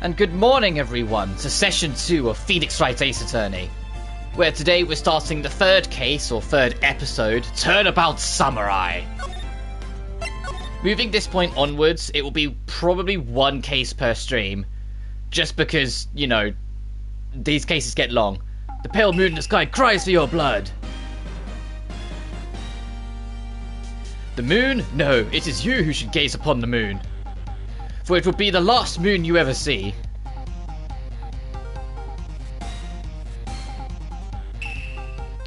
And good morning everyone to session 2 of Phoenix Wright Ace Attorney, where today we're starting the third case, or third episode, Turnabout Samurai. Moving this point onwards, it will be probably one case per stream, just because, you know, these cases get long. The pale moon in the sky cries for your blood. The moon? No, it is you who should gaze upon the moon, for it will be the last moon you ever see.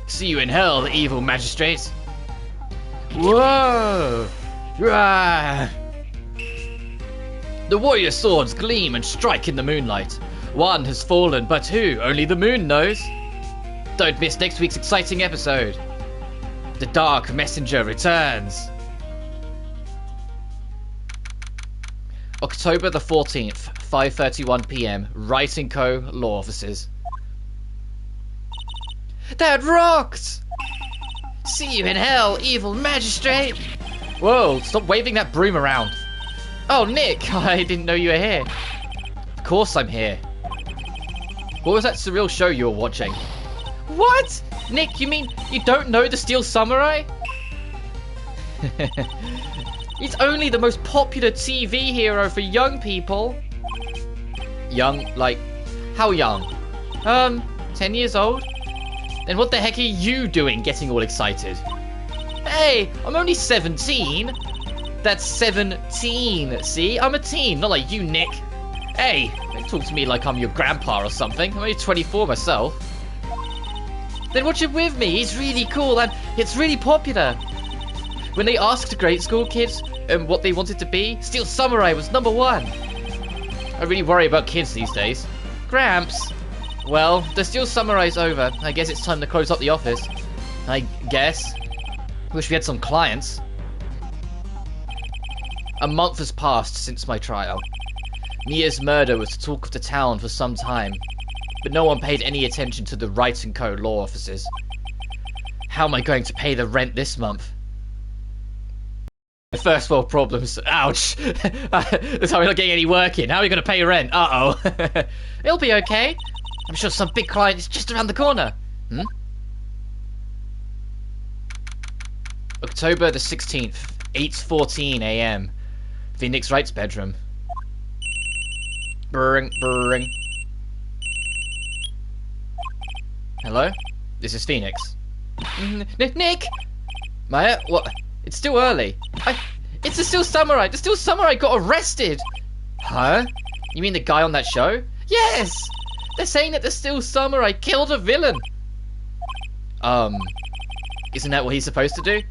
See you in hell, the evil magistrate. Whoa! Rah! The warrior swords gleam and strike in the moonlight. One has fallen, but who? Only the moon knows. Don't miss next week's exciting episode. The Dark Messenger returns. October the 14th, 5:31 PM, Wright & Co. Law Offices. That rocked! See you in hell, evil magistrate! Whoa, stop waving that broom around. Oh, Nick, I didn't know you were here. Of course I'm here. What was that surreal show you were watching? What? Nick, you mean you don't know the Steel Samurai? He's only the most popular TV hero for young people. Young? Like, how young? 10 years old? Then what the heck are you doing getting all excited? Hey, I'm only 17. That's 17, see? I'm a teen, not like you, Nick. Hey, don't talk to me like I'm your grandpa or something. I'm only 24 myself. Then watch it with me. He's really cool and it's really popular. When they asked grade school kids what they wanted to be, Steel Samurai was #1. I really worry about kids these days. Gramps. Well, the Steel Samurai's over. I guess it's time to close up the office. I guess. Wish we had some clients. A month has passed since my trial. Mia's murder was the talk of the town for some time, but no one paid any attention to the Wright & Co. law offices. How am I going to pay the rent this month? First world problems. Ouch. That's how we're not getting any work in. How are we going to pay rent? Uh-oh. It'll be okay. I'm sure some big client is just around the corner. October the 16th, 8:14 AM. Phoenix Wright's bedroom. Brrring, brrring. Hello? This is Phoenix. Nick! Maya? What? It's still early. It's the Steel Samurai! The Steel Samurai got arrested! Huh? You mean the guy on that show? Yes! They're saying that the Steel Samurai killed a villain! Isn't that what he's supposed to do?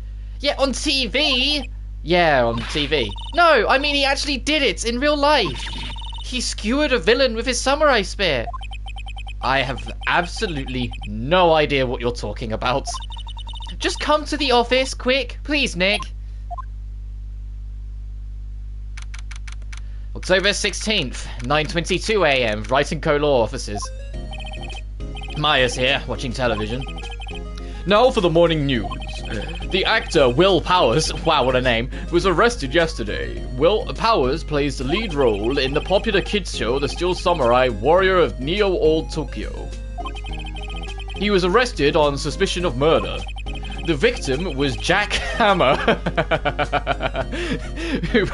Yeah, on TV! Yeah, on TV. No, I mean he actually did it in real life! He skewered a villain with his samurai spear! I have absolutely no idea what you're talking about. Just come to the office, quick! Please, Nick! October 16th, 9:22 AM, Wright & Co. Law Offices. Maya's here, watching television. Now for the morning news. The actor Will Powers, wow what a name, was arrested yesterday. Will Powers plays the lead role in the popular kids show The Steel Samurai Warrior of Neo-Old Tokyo. He was arrested on suspicion of murder. The victim was Jack Hammer, who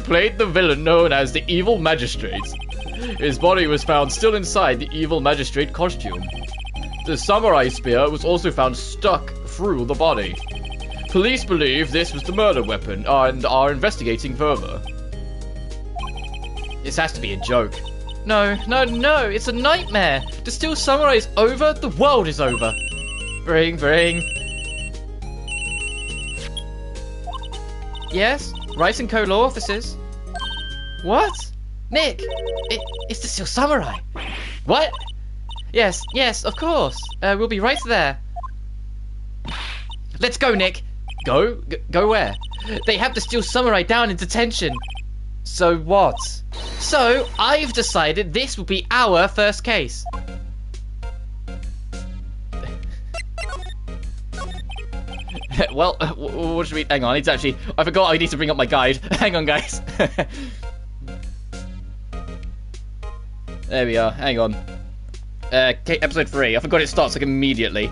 played the villain known as the Evil Magistrate. His body was found still inside the Evil Magistrate costume. The samurai spear was also found stuck through the body. Police believe this was the murder weapon and are investigating further. This has to be a joke. No, it's a nightmare. The Steel Samurai is over, the world is over. Bring. Yes? Wright & Co. Law Offices? What? Nick, it's the Steel Samurai. What? Yes, of course. We'll be right there. Let's go, Nick. Go where? They have the Steel Samurai down in detention. So what? So, I've decided this will be our first case. Well, what should we... Hang on, I forgot I need to bring up my guide. Hang on, guys. There we are. Hang on. Episode 3. I forgot it starts like immediately.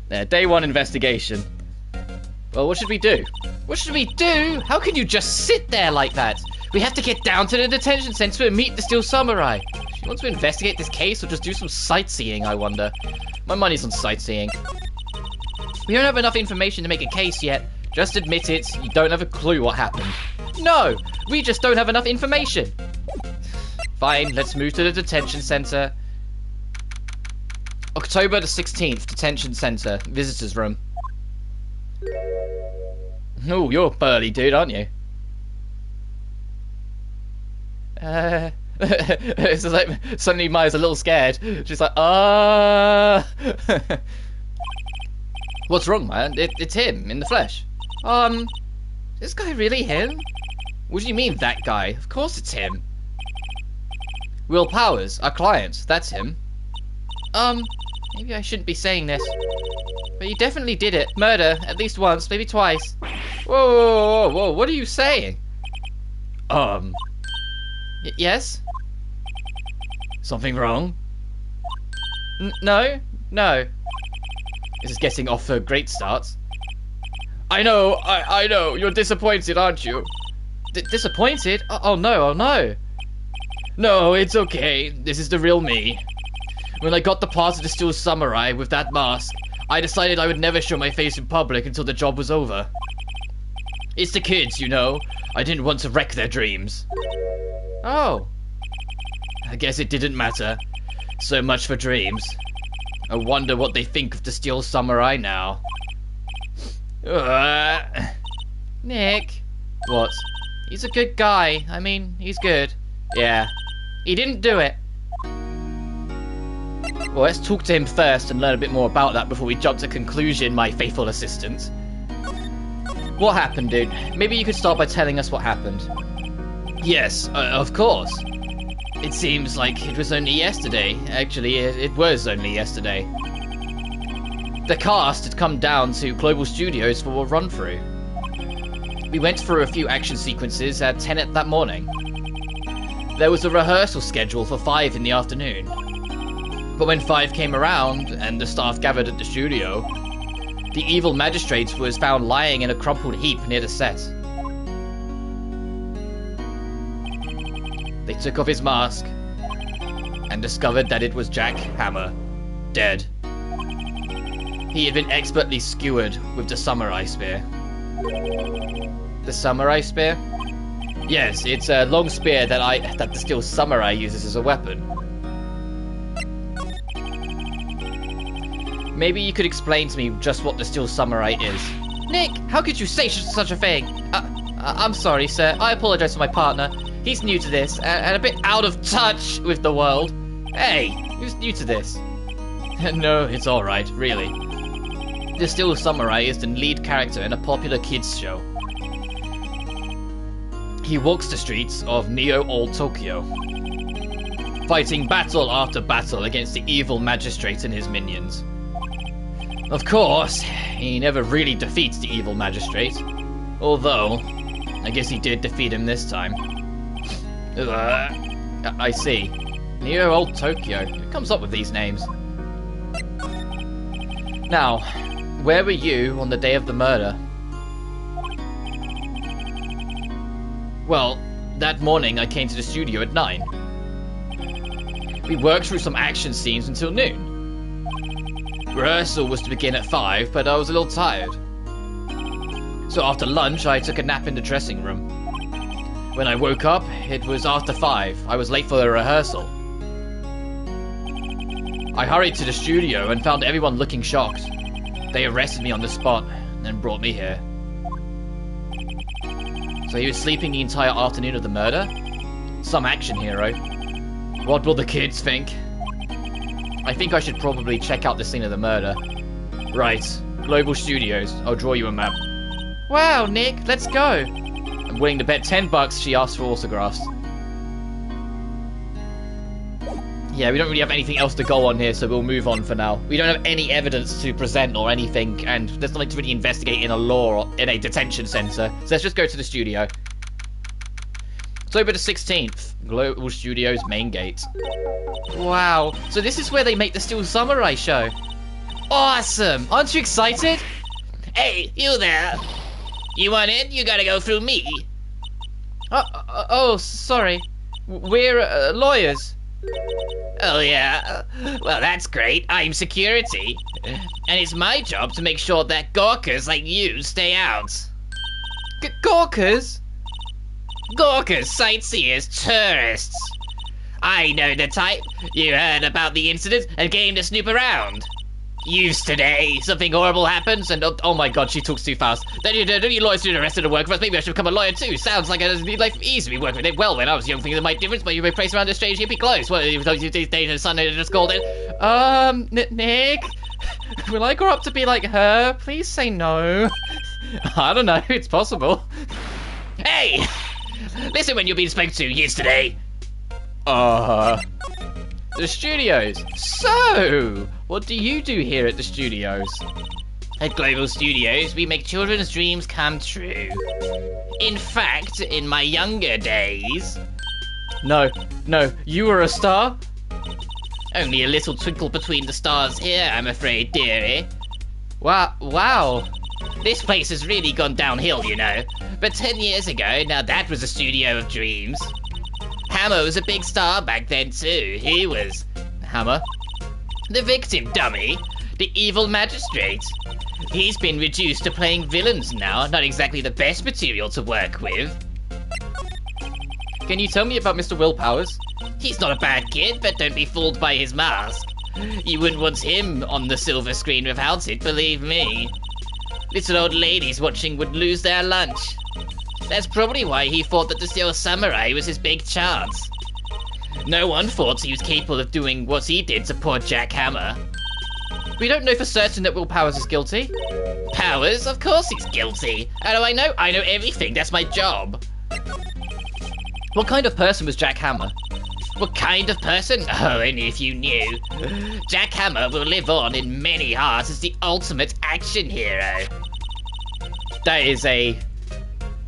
There, day 1 investigation. Well, what should we do? What should we do? How can you just sit there like that? We have to get down to the detention center and meet the Steel Samurai. She wants to investigate this case or just do some sightseeing, I wonder. My money's on sightseeing. We don't have enough information to make a case yet. Just admit it, you don't have a clue what happened. No! We just don't have enough information. Fine, let's move to the detention center. October the 16th, detention center, visitors room. Oh, you're a burly dude, aren't you? It's just like, suddenly Maya's a little scared. She's like, What's wrong, man? It's him, in the flesh. Is this guy really him? What do you mean, that guy? Of course it's him. Will Powers, our client, that's him. Maybe I shouldn't be saying this. But you definitely did it. Murder, at least once, maybe twice. Whoa, what are you saying? Yes? Something wrong? No. This is getting off to a great start. I know, you're disappointed, aren't you? Disappointed? Oh no. No, it's okay. This is the real me. When I got the part of the Steel Samurai with that mask, I decided I would never show my face in public until the job was over. It's the kids, you know. I didn't want to wreck their dreams. Oh. I guess it didn't matter. So much for dreams. I wonder what they think of the Steel Samurai now. Nick. What? He's a good guy. I mean, he's good. Yeah. He didn't do it. Well, let's talk to him first and learn a bit more about that before we jump to conclusion, my faithful assistant. What happened, dude? Maybe you could start by telling us what happened. Yes, of course. It seems like it was only yesterday. Actually, it was only yesterday. The cast had come down to Global Studios for a run-through. We went through a few action sequences at 10 that morning. There was a rehearsal scheduled for 5 in the afternoon. But when 5 came around, and the staff gathered at the studio, the evil magistrate was found lying in a crumpled heap near the set. They took off his mask, and discovered that it was Jack Hammer, dead. He had been expertly skewered with the samurai spear. The samurai spear? Yes, it's a long spear that the Steel Samurai uses as a weapon. Maybe you could explain to me just what the Steel Samurai is. Nick, how could you say such a thing? I'm sorry, sir. I apologize for my partner. He's new to this, and a bit out of touch with the world. Hey, who's new to this? No, it's alright, really. The Steel Samurai is the lead character in a popular kids show. He walks the streets of Neo-Old Tokyo, fighting battle after battle against the evil magistrate and his minions. Of course, he never really defeats the evil magistrate, although, I guess he did defeat him this time. I see. Neo-Old Tokyo. Who comes up with these names? Now, where were you on the day of the murder? Well, that morning I came to the studio at 9. We worked through some action scenes until noon. Rehearsal was to begin at 5, but I was a little tired. So after lunch, I took a nap in the dressing room. When I woke up, it was after 5. I was late for the rehearsal. I hurried to the studio and found everyone looking shocked. They arrested me on the spot, and then brought me here. So he was sleeping the entire afternoon of the murder? Some action hero. What will the kids think? I think I should probably check out the scene of the murder. Right. Global Studios. I'll draw you a map. Wow, Nick, let's go. I'm willing to bet $10 she asked for autographs. Yeah, we don't really have anything else to go on here, so we'll move on for now. We don't have any evidence to present or anything, and there's nothing to really investigate in a law or in a detention center. So let's just go to the studio. October the 16th, Global Studios main gate. Wow, so this is where they make the Steel Samurai show. Awesome! Aren't you excited? Hey, you there. You want in? You gotta go through me. Oh, sorry. We're lawyers. Oh, yeah? Well, that's great. I'm security. And it's my job to make sure that gawkers like you stay out. Gawkers? Gawkers, sightseers, tourists. I know the type. You heard about the incident and came to snoop around. Used today, something horrible happens and Oh my god, she talks too fast. Don't you lawyers do the rest of the work for us? Maybe I should become a lawyer too. Sounds like I'd need life easy working with it. Well, when I was young, things that might difference, but you may place around in strange hippie clothes. What these days the sun just called it. Nick? Will I grow up to be like her? Please say no. I don't know, it's possible. Hey! Listen when you're being spoken to yesterday. The studios. So, what do you do here at the studios? At Global Studios, we make children's dreams come true. In fact, in my younger days... No, you were a star? Only a little twinkle between the stars here, I'm afraid, dearie. Wow. This place has really gone downhill, you know. But 10 years ago, now that was a studio of dreams. Hammer was a big star back then too. He was... Hammer? The victim dummy. The evil magistrate. He's been reduced to playing villains now. Not exactly the best material to work with. Can you tell me about Mr. Will Powers? He's not a bad kid, but don't be fooled by his mask. You wouldn't want him on the silver screen without it, believe me. Little old ladies watching would lose their lunch. That's probably why he thought that the Steel Samurai was his big chance. No one thought he was capable of doing what he did to poor Jack Hammer. We don't know for certain that Will Powers is guilty. Powers? Of course he's guilty. How do I know? I know everything. That's my job. What kind of person was Jack Hammer? What kind of person? Oh, only if you knew. Jack Hammer will live on in many hearts as the ultimate action hero. That is a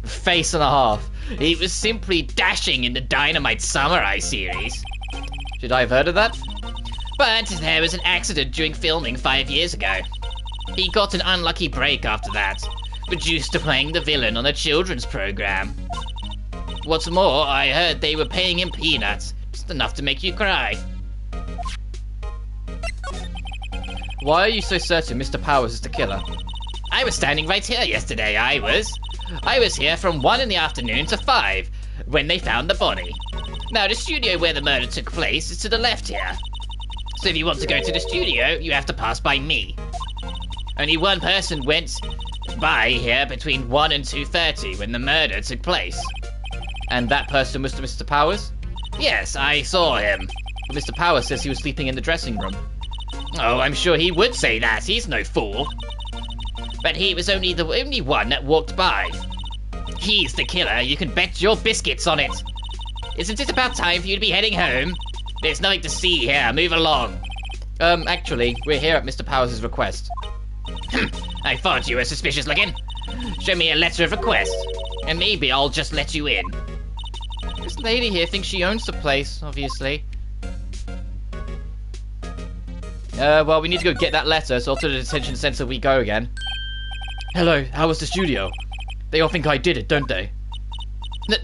face and a half. He was simply dashing in the Dynamite Samurai series. Should I have heard of that? But there was an accident during filming 5 years ago. He got an unlucky break after that, reduced to playing the villain on a children's program. What's more, I heard they were paying him peanuts, just enough to make you cry. Why are you so certain Mr. Powers is the killer? I was standing right here yesterday, I was here from 1 in the afternoon to 5, when they found the body. Now, the studio where the murder took place is to the left here. So if you want to go to the studio, you have to pass by me. Only one person went by here between 1 and 2:30 when the murder took place. And that person was Mr. Powers? Yes, I saw him. But Mr. Powers says he was sleeping in the dressing room. Oh, I'm sure he would say that. He's no fool. But he was only the only one that walked by. He's the killer. You can bet your biscuits on it. Isn't it about time for you to be heading home? There's nothing to see here. Move along. Actually, we're here at Mr. Powers' request. I thought you were suspicious looking. Show me a letter of request, and maybe I'll just let you in. This lady here thinks she owns the place, obviously. Well, we need to go get that letter, so to the detention center we go again. Hello, how was the studio? They all think I did it, don't they?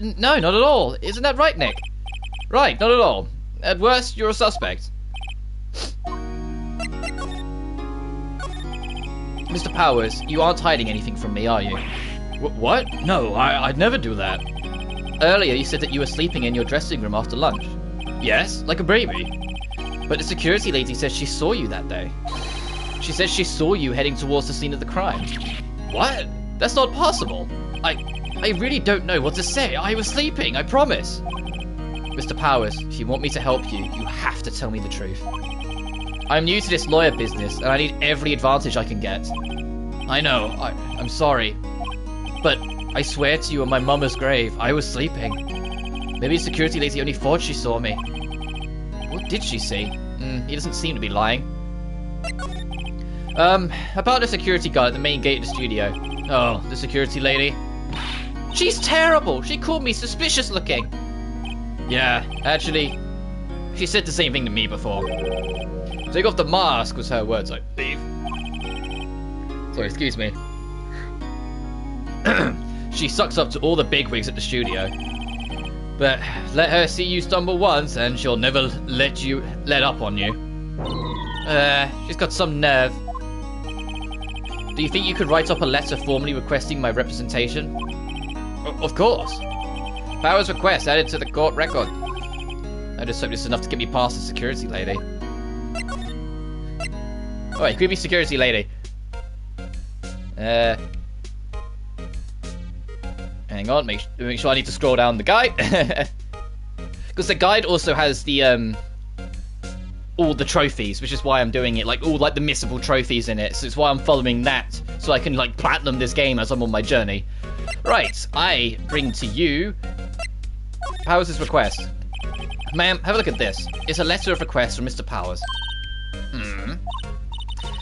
No, not at all. Isn't that right, Nick? Right, not at all. At worst, you're a suspect. Mr. Powers, you aren't hiding anything from me, are you? What? No, I'd never do that. Earlier, you said that you were sleeping in your dressing room after lunch. Yes, like a baby. But the security lady says she saw you that day. She says she saw you heading towards the scene of the crime. What? That's not possible. I really don't know what to say. I was sleeping, I promise. Mr. Powers, if you want me to help you, you have to tell me the truth. I'm new to this lawyer business, and I need every advantage I can get. I know, I'm sorry. But I swear to you on my mama's grave, I was sleeping. Maybe the security lady only thought she saw me. What did she see? He doesn't seem to be lying. About the security guard at the main gate of the studio. Oh, the security lady. She's terrible! She called me suspicious looking. Yeah, actually, she said the same thing to me before. Take off the mask was her words, I believe. Sorry, excuse me. She sucks up to all the bigwigs at the studio. But let her see you stumble once and she'll never let up on you. She's got some nerve. Do you think you could write up a letter formally requesting my representation? Of course. Powers request added to the court record. I just hope this is enough to get me past the security lady. Alright, creepy security lady. Hang on, make sure I need to scroll down the guide. Because the guide also has the all the trophies, which is why I'm doing it, like all like the missable trophies in it. So it's why I'm following that, so I can like platinum this game as I'm on my journey. Right, I bring to you Powers' request. Ma'am, have a look at this. It's a letter of request from Mr. Powers.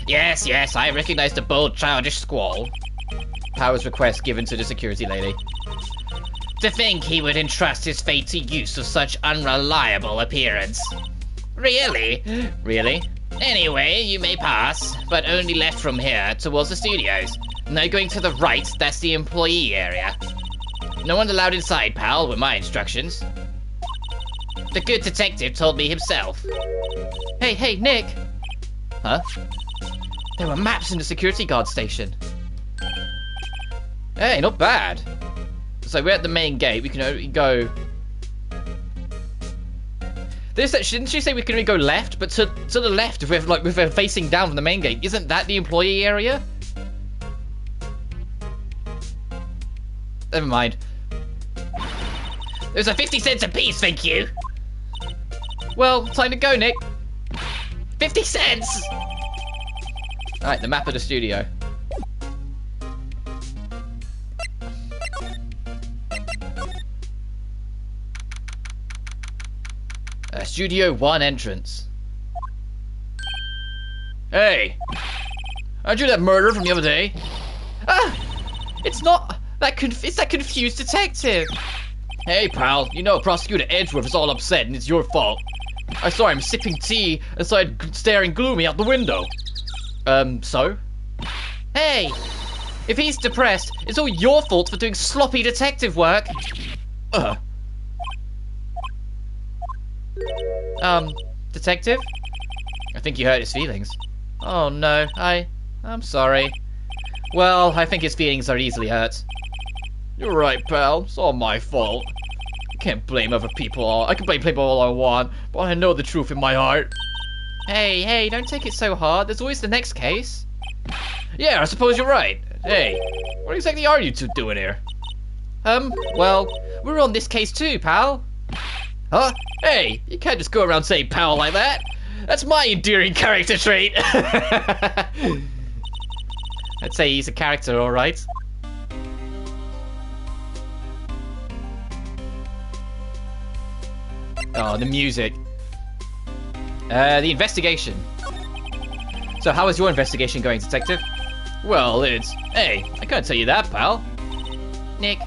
Yes, yes, I recognize the bold, childish squall. Powers' request given to the security lady. To think he would entrust his fate to use of such unreliable appearance. Really? Really? Anyway, you may pass, but only left from here towards the studios. Now going to the right, that's the employee area. No one allowed inside, pal, with my instructions. The good detective told me himself. Hey, Nick! Huh? There were maps in the security guard station. Hey, not bad. So we're at the main gate. We can only go... Didn't she say we can only go left? But to the left, if we're facing down from the main gate, isn't that the employee area? Never mind. There's a 50 cents a piece, thank you. Well, time to go, Nick. 50 cents! Alright, the map of the studio. Studio 1 entrance. Hey! Aren't you that murderer from the other day? Ah! It's not that it's that confused detective! Hey, pal, you know Prosecutor Edgeworth is all upset and it's your fault. I saw him sipping tea and started staring gloomy out the window. So? Hey! If he's depressed, it's all your fault for doing sloppy detective work. Detective? I think you hurt his feelings. Oh no, I'm sorry. Well, I think his feelings are easily hurt. You're right, pal. It's all my fault. I can't blame other people. I can blame people all I want, but I know the truth in my heart. Hey, don't take it so hard. There's always the next case. Yeah, I suppose you're right. Hey, what exactly are you two doing here? Well, we're on this case too, pal. Huh? Hey, you can't just go around saying pal like that. That's my endearing character trait. I'd say he's a character, alright. Oh, the music. The investigation. So how is your investigation going, detective? Well, hey, I can't tell you that, pal. Nick,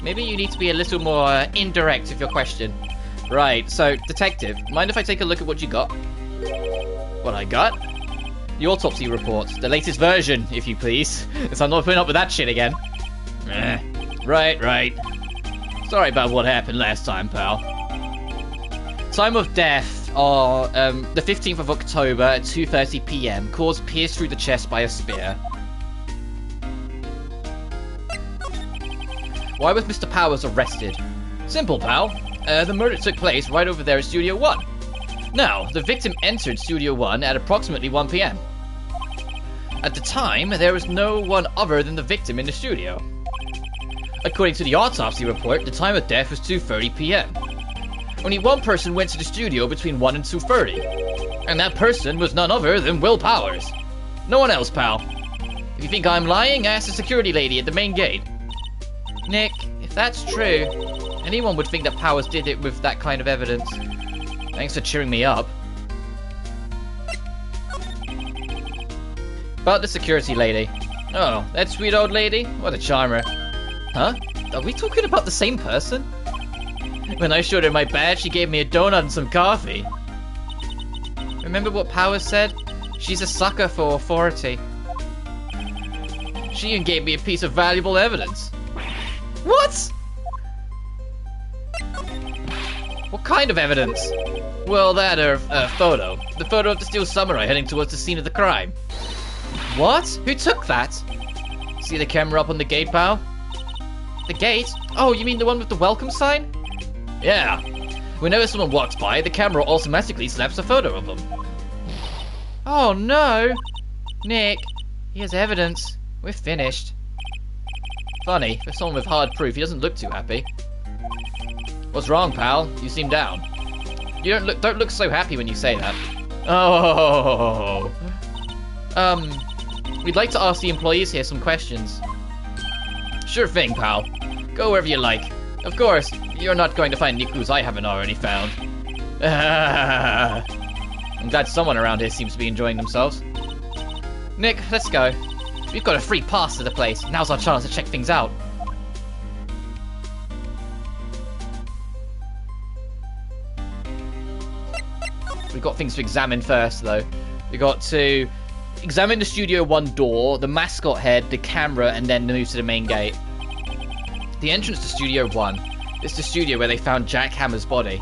maybe you need to be a little more indirect with your question. Right, so, detective, mind if I take a look at what you got? What I got? The autopsy report. The latest version, if you please. So I'm not putting up with that shit again. Right. Sorry about what happened last time, pal. Time of death, the 15th of October at 2:30 PM. Cause pierced through the chest by a spear. Why was Mr. Powers arrested? Simple, pal. The murder took place right over there at Studio 1. Now, the victim entered Studio 1 at approximately 1 PM. At the time, there was no one other than the victim in the studio. According to the autopsy report, the time of death was 2:30 PM. Only one person went to the studio between 1 and 2:30. And that person was none other than Will Powers. No one else, pal. If you think I'm lying, ask the security lady at the main gate. Nick, if that's true, anyone would think that Powers did it with that kind of evidence. Thanks for cheering me up. About the security lady. Oh, that sweet old lady? What a charmer. Huh? Are we talking about the same person? When I showed her my badge, she gave me a donut and some coffee. Remember what Powers said? She's a sucker for authority. She even gave me a piece of valuable evidence. What? What kind of evidence? Well, that photo. The photo of the Steel Samurai heading towards the scene of the crime. What? Who took that? See the camera up on the gate, pal? The gate? Oh, you mean the one with the welcome sign? Yeah. Whenever someone walks by, the camera automatically snaps a photo of them. Oh no! Nick, here's evidence. We're finished. Funny, for someone with hard proof, he doesn't look too happy. What's wrong, pal? You seem down. You don't look so happy when you say that. Oh. We'd like to ask the employees here some questions. Sure thing, pal. Go wherever you like. Of course, you're not going to find any clues I haven't already found. I'm glad someone around here seems to be enjoying themselves. Nick, let's go. We've got a free pass to the place. Now's our chance to check things out. We've got things to examine first, though. We've got to examine the Studio 1 door, the mascot head, the camera, and then move to the main gate. The entrance to Studio 1 is the studio where they found Jack Hammer's body.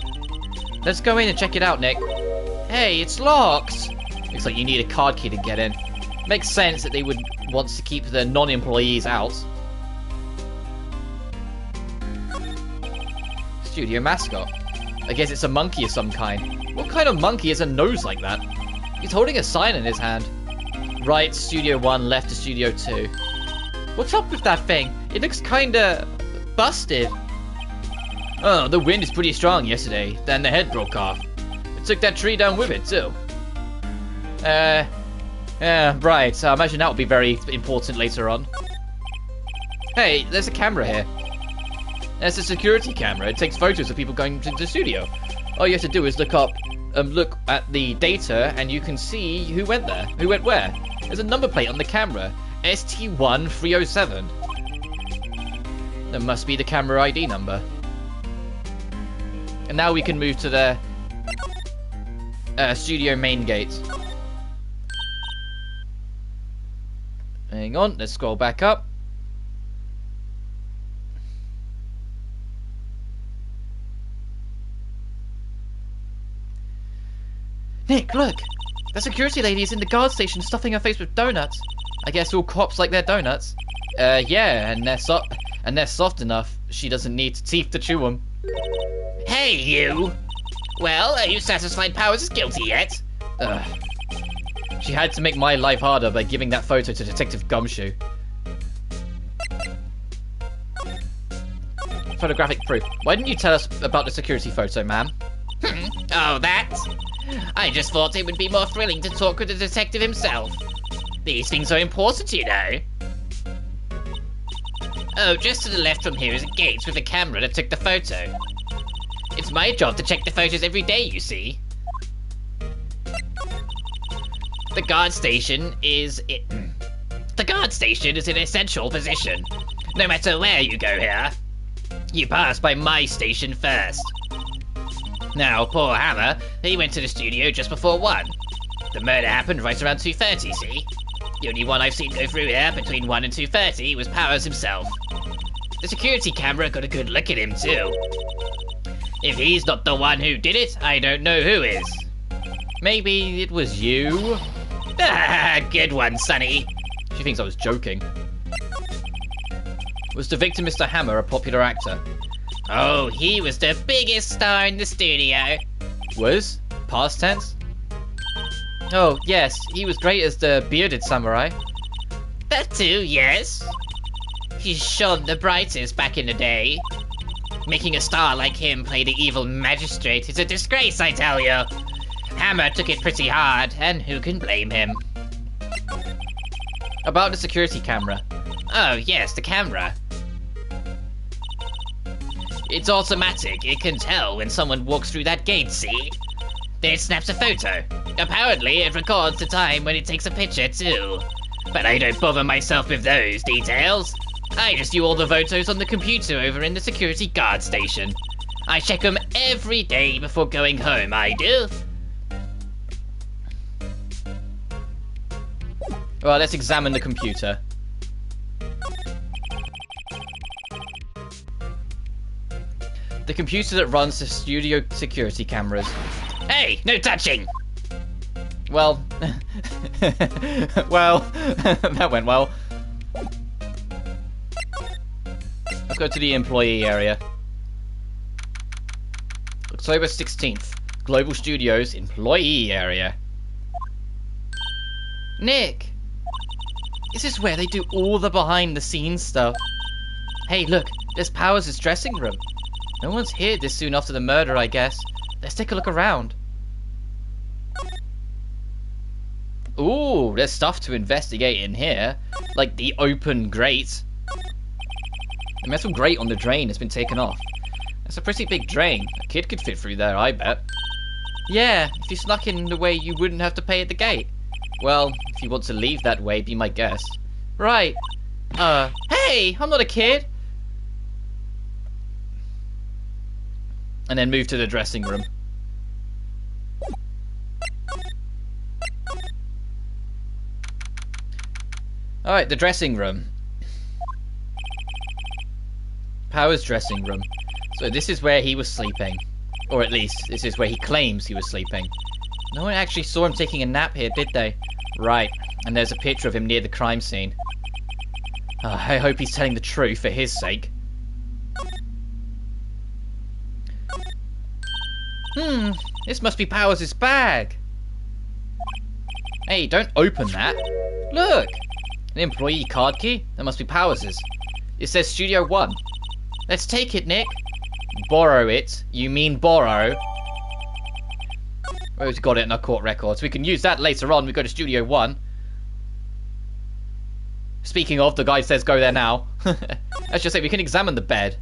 Let's go in and check it out, Nick. Hey, it's locked! Looks like you need a card key to get in. Makes sense that they would want to keep the non-employees out. Studio mascot. I guess it's a monkey of some kind. What kind of monkey has a nose like that? He's holding a sign in his hand. Right, Studio 1, left to Studio 2. What's up with that thing? It looks kinda busted. Oh, the wind is pretty strong yesterday. Then the head broke off. It took that tree down with it, too. Right. I imagine that will be very important later on. Hey, there's a camera here. There's a security camera. It takes photos of people going to the studio. All you have to do is look at the data, and you can see who went there, who went where. There's a number plate on the camera, ST1307. That must be the camera ID number. And now we can move to the studio main gate. Hang on, let's scroll back up. Nick, look! The security lady is in the guard station stuffing her face with donuts. I guess all cops like their donuts. Yeah, and they're soft enough she doesn't need teeth to chew them. Hey, you! Well, are you satisfied Powers is guilty yet? She had to make my life harder by giving that photo to Detective Gumshoe. Photographic proof. Why didn't you tell us about the security photo, ma'am? Oh, that? I just thought it would be more thrilling to talk with the detective himself. These things are important, you know. Oh, just to the left from here is a gate with a camera that took the photo. It's my job to check the photos every day, you see. The guard station is in an essential position. No matter where you go here, you pass by my station first. Now, poor Hammer, he went to the studio just before 1. The murder happened right around 2:30, see? The only one I've seen go through here between 1 and 2:30 was Powers himself. The security camera got a good look at him, too. If he's not the one who did it, I don't know who is. Maybe it was you? Ah, good one, Sonny. She thinks I was joking. Was the victim Mr. Hammer a popular actor? Oh, he was the biggest star in the studio. Was? Past tense? Oh, yes, he was great as the bearded samurai. That too, yes. He shone the brightest back in the day. Making a star like him play the evil magistrate is a disgrace, I tell you. Hammer took it pretty hard, and who can blame him? About the security camera. Oh, yes, the camera. It's automatic. It can tell when someone walks through that gate, see? Then it snaps a photo. Apparently, it records the time when it takes a picture, too. But I don't bother myself with those details. I just do all the photos on the computer over in the security guard station. I check them every day before going home, I do. Well, let's examine the computer. The computer that runs the studio security cameras. Hey, no touching! Well, well, that went well. Let's go to the employee area. October 16th, Global Studios employee area. Nick! Is this where they do all the behind the scenes stuff? Hey, look, there's Powers' dressing room. No one's here this soon after the murder, I guess. Let's take a look around. Ooh, there's stuff to investigate in here. Like the open grate. The metal grate on the drain has been taken off. That's a pretty big drain. A kid could fit through there, I bet. Yeah, if you snuck in the way you wouldn't have to pay at the gate. Well, if you want to leave that way, be my guest. Right. Hey, I'm not a kid. And then move to the dressing room. Alright, the dressing room. Powers' dressing room. So this is where he was sleeping. Or at least, this is where he claims he was sleeping. No one actually saw him taking a nap here, did they? Right, and there's a picture of him near the crime scene. I hope he's telling the truth for his sake. This must be Powers' bag. Hey, don't open that. Look! An employee card key? That must be Powers'. It says Studio 1. Let's take it, Nick. Borrow it? You mean borrow? We've got it in our court records. We can use that later on. We go to Studio 1. Speaking of, the guy says go there now. Let's just say we can examine the bed.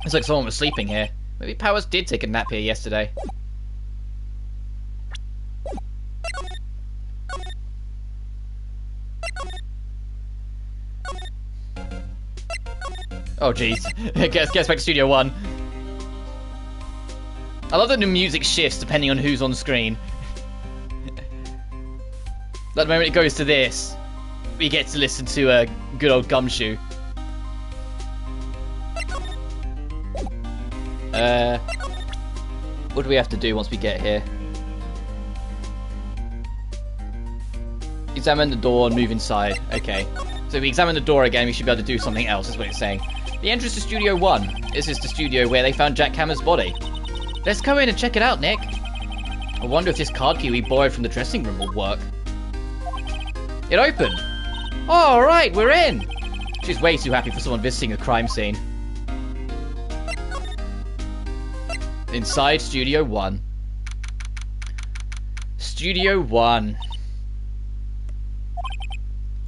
It's like someone was sleeping here. Maybe Powers did take a nap here yesterday. Oh jeez. Guess back to Studio 1. I love that the music shifts depending on who's on screen. Like the moment it goes to this, we get to listen to a good old Gumshoe. What do we have to do once we get here? Examine the door and move inside. Okay. So if we examine the door again, we should be able to do something else, is what it's saying. The entrance to Studio 1. This is the studio where they found Jack Hammer's body. Let's go in and check it out, Nick. I wonder if this card key we borrowed from the dressing room will work. It opened. All right, we're in. She's way too happy for someone visiting a crime scene. Inside Studio 1. Studio 1.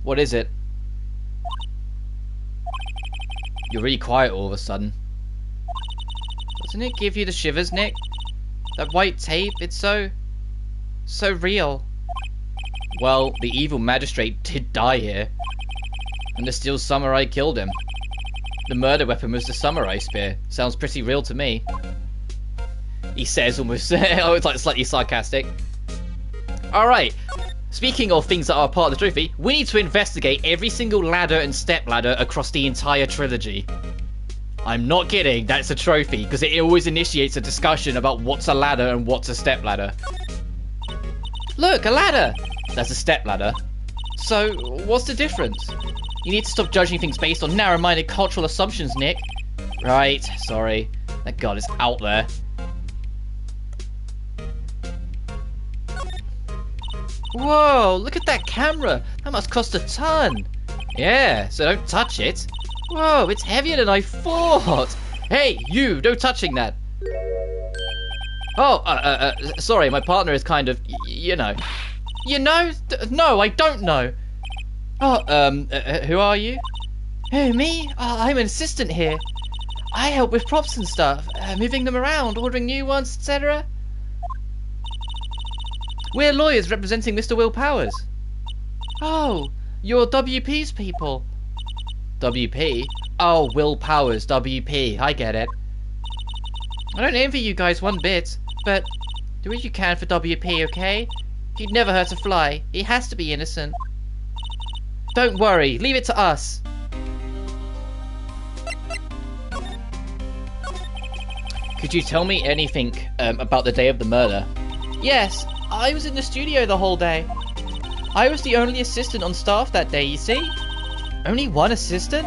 What is it? You're really quiet all of a sudden. Doesn't it give you the shivers, Nick? That white tape, it's so real. Well, the evil magistrate did die here. And the steel samurai killed him. The murder weapon was the samurai spear. Sounds pretty real to me. He says almost, oh, it's like slightly sarcastic. Alright, speaking of things that are part of the trophy, we need to investigate every single ladder and step ladder across the entire trilogy. I'm not kidding, that's a trophy, because it always initiates a discussion about what's a ladder and what's a step ladder. Look, a ladder! That's a step ladder. So, what's the difference? You need to stop judging things based on narrow-minded cultural assumptions, Nick. Right, sorry. That god is out there. Whoa, look at that camera. That must cost a ton. Yeah, so don't touch it. Whoa, it's heavier than I thought. Hey, you, no touching that. Oh, sorry, my partner is kind of, you know. You know? No, I don't know. Oh, who are you? Who, me? Oh, I'm an assistant here. I help with props and stuff, moving them around, ordering new ones, etc. We're lawyers representing Mr. Will Powers. Oh, you're WP's people. WP? Oh, Will Powers, WP. I get it. I don't envy you guys one bit, but do what you can for WP, okay? He'd never hurt a fly. He has to be innocent. Don't worry, leave it to us. Could you tell me anything about the day of the murder? Yes, I was in the studio the whole day. I was the only assistant on staff that day, you see? Only one assistant?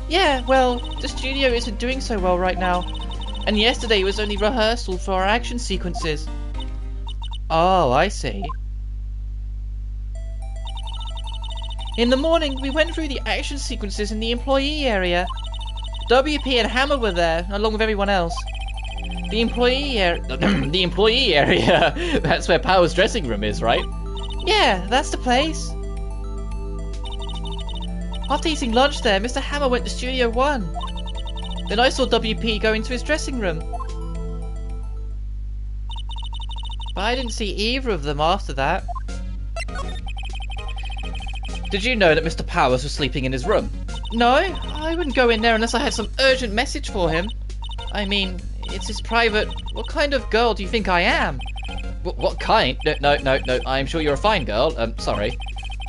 Yeah, well, the studio isn't doing so well right now. And yesterday was only rehearsal for our action sequences. Oh, I see. In the morning, we went through the action sequences in the employee area. WP and Hammer were there, along with everyone else. The employee area? That's where Power's dressing room is, right? Yeah, that's the place. After eating lunch there, Mr. Hammer went to Studio 1. Then I saw WP go into his dressing room. But I didn't see either of them after that. Did you know that Mr. Powers was sleeping in his room? No, I wouldn't go in there unless I had some urgent message for him. I mean, it's his private... What kind of girl do you think I am? What kind? No, I'm sure you're a fine girl. Sorry.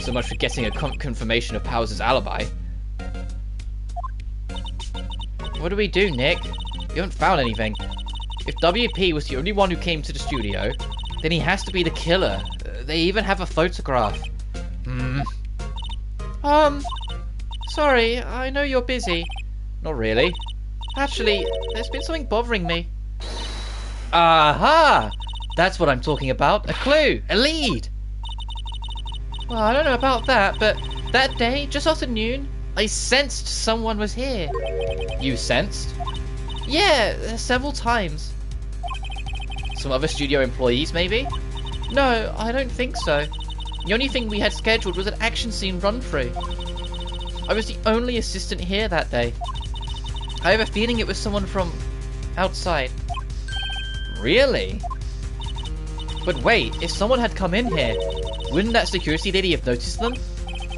So much for getting a confirmation of Powers' alibi. What do we do, Nick? We haven't found anything. If WP was the only one who came to the studio, then he has to be the killer. They even have a photograph. Sorry, I know you're busy. Not really. Actually, there's been something bothering me. Aha! That's what I'm talking about. A clue! A lead! Well, I don't know about that, but that day, just after noon, I sensed someone was here. You sensed? Yeah, several times. Some other studio employees, maybe? No, I don't think so. The only thing we had scheduled was an action scene run-through. I was the only assistant here that day. I have a feeling it was someone from outside. Really? But wait, if someone had come in here, wouldn't that security lady have noticed them?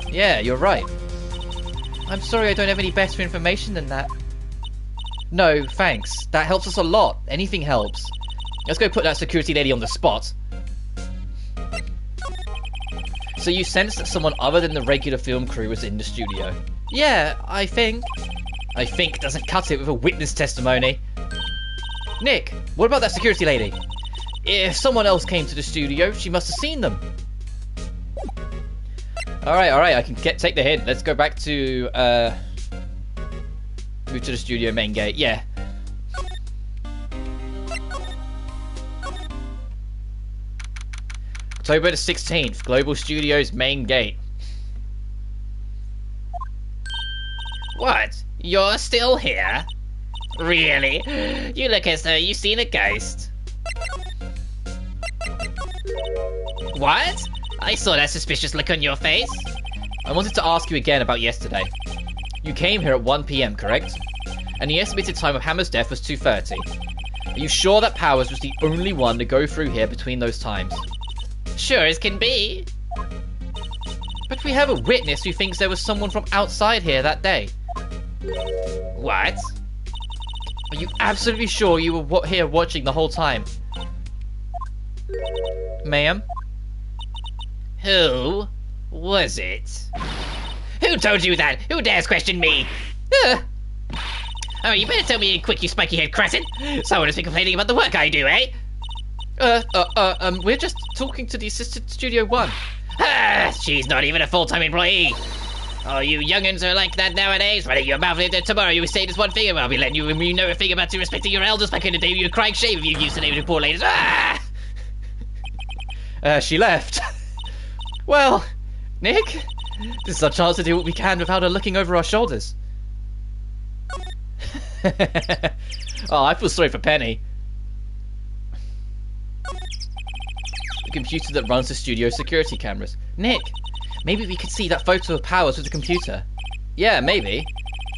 Yeah, you're right. I'm sorry I don't have any better information than that. No, thanks. That helps us a lot. Anything helps. Let's go put that security lady on the spot. So you sensed that someone other than the regular film crew was in the studio? Yeah, I think. I think doesn't cut it with a witness testimony. Nick, what about that security lady? If someone else came to the studio, she must have seen them. Alright, I can take the hint. Let's go back to, move to the studio main gate. Yeah. October the 16th, Global Studios main gate. What? You're still here? Really? You look as though you've seen a ghost. What? I saw that suspicious look on your face. I wanted to ask you again about yesterday. You came here at 1 PM, correct? And the estimated time of Hammer's death was 2:30. Are you sure that Powers was the only one to go through here between those times? Sure as can be. But we have a witness who thinks there was someone from outside here that day. What? Are you absolutely sure you were here watching the whole time? Ma'am? Who was it? Who told you that? Who dares question me? Oh, you better tell me quick, you spiky-head crescent. Someone has been complaining about the work I do, eh? We're just talking to the assistant Studio 1. Ah, she's not even a full-time employee. Oh, you young'uns are like that nowadays. Running your mouth later tomorrow, you will say this one thing, and I'll be letting you know a thing about respecting your elders back in the day when you were crying shame if you used to name the poor ladies. Ah! She left. Well, Nick, this is our chance to do what we can without her looking over our shoulders. Oh, I feel sorry for Penny. The computer that runs the studio security cameras. Nick, maybe we could see that photo of Powers with the computer. Yeah, maybe.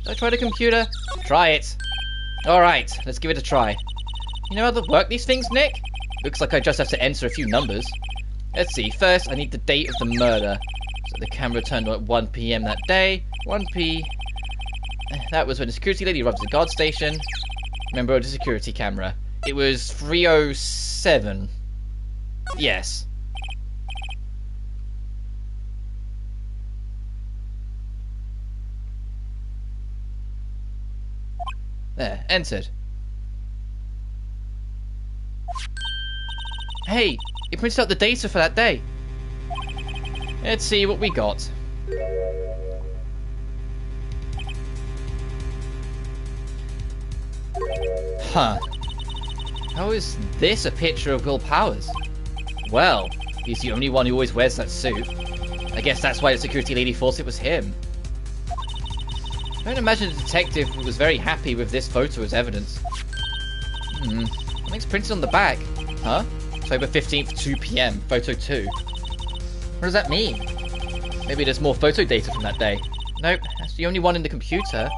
Should I try the computer? Try it. Alright, let's give it a try. You know how to work these things, Nick? Looks like I just have to enter a few numbers. Let's see, first I need the date of the murder. So the camera turned on at 1 PM that day. 1 P... That was when the security lady arrived at the guard station. Remember the security camera. It was 307. Yes. There, entered. Hey, it printed out the data for that day. Let's see what we got. Huh. How is this a picture of Will Powers? Well, he's the only one who always wears that suit. I guess that's why the security lady thought it was him. I don't imagine the detective was very happy with this photo as evidence. Something's printed on the back. Huh? October 15th, 2 PM, photo 2. What does that mean? Maybe there's more photo data from that day. Nope, that's the only one in the computer.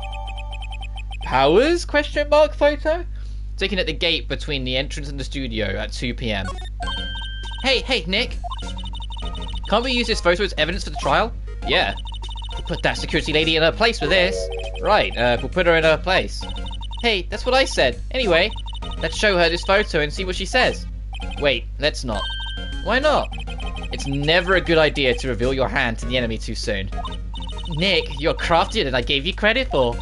Powers? Question mark photo? Taken at the gate between the entrance and the studio at 2 PM. Hey, Nick! Can't we use this photo as evidence for the trial? Yeah. We'll put that security lady in her place with this. Right, we'll put her in her place. Hey, that's what I said. Anyway, let's show her this photo and see what she says. Wait, let's not. Why not? It's never a good idea to reveal your hand to the enemy too soon. Nick, you're craftier than I gave you credit for.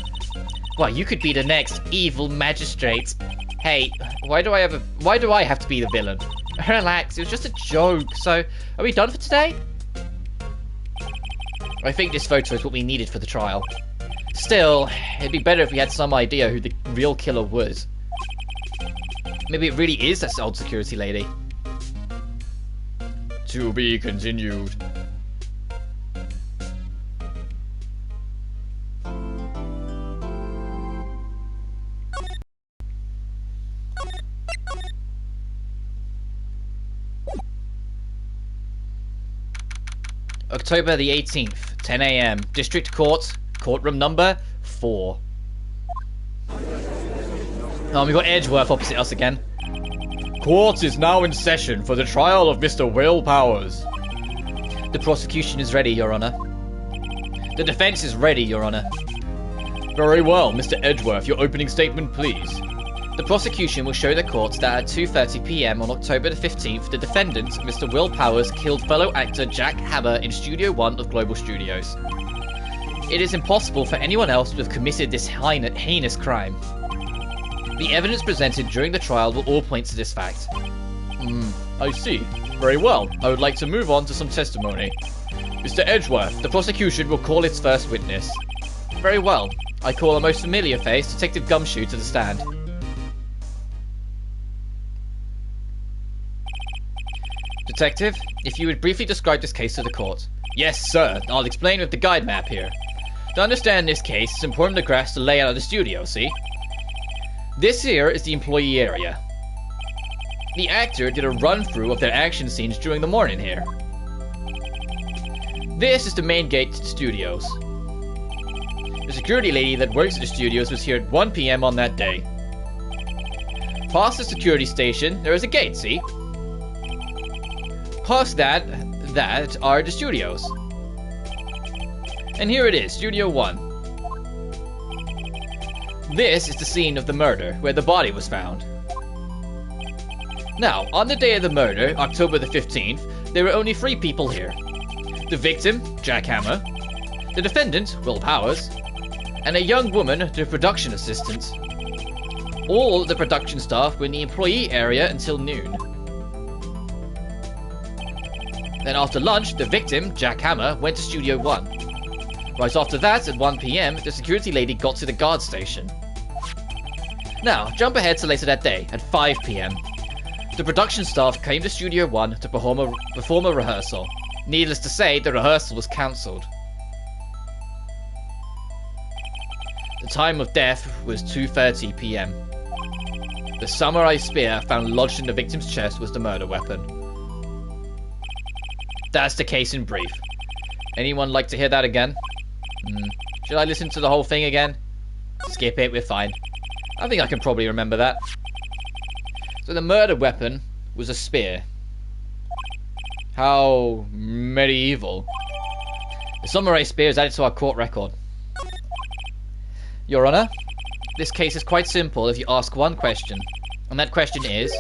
Well, you could be the next evil magistrate. Hey, why do I have to be the villain? Relax, it was just a joke. So, are we done for today? I think this photo is what we needed for the trial. Still, it'd be better if we had some idea who the real killer was. Maybe it really is that old security lady. To be continued. October the 18th, 10 AM, District Court, courtroom number 4. Oh, we got Edgeworth opposite us again. Court is now in session for the trial of Mr. Will Powers. The prosecution is ready, Your Honor. The defense is ready, Your Honor. Very well, Mr. Edgeworth, your opening statement, please. The prosecution will show the court that at 2:30 PM on October the 15th, the defendant, Mr. Will Powers, killed fellow actor Jack Hammer in Studio 1 of Global Studios. It is impossible for anyone else to have committed this heinous crime. The evidence presented during the trial will all point to this fact. I see. Very well. I would like to move on to some testimony. Mr. Edgeworth, the prosecution will call its first witness. Very well. I call a most familiar face, Detective Gumshoe, to the stand. Detective, if you would briefly describe this case to the court. Yes, sir. I'll explain with the guide map here. To understand this case, it's important to grasp the layout of the studio, see? This here is the employee area. The actor did a run-through of their action scenes during the morning here. This is the main gate to the studios. The security lady that works at the studios was here at 1 PM on that day. Past the security station, there is a gate, see? Past that are the studios. And here it is, Studio 1. This is the scene of the murder, where the body was found. Now, on the day of the murder, October the 15th, there were only 3 people here. The victim, Jack Hammer, the defendant, Will Powers, and a young woman, the production assistant. All the production staff were in the employee area until noon. Then after lunch, the victim, Jack Hammer, went to Studio 1. Right after that, at 1 PM, the security lady got to the guard station. Now, jump ahead to later that day, at 5 PM. The production staff came to Studio 1 to perform a rehearsal. Needless to say, the rehearsal was cancelled. The time of death was 2:30 PM. The samurai spear found lodged in the victim's chest was the murder weapon. That's the case in brief. Anyone like to hear that again? Should I listen to the whole thing again? Skip it, we're fine. I think I can probably remember that. So the murder weapon was a spear. How medieval. The samurai spear is added to our court record. Your Honor, This case is quite simple if you ask one question. And that question is,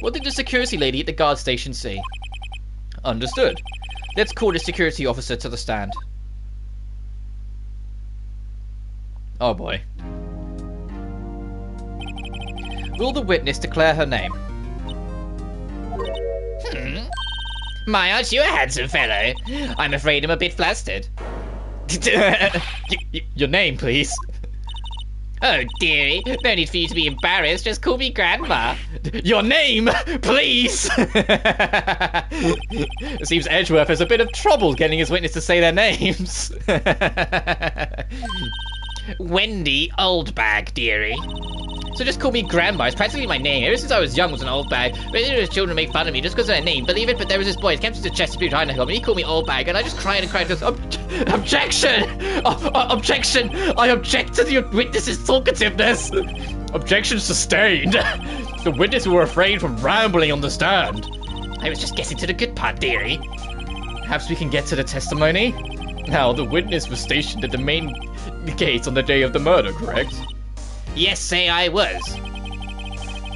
what did the security lady at the guard station see? Understood. Let's call the security officer to the stand. Oh boy. Will the witness declare her name? My, aren't you a handsome fellow? I'm afraid I'm a bit flustered. Your name, please. Oh, dearie, no need for you to be embarrassed. Just call me Grandma. Your name, please! It seems Edgeworth has a bit of trouble getting his witness to say their names. Wendy Oldbag, dearie. So just call me Grandma. It's practically my name. Ever since I was young, I was an old bag. But his children make fun of me just because of their name. Believe it, but there was this boy. He came to the Chesapeake behind him, and he called me old bag, and I just cried and cried because objection! Objection! I object to the witness's talkativeness. Objection sustained. The witness will refrain from rambling on the stand. I was just getting to the good part, dearie. Perhaps we can get to the testimony. Now, the witness was stationed at the main gate on the day of the murder, correct? Yes, say I was.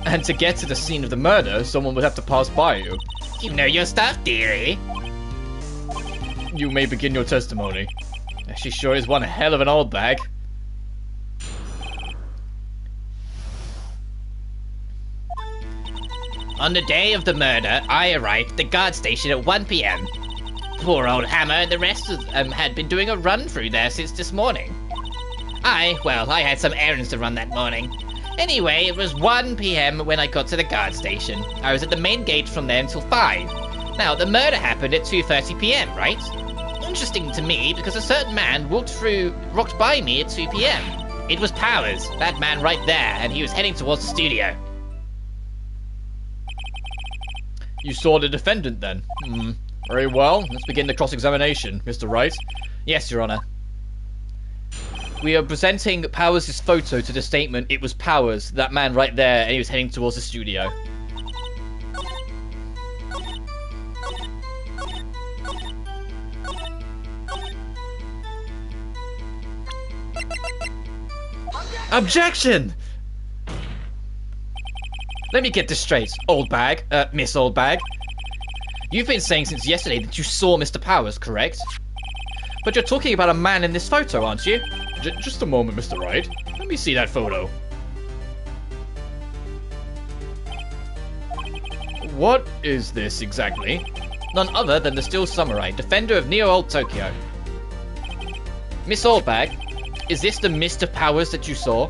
And to get to the scene of the murder, someone would have to pass by you. You know your stuff, dearie. You may begin your testimony. She sure is one hell of an old bag. On the day of the murder, I arrived at the guard station at 1 p.m. Poor old Hammer and the rest of them had been doing a run through there since this morning. I had some errands to run that morning. Anyway, it was 1 p.m. when I got to the guard station. I was at the main gate from there until 5. Now, the murder happened at 2:30 p.m., right? Interesting to me because a certain man walked by me at 2 p.m. It was Powers, that man right there, and he was heading towards the studio. You saw the defendant then? Very well. Let's begin the cross-examination, Mr. Wright. Yes, Your Honor. We are presenting Powers' photo to the statement, it was Powers, that man right there, and he was heading towards the studio. Objection! Let me get this straight, old bag, Miss Old Bag. You've been saying since yesterday that you saw Mr. Powers, correct? But you're talking about a man in this photo, aren't you? Just a moment, Mr. Wright. Let me see that photo. What is this exactly? None other than the Steel Samurai, defender of Neo-Old Tokyo. Miss Oldbag, is this the Mr. Powers that you saw?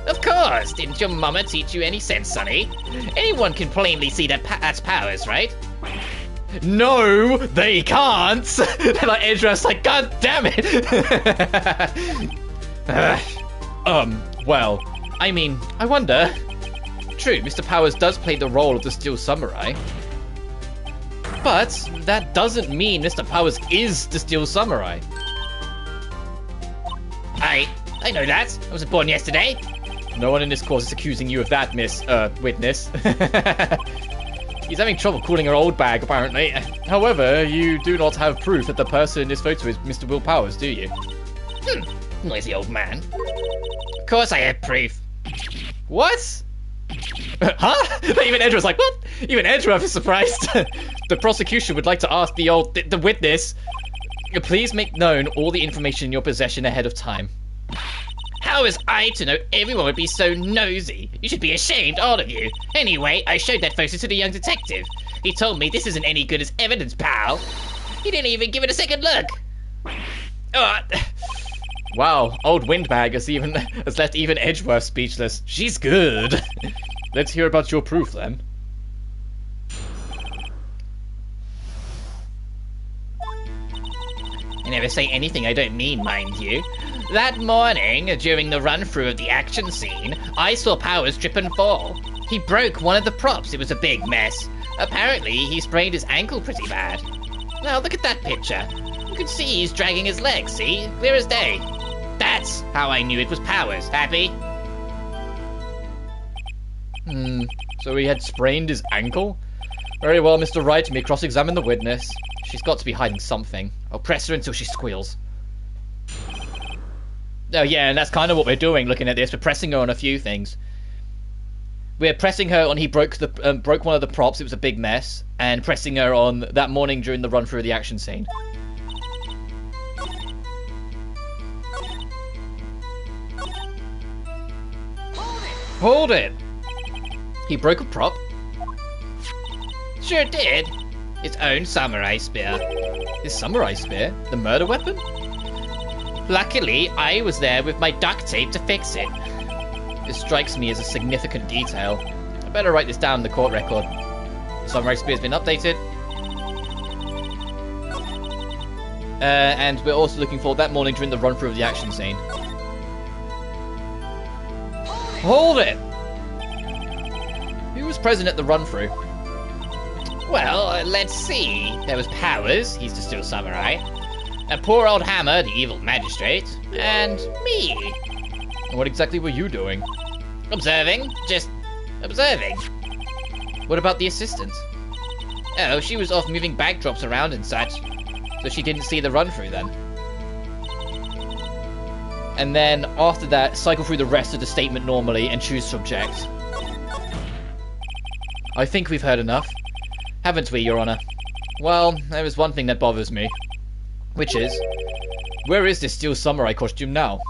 Of course! Didn't your mama teach you any sense, sonny? Anyone can plainly see that's Powers, right? No, they can't! They're like Edgeworth's like, God damn it! Well, I mean, I wonder. True, Mr. Powers does play the role of the Steel Samurai. But that doesn't mean Mr. Powers is the Steel Samurai. I know that. I was born yesterday. No one in this course is accusing you of that, Miss, witness. He's having trouble calling her old bag, apparently. However, you do not have proof that the person in this photo is Mr. Will Powers, do you? Noisy old man. Of course I have proof. What? Huh? Even Edgeworth's like, what? Even Edgeworth is surprised. The prosecution would like to ask the witness, please make known all the information in your possession ahead of time. How was I to know everyone would be so nosy? You should be ashamed, all of you. Anyway, I showed that photo to the young detective. He told me this isn't any good as evidence, pal. He didn't even give it a second look. Wow, old Windbag has left even Edgeworth speechless. She's good. Let's hear about your proof, then. I never say anything I don't mean, mind you. That morning, during the run-through of the action scene, I saw Powers trip and fall. He broke one of the props. It was a big mess. Apparently, he sprained his ankle pretty bad. Now, look at that picture. You can see he's dragging his legs, see? Clear as day. That's how I knew it was Powers. Happy? So he had sprained his ankle? Very well, Mr. Wright, you may cross-examine the witness. She's got to be hiding something. I'll press her until she squeals. Oh yeah, and that's kind of what we're doing. Looking at this, we're pressing her on a few things. We're pressing her on he broke one of the props. It was a big mess, and pressing her on that morning during the run through of the action scene. Hold it! He broke a prop? Sure did. His own samurai spear. His samurai spear? The murder weapon? Luckily, I was there with my duct tape to fix it. This strikes me as a significant detail. I better write this down in the court record. The samurai spear has been updated. And we're also looking forward that morning during the run through of the action scene. Hold it! Who was present at the run through? Well, let's see. There was Powers, he's the still samurai. A poor old Hammer, the evil magistrate. And me. What exactly were you doing? Observing. Just observing. What about the assistant? Oh, she was off moving backdrops around and such. So she didn't see the run through then? And then after that, cycle through the rest of the statement normally and choose subject. I think we've heard enough. Haven't we, Your Honor? Well, there is one thing that bothers me. Which is, where is this steel samurai costume now?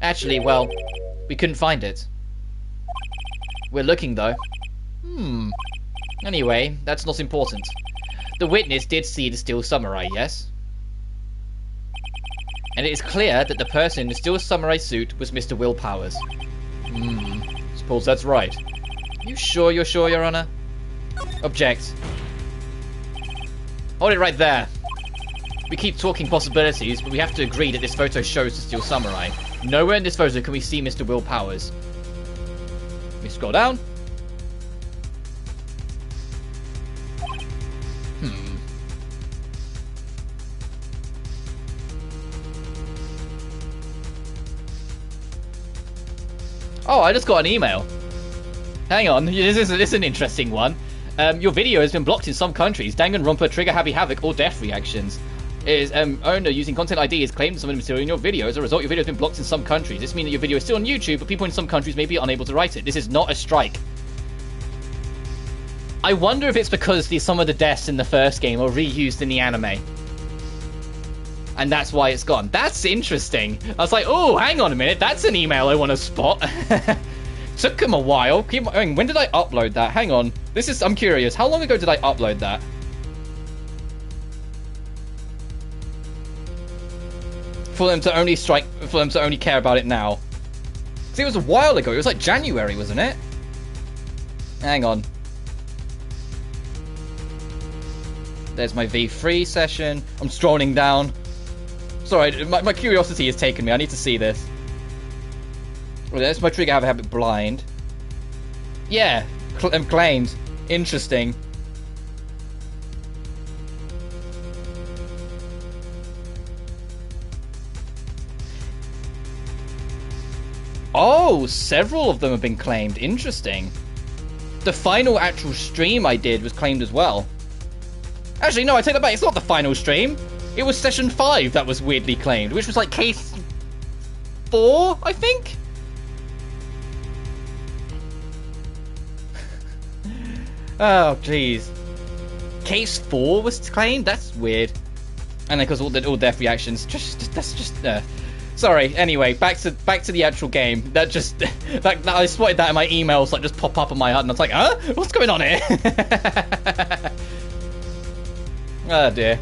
Actually, well, we couldn't find it. We're looking, though. Anyway, that's not important. The witness did see the steel samurai, yes? And it is clear that the person in the steel samurai suit was Mr. Will Powers. Suppose that's right. You sure you're sure, Your Honor? Object. Hold it right there. We keep talking possibilities, but we have to agree that this photo shows the steel samurai. Nowhere in this photo can we see Mr. Will Powers. Let me scroll down. Oh, I just got an email. Hang on, this is an interesting one. Your video has been blocked in some countries. Danganronpa, Trigger Happy Havoc, or Death Reactions. Is owner using content ID has claimed some of the material in your video. As a result, your video has been blocked in some countries. This means that your video is still on YouTube, but people in some countries may be unable to write it. This is not a strike. I wonder if it's because some of the deaths in the first game are reused in the anime. And that's why it's gone. That's interesting. I was like, oh, hang on a minute. That's an email I want to spot. Took him a while. When did I upload that? Hang on. I'm curious. How long ago did I upload that? For them to only care about it now. See, it was a while ago. It was like January, wasn't it? Hang on. There's my V3 session. I'm scrolling down. Sorry, my curiosity has taken me. I need to see this. Well, there's my Trigger Happy Habit blind. Yeah, claimed. Interesting. Oh, several of them have been claimed. Interesting. The final actual stream I did was claimed as well. Actually, no, I take that back. It's not the final stream. It was session 5 that was weirdly claimed, which was like case 4, I think? Oh, jeez. Case 4 was claimed? That's weird. And because all death reactions, sorry. Anyway, back to the actual game. That just that I spotted that in my emails like just pop up on my HUD, and I was like, huh? What's going on here? Oh dear.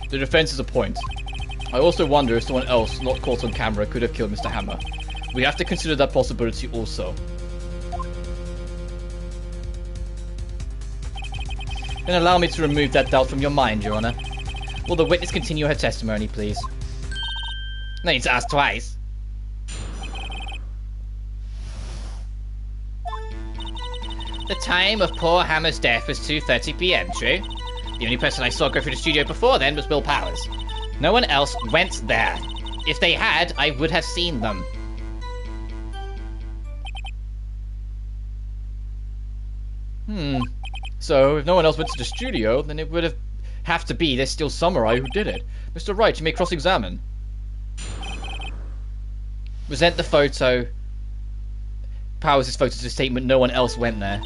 The defense is a point. I also wonder if someone else not caught on camera could have killed Mr. Hammer. We have to consider that possibility also. Then allow me to remove that doubt from your mind, Your Honor. Will the witness continue her testimony, please? No need to ask twice. The time of poor Hammer's death was 2:30 PM, true? The only person I saw go through the studio before then was Will Powers. No one else went there. If they had, I would have seen them. So, if no one else went to the studio, then it would have have to be this Steel Samurai who did it. Mr. Wright, you may cross-examine. Present the photo. Powers his photo to the statement no one else went there.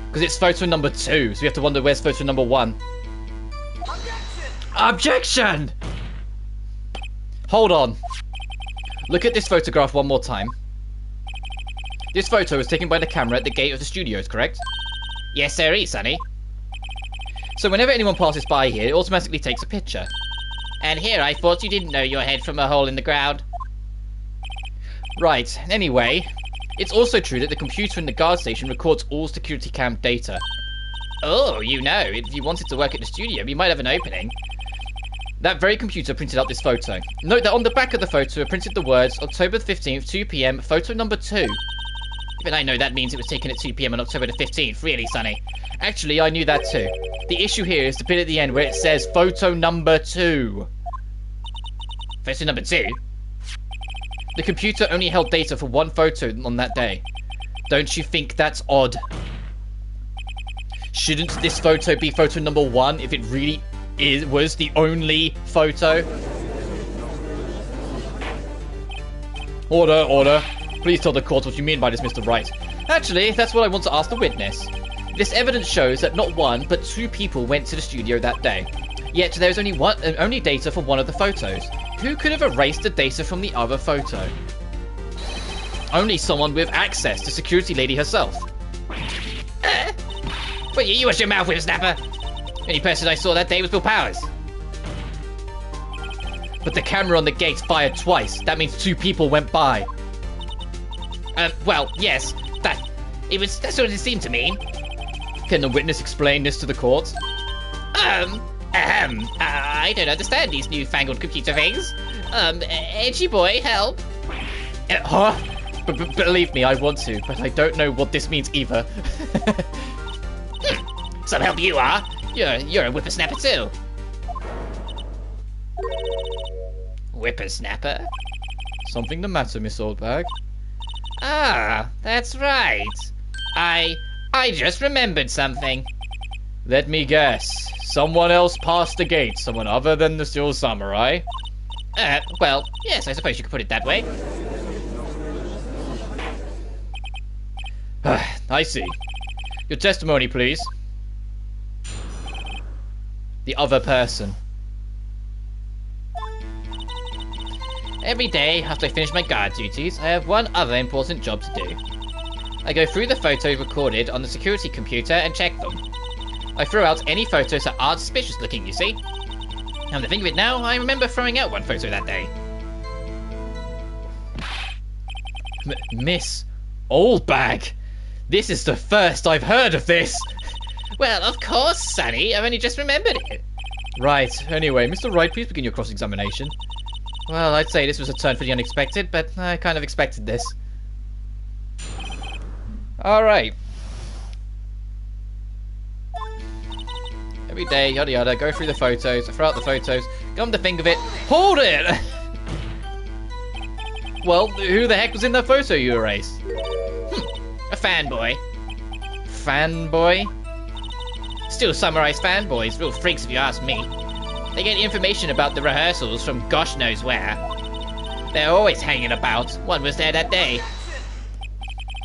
Because it's photo number 2, so we have to wonder where's photo number 1. Objection! Hold on. Look at this photograph one more time. This photo was taken by the camera at the gate of the studios, correct? Yes, sir, Sonny. So whenever anyone passes by here, it automatically takes a picture. And here I thought you didn't know your head from a hole in the ground. Right, anyway, it's also true that the computer in the guard station records all security cam data. Oh, you know, if you wanted to work at the studio, you might have an opening. That very computer printed out this photo. Note that on the back of the photo are printed the words October 15th, 2 PM, photo number 2. Even I know that means it was taken at 2 PM on October the 15th, really, Sonny. Actually, I knew that too. The issue here is the bit at the end where it says photo number 2. Photo number 2? The computer only held data for one photo on that day. Don't you think that's odd? Shouldn't this photo be photo number 1 if it really was the only photo? Order. Please tell the court what you mean by this, Mr. Wright. Actually, that's what I want to ask the witness. This evidence shows that not one, but 2 people went to the studio that day. Yet there is only data for one of the photos. Who could have erased the data from the other photo? Only someone with access to security lady herself. Well, you watch your mouth, whippersnapper. The only person I saw that day was Bill Powers. But the camera on the gate fired twice. That means 2 people went by. Well, yes. That's what it seemed to mean. Can the witness explain this to the court? I don't understand these newfangled computer things. Edgy boy, help. Huh? Believe me, I want to, but I don't know what this means either. Some help you are. You're a whippersnapper too. Whippersnapper? Something the matter, Miss Oldbag? Ah, that's right. I just remembered something. Let me guess. Someone else passed the gate. Someone other than the Steel Samurai? Well, yes, I suppose you could put it that way. I see. Your testimony, please. The other person. Every day, after I finish my guard duties, I have one other important job to do. I go through the photos recorded on the security computer and check them. I throw out any photos that aren't suspicious looking, you see. Come to think of it now, I remember throwing out one photo that day. Miss Oldbag! This is the first I've heard of this! Well, of course, Sonny. I've only just remembered it. Right. Anyway, Mr. Wright, please begin your cross-examination. Well, I'd say this was a turn for the unexpected, but I kind of expected this. Alright. Every day, yada yada, go through the photos, throw out the photos, come to think of it, hold it! Well, who the heck was in that photo you erased? A fanboy. Fanboy? Steel Samurai's fanboys, real freaks if you ask me. They get information about the rehearsals from gosh knows where. They're always hanging about. One was there that day.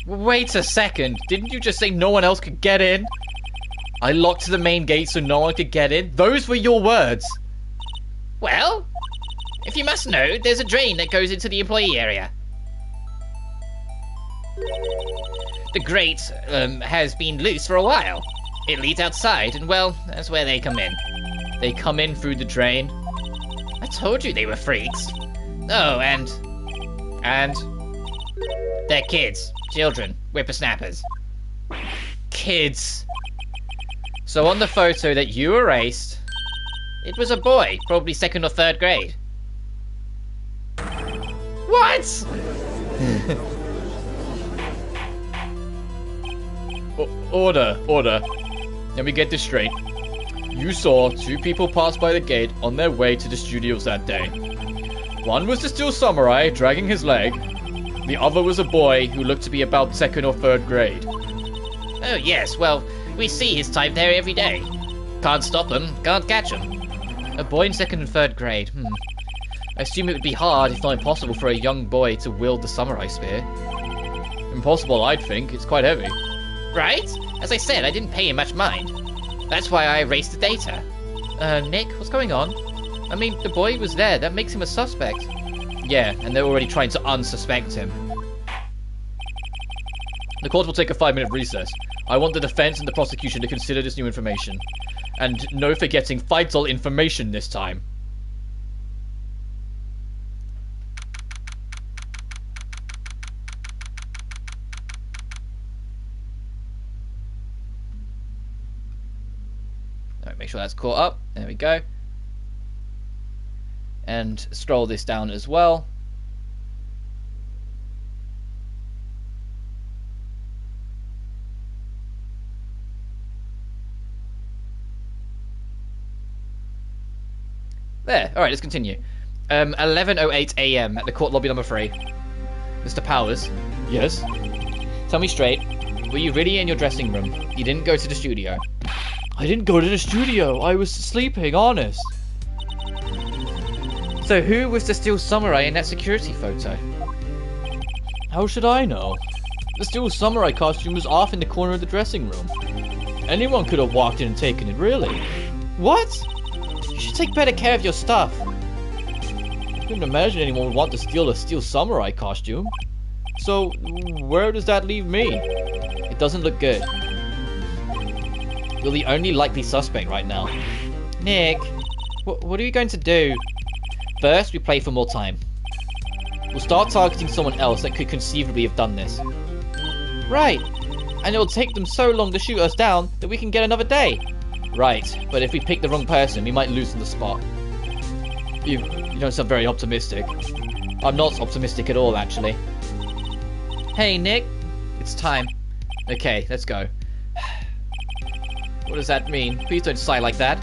Wait a second, didn't you just say no one else could get in? I locked the main gate so no one could get in? Those were your words. Well, if you must know, there's a drain that goes into the employee area. The grate has been loose for a while. It leads outside, and well, that's where they come in. They come in through the drain? I told you they were freaks. Oh, and they're kids, children, whippersnappers. Kids. So on the photo that you erased, it was a boy, probably 2nd or 3rd grade. What? Order. Let me get this straight. You saw 2 people pass by the gate on their way to the studios that day. One was the Steel Samurai dragging his leg. The other was a boy who looked to be about 2nd or 3rd grade. Oh, yes, well, we see his type there every day. Can't stop him, can't catch him. A boy in 2nd and 3rd grade, I assume it would be hard, if not impossible, for a young boy to wield the samurai spear. Impossible, I'd think. It's quite heavy. Right? As I said, I didn't pay him much mind. That's why I erased the data. Nick, what's going on? I mean, the boy was there. That makes him a suspect. Yeah, and they're already trying to unsuspect him. The court will take a 5-minute recess. I want the defense and the prosecution to consider this new information. And no forgetting vital information this time. Alright, make sure that's caught up. There we go. And scroll this down as well. There. Alright, let's continue. 11:08 AM at the court lobby number 3. Mr. Powers. Yes? Tell me straight, were you really in your dressing room? You didn't go to the studio? I didn't go to the studio. I was sleeping, honest. So who was the Steel Samurai in that security photo? How should I know? The Steel Samurai costume was off in the corner of the dressing room. Anyone could have walked in and taken it, really. What? You should take better care of your stuff. I couldn't imagine anyone would want to steal a Steel Samurai costume. So, where does that leave me? It doesn't look good. You're the only likely suspect right now. Nick, what are you going to do? First, we play for more time. We'll start targeting someone else that could conceivably have done this. Right. And it'll take them so long to shoot us down that we can get another day. Right, but if we pick the wrong person, we might lose on the spot. You don't sound very optimistic. I'm not optimistic at all, actually. Hey, Nick. It's time. Okay, let's go. What does that mean? Please don't sigh like that.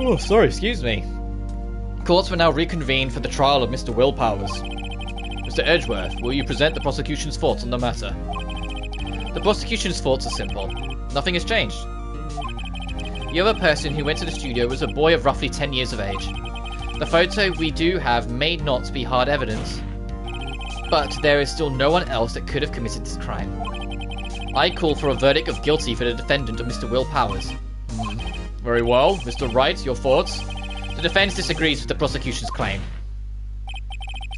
Oh, sorry, excuse me. Courts will now reconvene for the trial of Mr. Will Powers. Mr. Edgeworth, will you present the prosecution's thoughts on the matter? The prosecution's thoughts are simple. Nothing has changed. The other person who went to the studio was a boy of roughly 10 years of age. The photo we do have may not be hard evidence, but there is still no one else that could have committed this crime. I call for a verdict of guilty for the defendant of Mr. Will Powers. Very well. Mr. Wright, your thoughts? The defense disagrees with the prosecution's claim.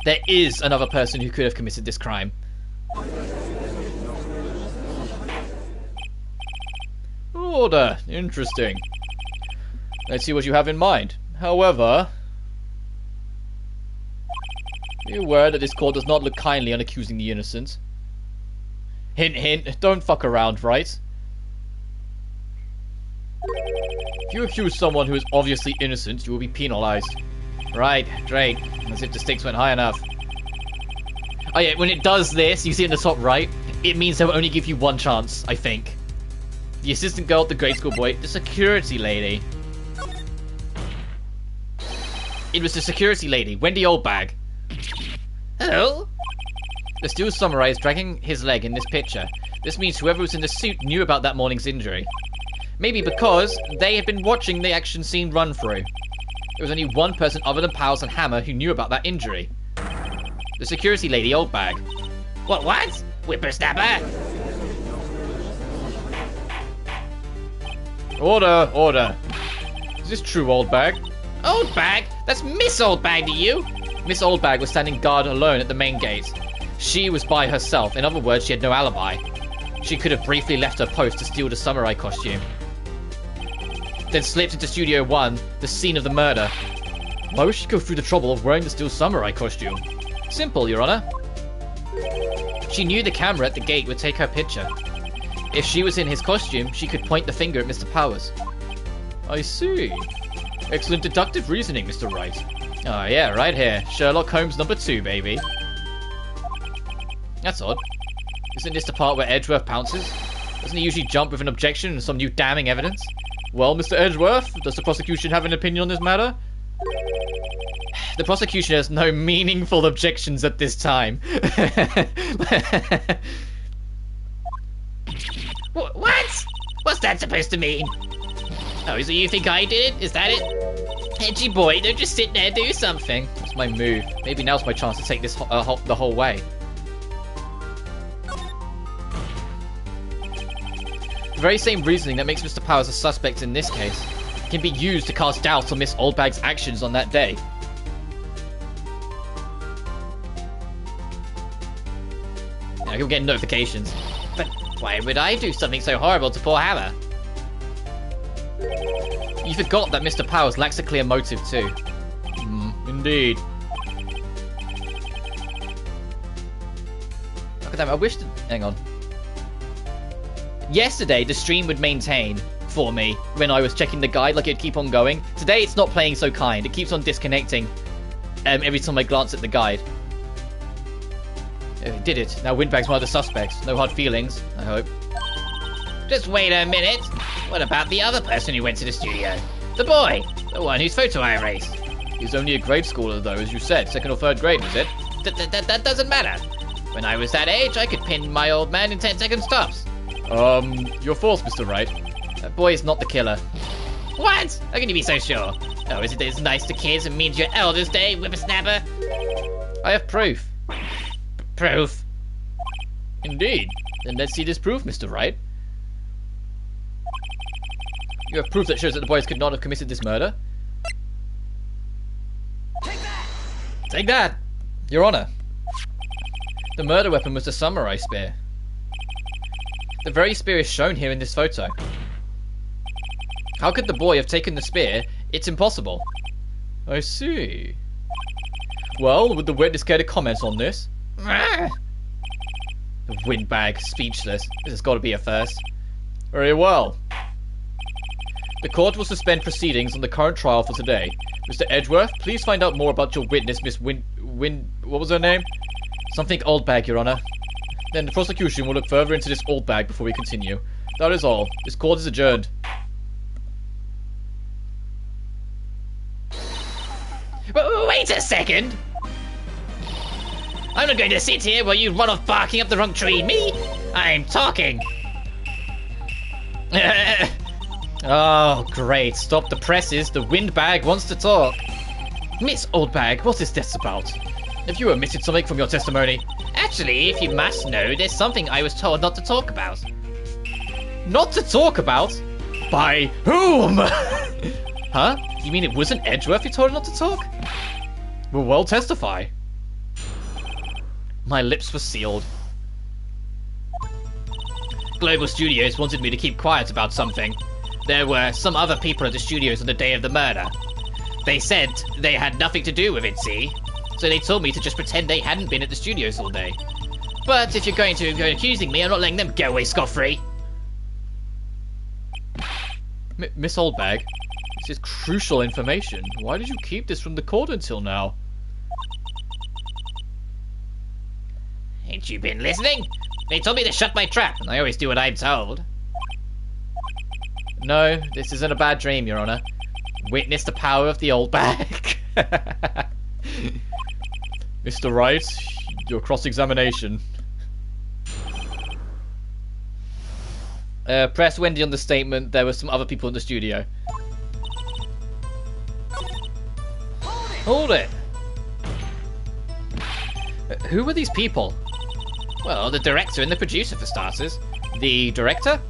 There is another person who could have committed this crime. Order. Interesting. Let's see what you have in mind. However, be aware that this court does not look kindly on accusing the innocent. Hint, hint. Don't fuck around, right? If you accuse someone who is obviously innocent, you will be penalized. Right, great. As if the stakes went high enough. Oh yeah, when it does this, you see in the top right, it means they'll only give you one chance, I think. The assistant girl, the grade school boy, the security lady. It was the security lady, Wendy Oldbag. Hello? The Steel Samurai is dragging his leg in this picture. This means whoever was in the suit knew about that morning's injury. Maybe because they had been watching the action scene run through. There was only one person other than Powers and Hammer who knew about that injury. The security lady, Oldbag. What? Whippersnapper? Order, order. Is this true, Oldbag? Oldbag? That's Miss Oldbag to you? Miss Oldbag was standing guard alone at the main gate. She was by herself. In other words, she had no alibi. She could have briefly left her post to steal the samurai costume. Then slipped into Studio 1, the scene of the murder. Why would she go through the trouble of wearing the Steel Samurai costume? Simple, Your Honor. She knew the camera at the gate would take her picture. If she was in his costume, she could point the finger at Mr. Powers. I see. Excellent deductive reasoning, Mr. Wright. Oh yeah, right here. Sherlock Holmes #2, baby. That's odd. Isn't this the part where Edgeworth pounces? Doesn't he usually jump with an objection and some new damning evidence? Well, Mr. Edgeworth, does the prosecution have an opinion on this matter? The prosecution has no meaningful objections at this time. What? What's that supposed to mean? Oh, so you think I did it? Is that it? Edgy boy, don't just sit there, do something. That's my move. Maybe now's my chance to take this the whole way. The very same reasoning that makes Mr. Powers a suspect in this case can be used to cast doubt on Miss Oldbag's actions on that day. Now you'll get notifications. But why would I do something so horrible to poor Hammer? You forgot that Mr. Powers lacks a clear motive too. Indeed. Look at that, I wish to... Hang on. Yesterday, the stream would maintain for me when I was checking the guide, like it'd keep on going. Today, it's not playing so kind. It keeps on disconnecting every time I glance at the guide. It did it. Now Windbag's one of the suspects. No hard feelings, I hope. Just wait a minute. What about the other person who went to the studio? The boy! The one whose photo I erased. He's only a grade schooler though, as you said. 2nd or 3rd grade, was it? That doesn't matter. When I was that age, I could pin my old man in 10 seconds tops. You're false, Mr. Wright. That boy is not the killer. What? How can you be so sure? Oh, is it as nice to kids and means your Elder's Day, whippersnapper? I have proof. Proof? Indeed. Then let's see this proof, Mr. Wright. You have proof that shows that the boys could not have committed this murder? Take that! Take that! Your Honor. The murder weapon was the samurai spear. The very spear is shown here in this photo. How could the boy have taken the spear? It's impossible. I see. Well, would the witness care to comment on this? The Windbag, speechless. This has got to be a first. Very well. The court will suspend proceedings on the current trial for today. Mr. Edgeworth, please find out more about your witness, Miss what was her name? Something Oldbag, Your Honor. Then the prosecution will look further into this Oldbag before we continue. That is all. This court is adjourned. Wait a second! I'm not going to sit here while you run off barking up the wrong tree. Me? I'm talking. Oh, great. Stop the presses. The Windbag wants to talk. Miss Oldbag, what is this about? Have you omitted something from your testimony? Actually, if you must know, there's something I was told not to talk about. Not to talk about? By whom? Huh? You mean it wasn't Edgeworth you told her not to talk? Well, testify. My lips were sealed. Global Studios wanted me to keep quiet about something. There were some other people at the studios on the day of the murder. They said they had nothing to do with it, see? So they told me to just pretend they hadn't been at the studios all day. But if you're going to go accusing me, I'm not letting them get away scot-free. Miss Oldbag, this is crucial information. Why did you keep this from the court until now? Ain't you been listening? They told me to shut my trap, and I always do what I'm told. No, this isn't a bad dream, Your Honor. Witness the power of the Oldbag. Mr. Wright, your cross-examination. Press Wendy on the statement. There were some other people in the studio. Hold it! Who were these people? Well, the director and the producer, for starters. The director?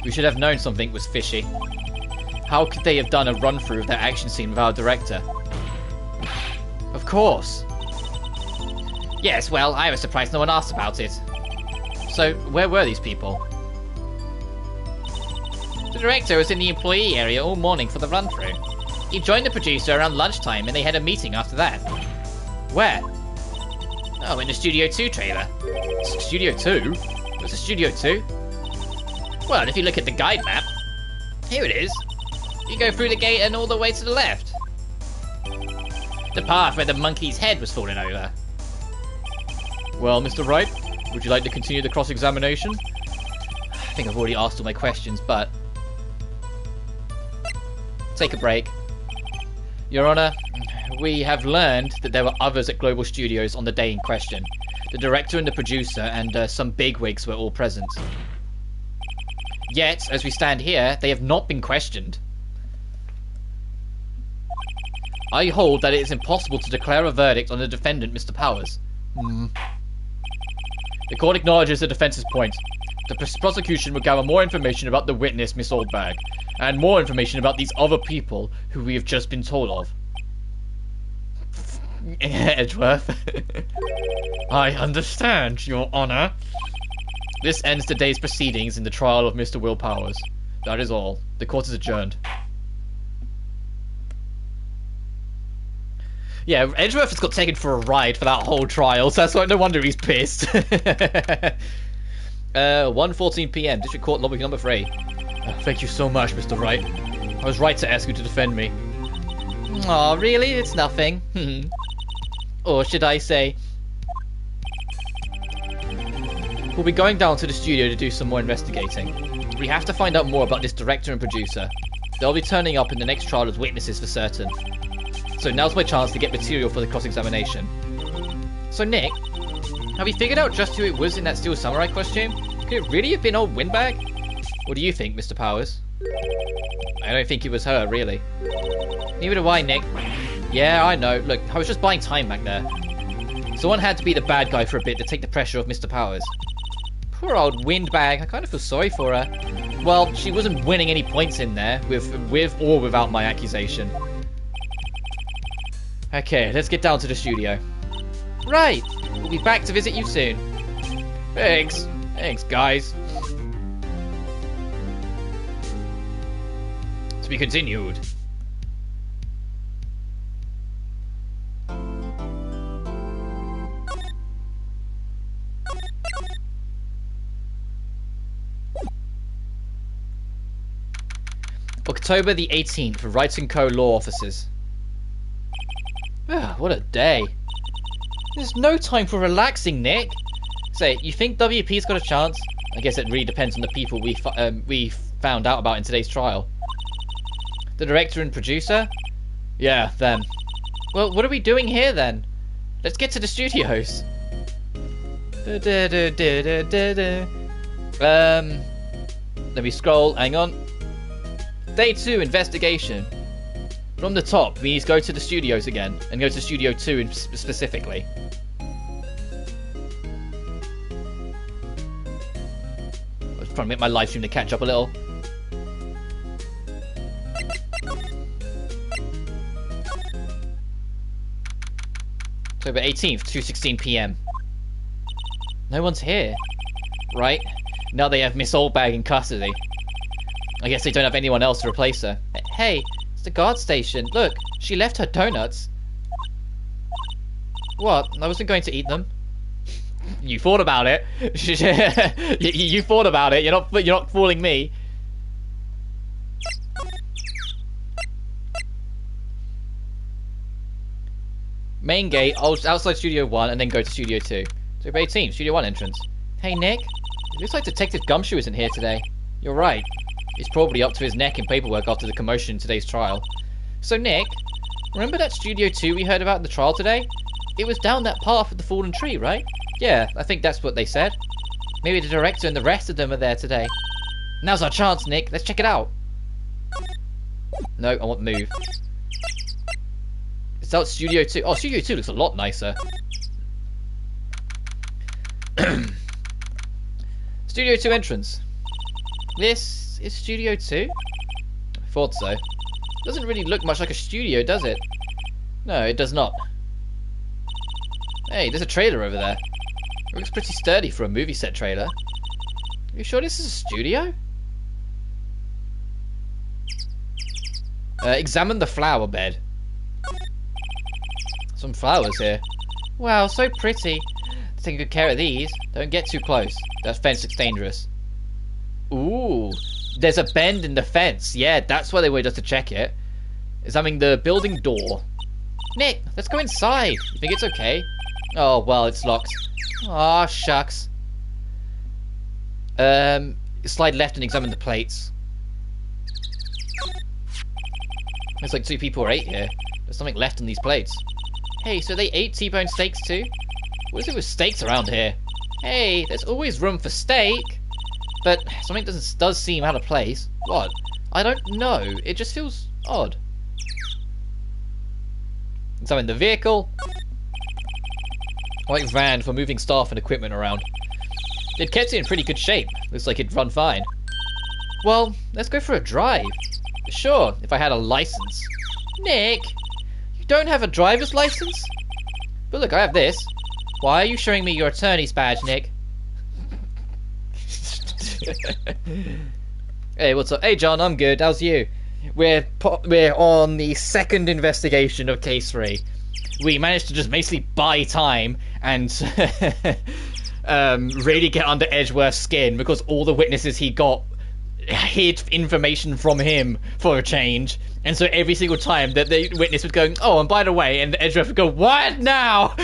We should have known something was fishy. How could they have done a run-through of that action scene without a director? Of course. Yes, well, I was surprised no one asked about it. So, where were these people? The director was in the employee area all morning for the run-through. He joined the producer around lunchtime and they had a meeting after that. Where? Oh, in the Studio 2 trailer. Studio 2? What's a Studio 2? Well, if you look at the guide map, here it is. You go through the gate and all the way to the left. The path where the monkey's head was falling over. Well, Mr. Wright, would you like to continue the cross-examination? I think I've already asked all my questions, but... Take a break. Your Honor, we have learned that there were others at Global Studios on the day in question. The director and the producer and some bigwigs were all present. Yet, as we stand here, they have not been questioned. I hold that it is impossible to declare a verdict on the defendant, Mr. Powers. The court acknowledges the defense's point. The prosecution will gather more information about the witness, Miss Oldbag, and more information about these other people who we have just been told of. Edgeworth. I understand, Your Honor. This ends today's proceedings in the trial of Mr. Will Powers. That is all. The court is adjourned. Yeah, Edgeworth has got taken for a ride for that whole trial, so that's why no wonder he's pissed. 1:14 PM, District Court Lobby number 3. Thank you so much, Mr. Wright. I was right to ask you to defend me. Aw, really? It's nothing. Or should I say... We'll be going down to the studio to do some more investigating. We have to find out more about this director and producer. They'll be turning up in the next trial as witnesses for certain. So now's my chance to get material for the cross-examination. So Nick, have you figured out just who it was in that Steel Samurai costume? Could it really have been old Windbag? What do you think, Mr. Powers? I don't think it was her, really. Neither do I, Nick. Yeah, I know. Look, I was just buying time back there. Someone had to be the bad guy for a bit to take the pressure off Mr. Powers. Poor old Windbag. I kind of feel sorry for her. Well, she wasn't winning any points in there, with or without my accusation. Okay, let's get down to the studio. Right, we'll be back to visit you soon. Thanks. Thanks, guys. To be continued. October the 18th for Wright & Co. Law Offices. What a day. There's no time for relaxing, Nick. Say, you think WP's got a chance? I guess it really depends on the people we found out about in today's trial. The director and producer? Yeah, them. Well, what are we doing here then? Let's get to the studios. Let me scroll, hang on. Day 2, investigation. From the top, we need to go to the studios again, and go to Studio 2 specifically. I was trying to make my live stream to catch up a little. October 18th, 2:16 PM. No one's here. Right? Now they have Miss Oldbag in custody. I guess they don't have anyone else to replace her. Hey, it's the guard station. Look, she left her donuts. What? I wasn't going to eat them. You thought about it. you thought about it. You're not fooling me. Main gate, outside Studio 1, and then go to Studio 2. So 18, Studio 1 entrance. Hey Nick, it looks like Detective Gumshoe isn't here today. You're right. He's probably up to his neck in paperwork after the commotion in today's trial. So Nick, remember that Studio 2 we heard about in the trial today? It was down that path with the fallen tree, right? Yeah, I think that's what they said. Maybe the director and the rest of them are there today. Now's our chance, Nick. Let's check it out. No, I want move. Is that Studio 2? Oh, Studio 2 looks a lot nicer. Studio 2 entrance. This is Studio 2? I thought so. Doesn't really look much like a studio, does it? No, it does not. Hey, there's a trailer over there. It looks pretty sturdy for a movie set trailer. Are you sure this is a studio? Examine the flower bed. Some flowers here. Wow, so pretty. Take good care of these. Don't get too close. That fence looks dangerous. Ooh, there's a bend in the fence. Yeah, that's why they were just to check it. Examining the building door. Nick, let's go inside. You think it's okay? Oh, well, it's locked. Aw, shucks. Slide left and examine the plates. Looks like 2 people are 8 here. There's something left on these plates. Hey, so they ate T-bone steaks too? What is it with steaks around here? Hey, there's always room for steak. But something does seem out of place. What? I don't know. It just feels odd. Examine the vehicle. White van for moving staff and equipment around. It kept it in pretty good shape. Looks like it'd run fine. Well, let's go for a drive. Sure, if I had a license. Nick, you don't have a driver's license? But look, I have this. Why are you showing me your attorney's badge, Nick? Hey, what's up? Hey, John, I'm good. How's you? We're on the second investigation of Case 3. We managed to just basically buy time and really get under Edgeworth's skin because all the witnesses he got hid information from him for a change. And so every single time that the witness would go, oh, and by the way, and Edgeworth would go, what now?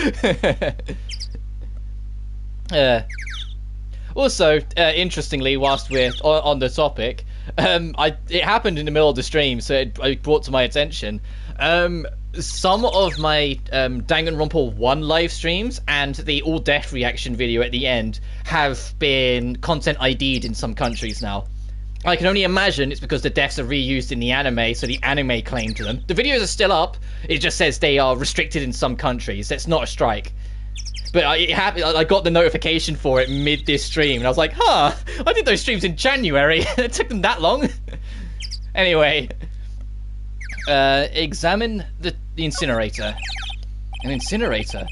Also, interestingly, whilst we're on the topic, it happened in the middle of the stream, so it brought to my attention. Some of my Danganronpa 1 live streams and the all death reaction video at the end have been content ID'd in some countries now. I can only imagine it's because the deaths are reused in the anime, so the anime claim to them. The videos are still up, it just says they are restricted in some countries. That's not a strike. But I got the notification for it mid this stream, and I was like, huh, I did those streams in January. It took them that long. Anyway, examine the incinerator. An incinerator?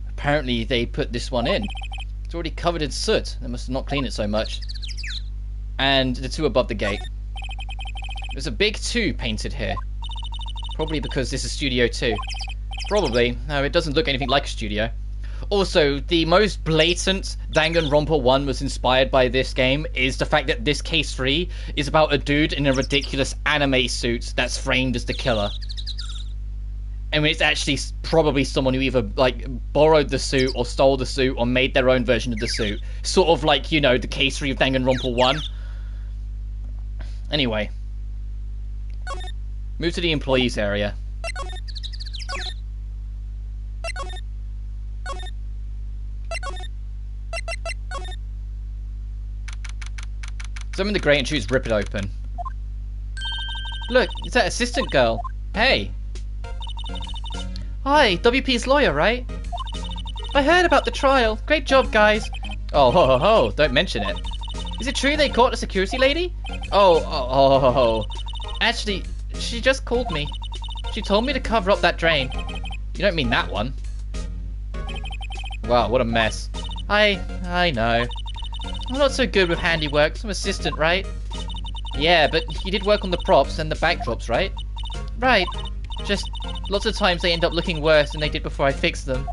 Apparently they put this one in. It's already covered in soot. They must not clean it so much. And the two above the gate. There's a big 2 painted here. Probably because this is Studio 2. Probably. No, it doesn't look anything like a studio. Also, the most blatant Danganronpa 1 was inspired by this game is the fact that this Case 3 is about a dude in a ridiculous anime suit that's framed as the killer. I mean, it's actually probably someone who either, like, borrowed the suit or stole the suit or made their own version of the suit. Sort of like, you know, the Case 3 of Danganronpa 1. Anyway. Move to the employees area. Examine the grate and choose rip it open. Look, it's that assistant girl. Hey. Hi, WP's lawyer, right? I heard about the trial. Great job, guys. Oh, ho, ho, ho. Don't mention it. Is it true they caught a security lady? Oh. Actually, she just called me. She told me to cover up that drain. You don't mean that one. Wow, what a mess. I know. I'm not so good with handiwork. I'm assistant, right? Yeah, but you did work on the props and the backdrops, right? Right. Just lots of times they end up looking worse than they did before I fixed them.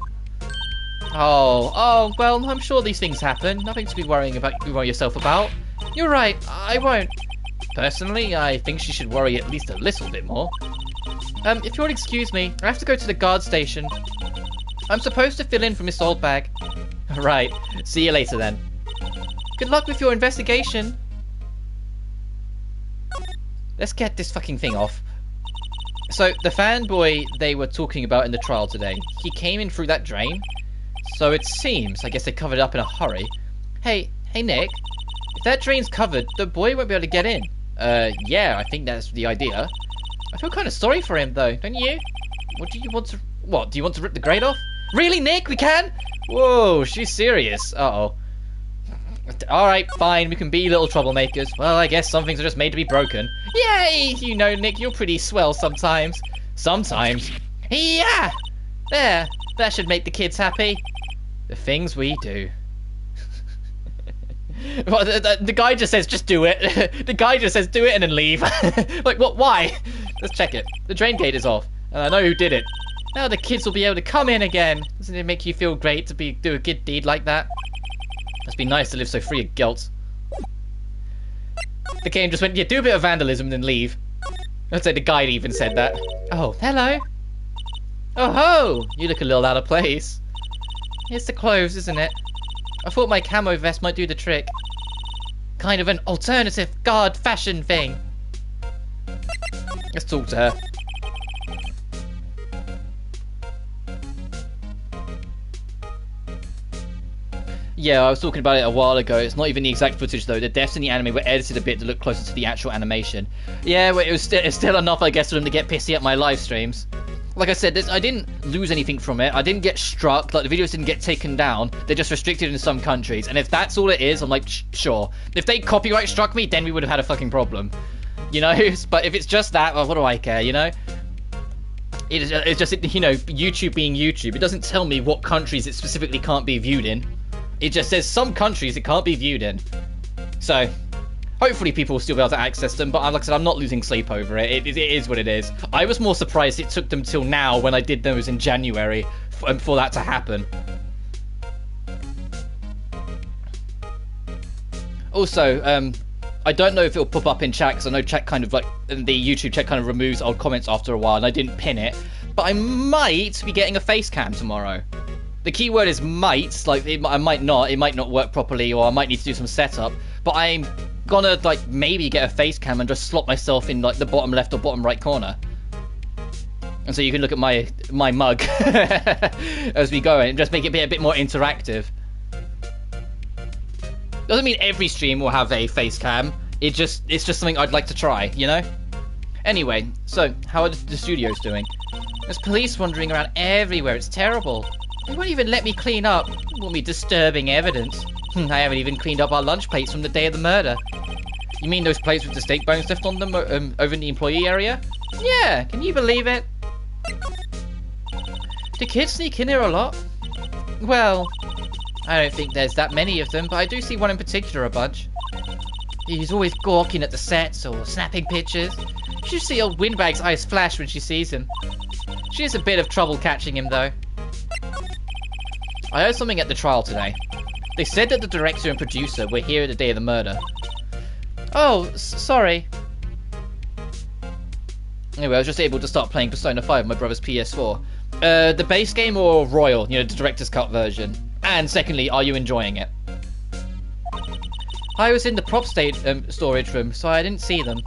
Oh, well, I'm sure these things happen. Nothing to be worrying yourself about. You're right, I won't. Personally, I think she should worry at least a little bit more. If you'll excuse me, I have to go to the guard station. I'm supposed to fill in for Miss Oldbag. Right, see you later then. Good luck with your investigation. Let's get this fucking thing off. So, the fanboy they were talking about in the trial today, he came in through that drain. So it seems, I guess they covered it up in a hurry. Hey Nick, if that drain's covered, the boy won't be able to get in. Yeah, I think that's the idea. I feel kind of sorry for him though, don't you? Do you want to rip the grate off? Really, Nick, we can? Whoa, she's serious. Uh-oh. Alright, fine, we can be little troublemakers. Well, I guess some things are just made to be broken. Yay! You know, Nick, you're pretty swell sometimes. Sometimes. Yeah! There, that should make the kids happy. The things we do. Well, the guy just says, just do it. The guy just says, do it and then leave. Like, what? Why? Let's check it. The drain gate is off, and I know who did it. Now the kids will be able to come in again. Doesn't it make you feel great to do a good deed like that? Must be nice to live so free of guilt. The game just went, yeah, do a bit of vandalism and then leave. I'd say the guide even said that. Oh, hello. Oh ho! You look a little out of place. It's the clothes, isn't it? I thought my camo vest might do the trick. Kind of an alternative guard fashion thing. Let's talk to her. Yeah, I was talking about it a while ago. It's not even the exact footage, though. The deaths in the anime were edited a bit to look closer to the actual animation. Yeah, well, it's still enough, I guess, for them to get pissy at my live streams. Like I said, I didn't lose anything from it. I didn't get struck. Like, the videos didn't get taken down. They're just restricted in some countries. And if that's all it is, I'm like, sure. If they copyright struck me, then we would have had a fucking problem. You know? But if it's just that, well, what do I care, you know? It's just, you know, YouTube being YouTube. It doesn't tell me what countries it specifically can't be viewed in. It just says some countries it can't be viewed in. So, hopefully people will still be able to access them, but like I said, I'm not losing sleep over it. It is what it is. I was more surprised it took them till now when I did those in January for that to happen. Also, I don't know if it'll pop up in chat, because I know chat kind of like, the YouTube chat kind of removes old comments after a while, and I didn't pin it, but I might be getting a face cam tomorrow. The keyword is might, like, I might not, it might not work properly, or I might need to do some setup, but I'm gonna, like, maybe get a face cam and just slot myself in, like, the bottom left or bottom right corner. And so you can look at my mug as we go, and just make it be a bit more interactive. Doesn't mean every stream will have a face cam, it's just something I'd like to try, you know? Anyway, so, how are the studios doing? There's police wandering around everywhere, it's terrible. They won't even let me clean up. It won't be disturbing evidence. I haven't even cleaned up our lunch plates from the day of the murder. You mean those plates with the steak bones left on them over in the employee area? Yeah, can you believe it? Do kids sneak in here a lot? Well, I don't think there's that many of them, but I do see one in particular a bunch. He's always gawking at the sets or snapping pictures. You should see old Windbag's eyes flash when she sees him. She has a bit of trouble catching him, though. I heard something at the trial today. They said that the director and producer were here the day of the murder. Oh, sorry. Anyway, I was just able to start playing Persona 5 on my brother's PS4. The base game or Royal, you know, the director's cut version? And secondly, are you enjoying it? I was in the prop storage room, so I didn't see them.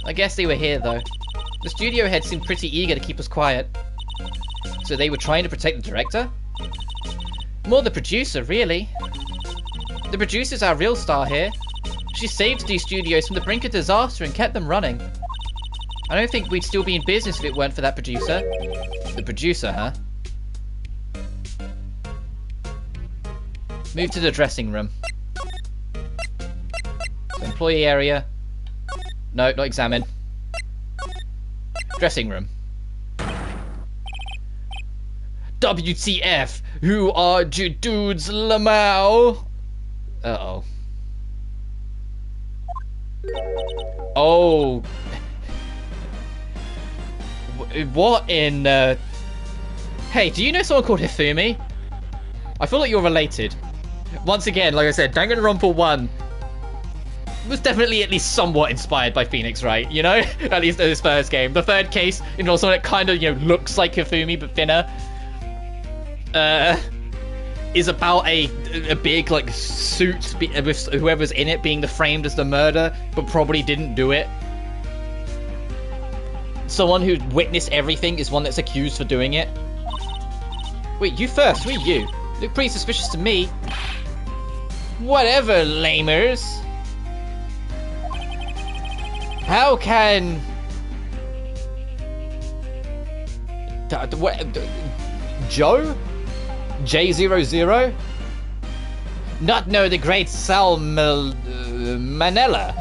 I guess they were here, though. The studio head seemed pretty eager to keep us quiet. So they were trying to protect the director? More the producer, really. The producer's our real star here. She saved these studios from the brink of disaster and kept them running. I don't think we'd still be in business if it weren't for that producer. The producer, huh? Move to the dressing room. Employee area. No, not examine. Dressing room. WTF? Who are you dudes, Lamau? Uh-oh. Oh. What in, Hey, do you know someone called Hifumi? I feel like you're related. Once again, like I said, Danganronpa 1 was definitely at least somewhat inspired by Phoenix Wright, you know? At least in this first game. The third case, you know, someone that kind of, you know, looks like Hifumi but thinner. Is about a big, like, suit with whoever's in it being framed as the murder, but probably didn't do it. Someone who witnessed everything is one that's accused for doing it. Wait, you first, who are you? Look pretty suspicious to me. Whatever, lamers. How can... Joe? J00? Not know the great Sal Manella.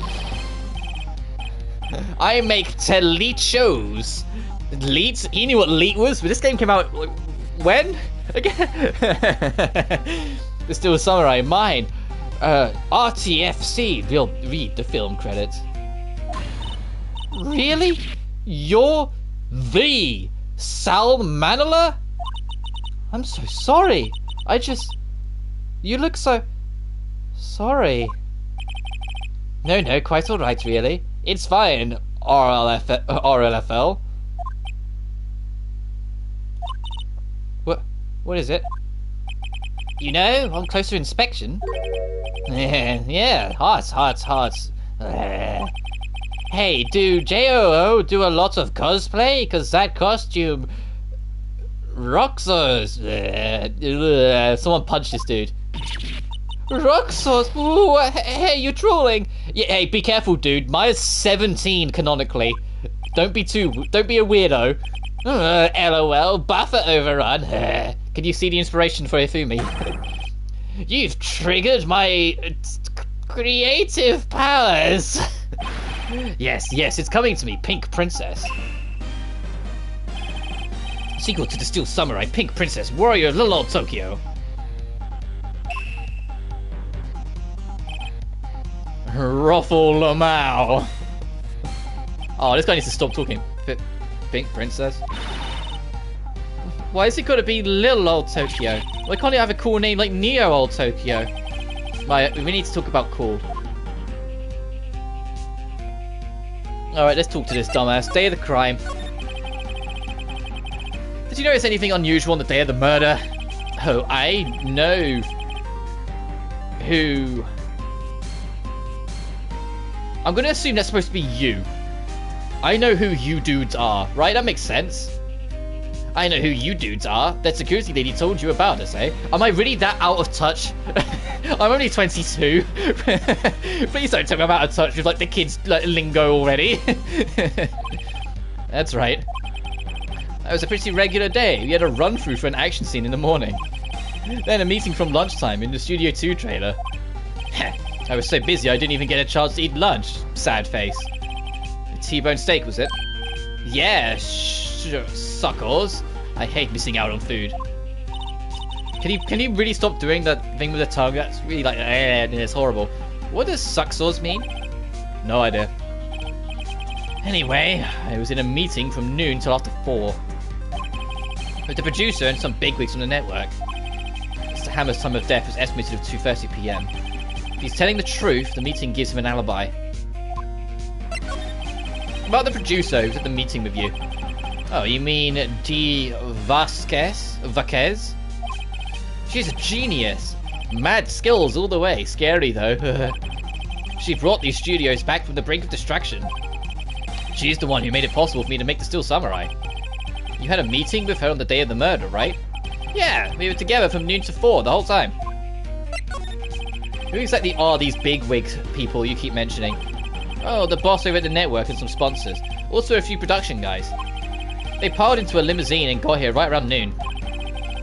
I make leet shows. Leet? He knew what leet was, but this game came out when? Again? There's still a samurai in mine. RTFC. We'll read the film credits. Really? You're the Sal Manella? I'm so sorry. You look so... sorry. No, quite alright, really. It's fine, RLFL. What is it? You know, on closer inspection. Yeah, hearts. Hey, do JOO do a lot of cosplay? Cause that costume... rocks us. Someone punched this dude. Rock sauce? Ooh, hey, you're trolling. Yeah, hey, be careful, dude. Maya's 17 canonically. Don't be a weirdo. LOL, buffer overrun. Can you see the inspiration for Ifumi? You've triggered my creative powers. Yes, it's coming to me, Pink Princess. Sequel to the Steel Samurai, Pink Princess, Warrior, Little Old Tokyo. Ruffle Lamau. Oh, this guy needs to stop talking. Pink Princess. Why is it got to be Little Old Tokyo? Why can't it have a cool name like Neo Old Tokyo? Right, we need to talk about cool. Alright, let's talk to this dumbass. Day of the crime. Did you notice anything unusual on the day of the murder? Oh, I know who. I'm gonna assume that's supposed to be you. I know who you dudes are, right? That makes sense. I know who you dudes are. That security lady told you about us, eh? Am I really that out of touch? I'm only 22. Please don't tell me I'm out of touch with like the kids' like, lingo already. That's right. That was a pretty regular day. We had a run through for an action scene in the morning. Then a meeting from lunchtime in the Studio 2 trailer. I was so busy I didn't even get a chance to eat lunch. Sad face. A T-bone steak, was it? Yeah, sure, suckles. I hate missing out on food. Can you really stop doing that thing with the tongue? That's really like, it's horrible. What does suck-sauce mean? No idea. Anyway, I was in a meeting from noon till after 4. With the producer and some bigwigs from the network. Mr. Hammer's time of death was estimated of 2:30 PM. If he's telling the truth, the meeting gives him an alibi. About the producer who was at the meeting with you. Oh, you mean D. Vasquez? She's a genius. Mad skills all the way. Scary though. She brought these studios back from the brink of distraction. She's the one who made it possible for me to make the Steel Samurai. You had a meeting with her on the day of the murder, right? Yeah, we were together from noon to 4 the whole time. Who exactly are these bigwig people you keep mentioning? Oh, the boss over at the network and some sponsors. Also a few production guys. They piled into a limousine and got here right around noon.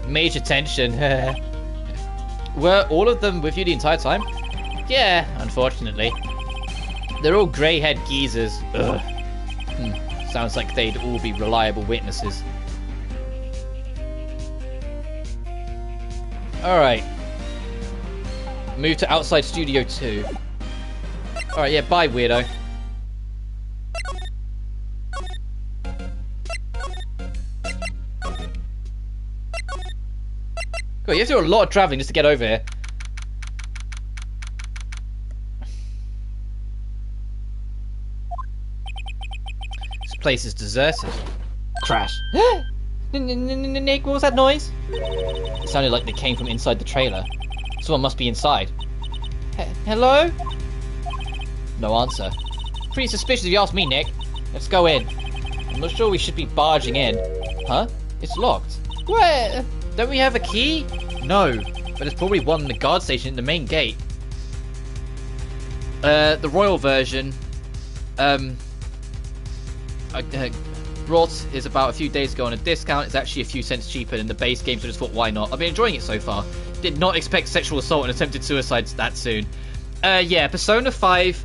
Major tension. Were all of them with you the entire time? Yeah, unfortunately. They're all grey-haired geezers. Ugh. Sounds like they'd all be reliable witnesses. Alright. Move to outside Studio 2. Alright, yeah, bye, weirdo. God, you have to do a lot of travelling just to get over here. This place is deserted. Crash. Nick, what was that noise? It sounded like they came from inside the trailer. Someone must be inside. Hello? No answer. Pretty suspicious if you ask me, Nick. Let's go in. I'm not sure we should be barging in. Huh? It's locked. Where? Don't we have a key? No, but there's probably one in the guard station in the main gate. The royal version, brought is about a few days ago on a discount. It's actually a few cents cheaper than the base game, so just thought, why not? I've been enjoying it so far. Did not expect sexual assault and attempted suicide that soon. Yeah, Persona 5,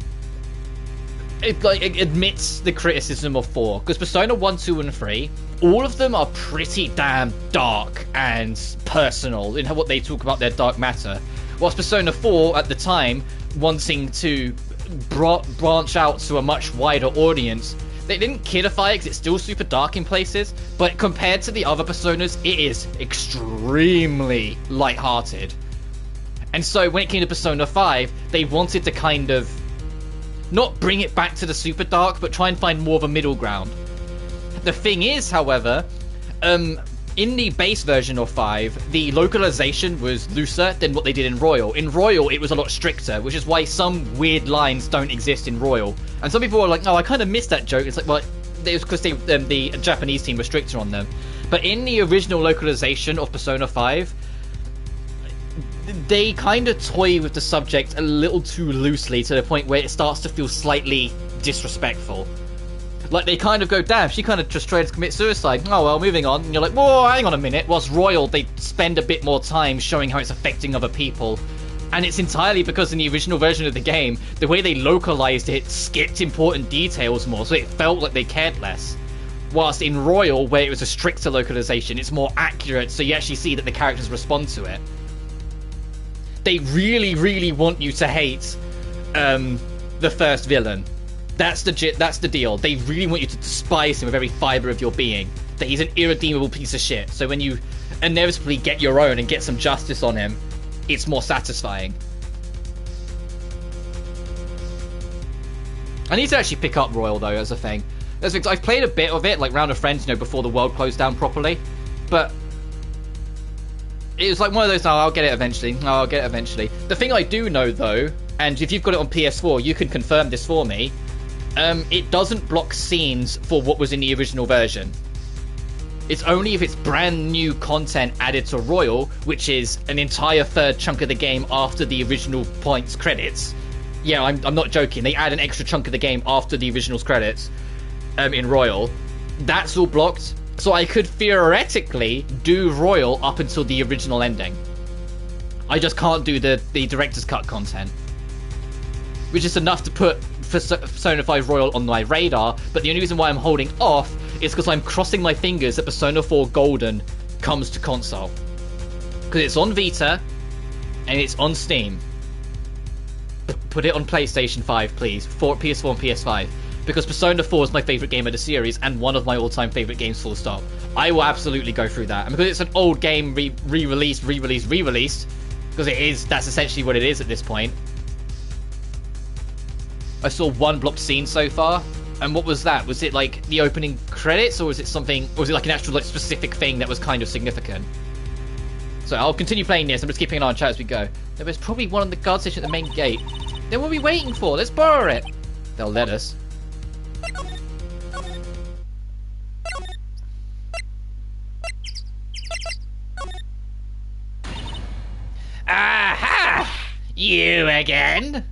it admits the criticism of 4, because Persona 1, 2, and 3, all of them are pretty damn dark and personal in what they talk about their dark matter. Whilst Persona 4, at the time, wanting to branch out to a much wider audience, they didn't kidify it because it's still super dark in places, but compared to the other Personas, it is extremely lighthearted. And so when it came to Persona 5, they wanted to kind of not bring it back to the super dark, but try and find more of a middle ground. The thing is, however, in the base version of 5, the localization was looser than what they did in Royal. In Royal, it was a lot stricter, which is why some weird lines don't exist in Royal. And some people are like, oh, I kind of missed that joke. It's like, well, it was because the Japanese team was stricter on them. But in the original localization of Persona 5, they kind of toy with the subject a little too loosely to the point where it starts to feel slightly disrespectful. Like, they kind of go, damn, she kind of just tried to commit suicide. Oh, well, moving on. And you're like, whoa, hang on a minute. Whilst Royal, they spend a bit more time showing how it's affecting other people. And it's entirely because in the original version of the game, the way they localized it skipped important details more, so it felt like they cared less. Whilst in Royal, where it was a stricter localization, it's more accurate, so you actually see that the characters respond to it. They really, really want you to hate the first villain. That's the deal. They really want you to despise him with every fiber of your being. That he's an irredeemable piece of shit. So when you inevitably get your own and get some justice on him, it's more satisfying. I need to actually pick up Royal, though, as a thing. I've played a bit of it, like Round of Friends, before the world closed down properly. But it was like one of those, I'll get it eventually. The thing I do know, though, and if you've got it on PS4, you can confirm this for me, it doesn't block scenes for what was in the original version. It's only if it's brand new content added to Royal, which is an entire third chunk of the game after the original points credits. Yeah, I'm not joking. They add an extra chunk of the game after the original's credits in Royal. That's all blocked. So I could theoretically do Royal up until the original ending. I just can't do the director's cut content. Which is enough to put Persona 5 Royal on my radar, but the only reason why I'm holding off is because I'm crossing my fingers that Persona 4 Golden comes to console. Because it's on Vita, and it's on Steam. Put it on PlayStation 5, please. For PS4 and PS5. Because Persona 4 is my favourite game of the series, and one of my all-time favourite games, full stop. I will absolutely go through that. And because it's an old game re-released, because it is, that's essentially what it is at this point. I saw one blocked scene so far, and what was that? Was it like the opening credits, or was it something, or was it like an actual like specific thing that was kind of significant? So I'll continue playing this. I'm just keeping an eye on chat as we go. There was probably one on the guard station at the main gate. Then what are we waiting for? Let's borrow it. They'll let us. Aha! You again?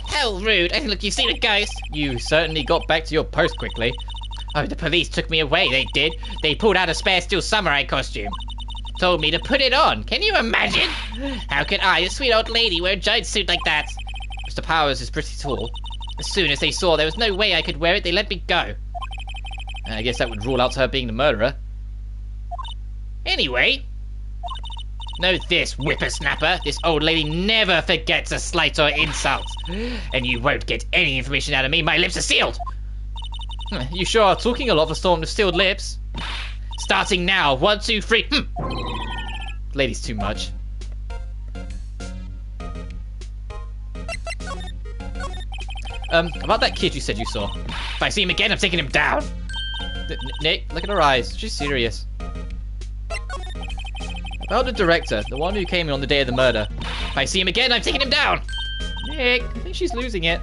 How rude. Hey, look, you see the ghost? You certainly got back to your post quickly. Oh, the police took me away, they did. They pulled out a spare steel samurai costume. Told me to put it on. Can you imagine? How could I, a sweet old lady, wear a giant suit like that? Mr. Powers is pretty tall. As soon as they saw there was no way I could wear it, they let me go. I guess that would rule out her being the murderer. Anyway, know this, whippersnapper. This old lady never forgets a slight or insult. And you won't get any information out of me. My lips are sealed. You sure are talking a lot for someone with sealed lips. Starting now. 1, 2, 3. Lady's too much. About that kid you said you saw. If I see him again, I'm taking him down. Nick, look at her eyes. She's serious. About the director, the one who came in on the day of the murder. If I see him again, I'm taking him down. Nick, I think she's losing it.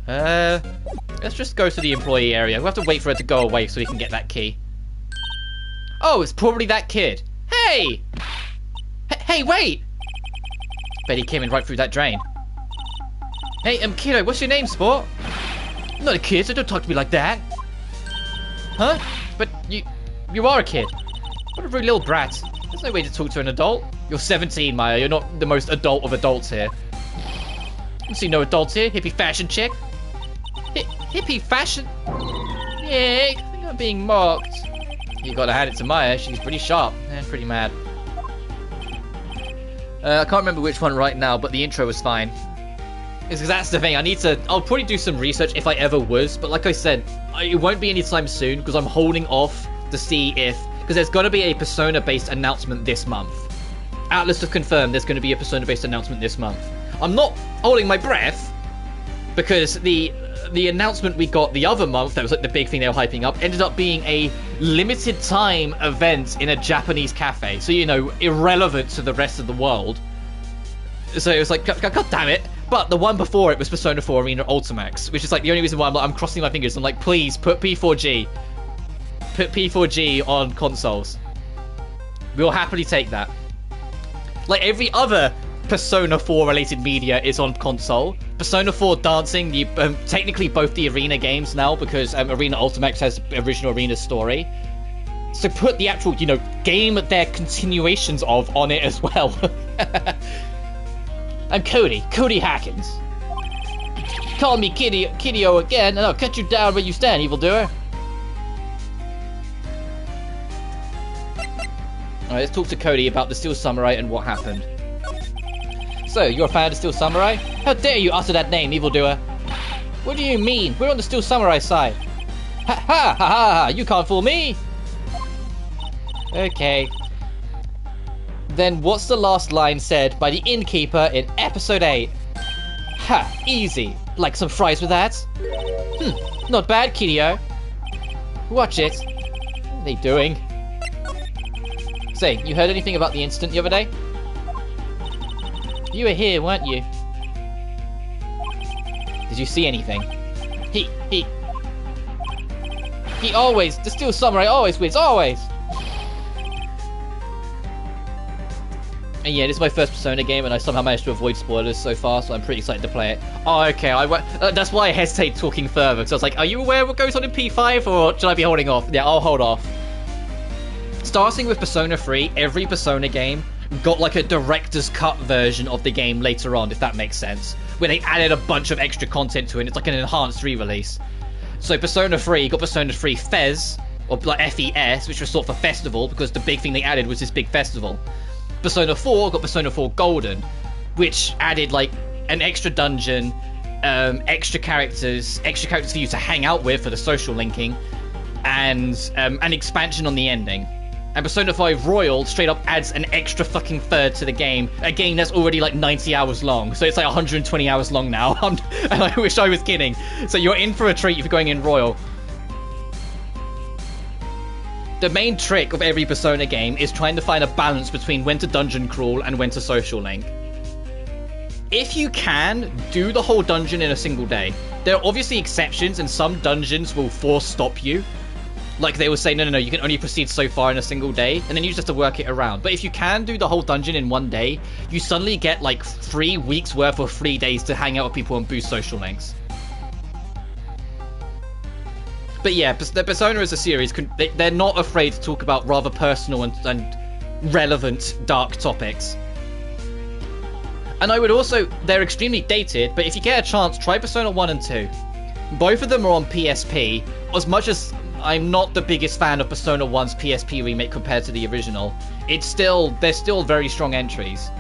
Let's just go to the employee area. We'll have to wait for her to go away so we can get that key. Oh, it's probably that kid. Hey! Hey, wait! Bet he came in right through that drain. Hey, kiddo, what's your name, sport? I'm not a kid, so don't talk to me like that. Huh? But you are a kid. What a rude little brat. There's no way to talk to an adult. You're 17, Maya. You're not the most adult of adults here. I see no adults here. Hippie fashion chick. Hippie fashion? Nick, I think I'm being mocked. You gotta hand it to Maya. She's pretty sharp and pretty mad. I can't remember which one right now, but the intro was fine. Because that's the thing. I'll probably do some research if I ever was. But like I said, it won't be anytime soon because I'm holding off to see if... Because there's got to be a Persona-based announcement this month. Atlas have confirmed there's going to be a Persona-based announcement this month. I'm not holding my breath because the announcement we got the other month, that was like the big thing they were hyping up, ended up being a limited time event in a Japanese cafe. So, irrelevant to the rest of the world. So it was like, God damn it. But the one before it was Persona 4 Arena Ultimax, which is like the only reason why I'm crossing my fingers. I'm like, please, put P4G. Put P4G on consoles. We'll happily take that. Like every other Persona 4 related media is on console. Persona 4 Dancing, technically both the Arena games now, because Arena Ultimax has original Arena story. So put the actual, game their continuations of on it as well. I'm Cody Hackins. Call me Kiddio again, and I'll cut you down where you stand, evildoer. Alright, let's talk to Cody about the Steel Samurai and what happened. So, you're a fan of the Steel Samurai? How dare you utter that name, evildoer? What do you mean? We're on the Steel Samurai side. Ha ha ha ha! You can't fool me! Okay. Then what's the last line said by the innkeeper in episode 8? Ha! Easy. Like some fries with that? Not bad, Kiddio. Watch it. What are they doing? Say, you heard anything about the incident the other day? You were here, weren't you? Did you see anything? He always, the Steel Samurai always wins, always! And yeah, this is my first Persona game, and I somehow managed to avoid spoilers so far, so I'm pretty excited to play it. Oh, okay, that's why I hesitate talking further, because I was like, are you aware of what goes on in P5, or should I be holding off? Yeah, I'll hold off. Starting with Persona 3, every Persona game got like a director's cut version of the game later on, if that makes sense, where they added a bunch of extra content to it, and it's like an enhanced re-release. So Persona 3 got Persona 3 Fez, or like FES, which was sort of a festival, because the big thing they added was this big festival. Persona 4 got Persona 4 Golden, which added like an extra dungeon, extra characters for you to hang out with for the social linking, and an expansion on the ending. And Persona 5 Royal straight up adds an extra fucking third to the game, a game that's already like 90 hours long, so it's like 120 hours long now, and I wish I was kidding. So you're in for a treat if you're going in Royal. The main trick of every Persona game is trying to find a balance between when to dungeon crawl and when to social link. If you can, do the whole dungeon in a single day. There are obviously exceptions, and some dungeons will force stop you. Like they will say, no, you can only proceed so far in a single day, and then you just have to work it around. But if you can do the whole dungeon in one day, you suddenly get like 3 weeks worth of 3 days to hang out with people and boost social links. But yeah, the Persona as a series, they're not afraid to talk about rather personal and relevant dark topics. And I would also, they're extremely dated, but if you get a chance, try Persona 1 and 2. Both of them are on PSP. As much as I'm not the biggest fan of Persona 1's PSP remake compared to the original, they're still very strong entries.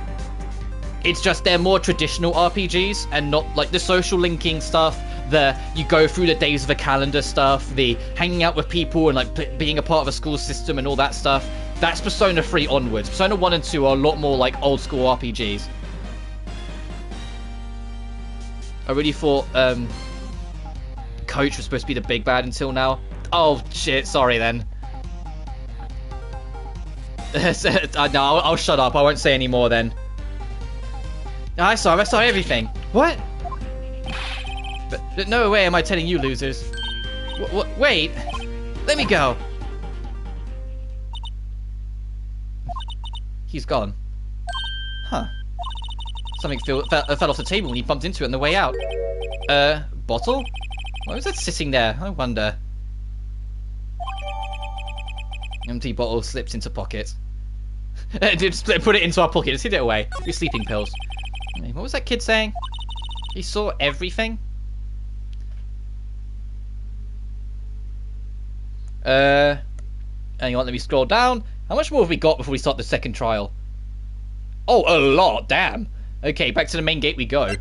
It's just they're more traditional RPGs and not like the social linking stuff, the you go through the days of a calendar stuff, the hanging out with people and like being a part of a school system and all that stuff. That's Persona 3 onwards. Persona 1 and 2 are a lot more like old school RPGs. I really thought Coach was supposed to be the big bad until now. Oh shit, sorry then. No, I'll shut up. I won't say any more then. I saw everything. What? But no way am I telling you losers. Wait. Let me go. He's gone. Huh. Something fell off the table when he bumped into it on the way out. Bottle? Why was that sitting there? I wonder. Empty bottle slips into pocket. Just put it into our pocket. Just hid it away. Your sleeping pills. What was that kid saying? He saw everything? Hang on, let me scroll down. How much more have we got before we start the second trial? Oh, a lot, damn. Okay, back to the main gate we go.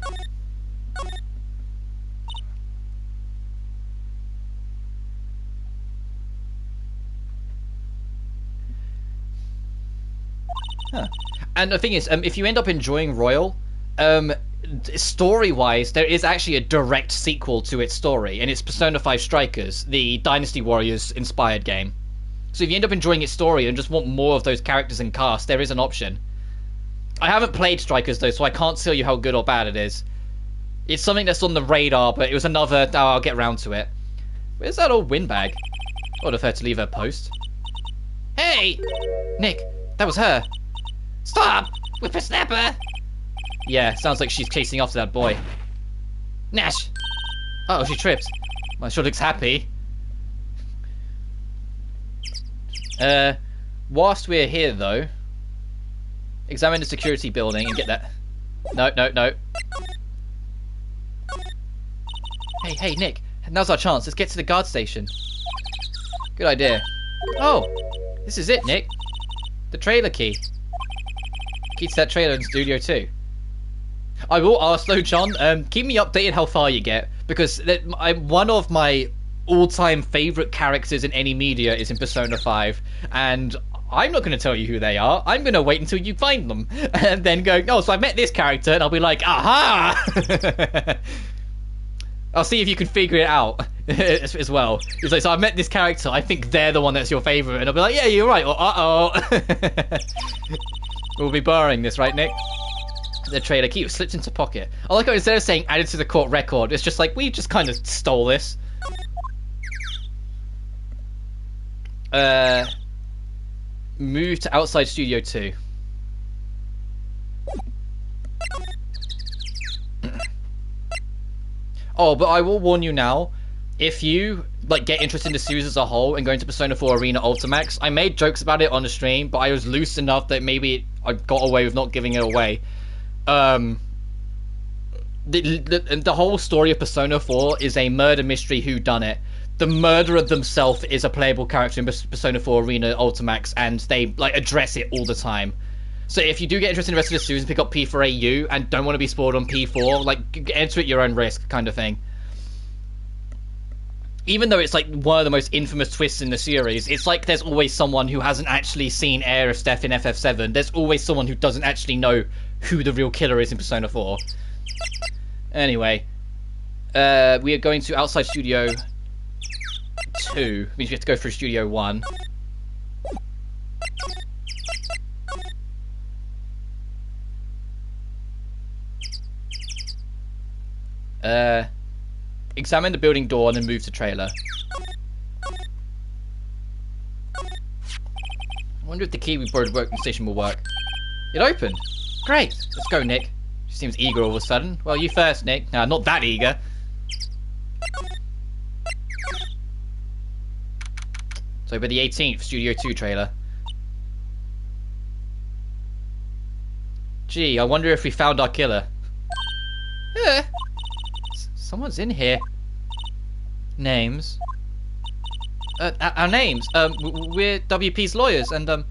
Huh. And the thing is, if you end up enjoying Royal, story-wise, there is actually a direct sequel to its story, and it's Persona 5 Strikers, the Dynasty Warriors-inspired game. So if you end up enjoying its story and just want more of those characters and cast, there is an option. I haven't played Strikers, though, so I can't tell you how good or bad it is. It's something that's on the radar, but it was another... Oh, I'll get round to it. Where's that old windbag? I would have had to leave her post. Hey! Nick, That was her. Stop! Whippersnapper! Yeah, sounds like she's chasing after that boy. Nash! Oh, she tripped. Well, sure looks happy. Whilst we're here, though, examine the security building and get that... No, no, no. Hey, Nick. Now's our chance. Let's get to the guard station. Good idea. Oh, this is it, Nick. The trailer key. Key to that trailer in Studio 2. I will ask though, John, keep me updated how far you get, because one of my all-time favourite characters in any media is in Persona 5, and I'm not going to tell you who they are. I'm going to wait until you find them, and then go, oh, so I met this character, and I'll be like, aha! I'll see if you can figure it out as well. It's like, so I met this character, I think they're the one that's your favourite, and I'll be like, yeah, you're right, or uh-oh. We'll be borrowing this, right, Nick? The trailer key slipped into pocket. I like how instead of saying added to the court record, it's just like, we just kind of stole this. Move to outside Studio 2. Oh, but I will warn you now, if you get interested in the series as a whole and going to Persona 4 Arena Ultimax, I made jokes about it on the stream, but I was loose enough that maybe I got away with not giving it away. The whole story of Persona 4 is a murder mystery whodunit. The murderer themselves is a playable character in Persona 4 Arena Ultimax, and they address it all the time. So if you do get interested in the rest of the series and pick up P4AU and don't want to be spoiled on P4, enter at your own risk kind of thing. Even though it's one of the most infamous twists in the series, it's like there's always someone who hasn't actually seen Air of Steph in FF7. There's always someone who doesn't actually know who the real killer is in Persona 4. Anyway, we are going to outside Studio 2. Means we have to go through Studio 1. Examine the building door and then move to trailer. I wonder if the key we borrowed at the working station will work. It opened. Great. Let's go, Nick. She seems eager all of a sudden. Well, you first, Nick. No, not that eager. So, by the 18th, Studio 2 trailer. Gee, I wonder if we found our killer. Someone's in here. Names. Our names. We're WP's lawyers, and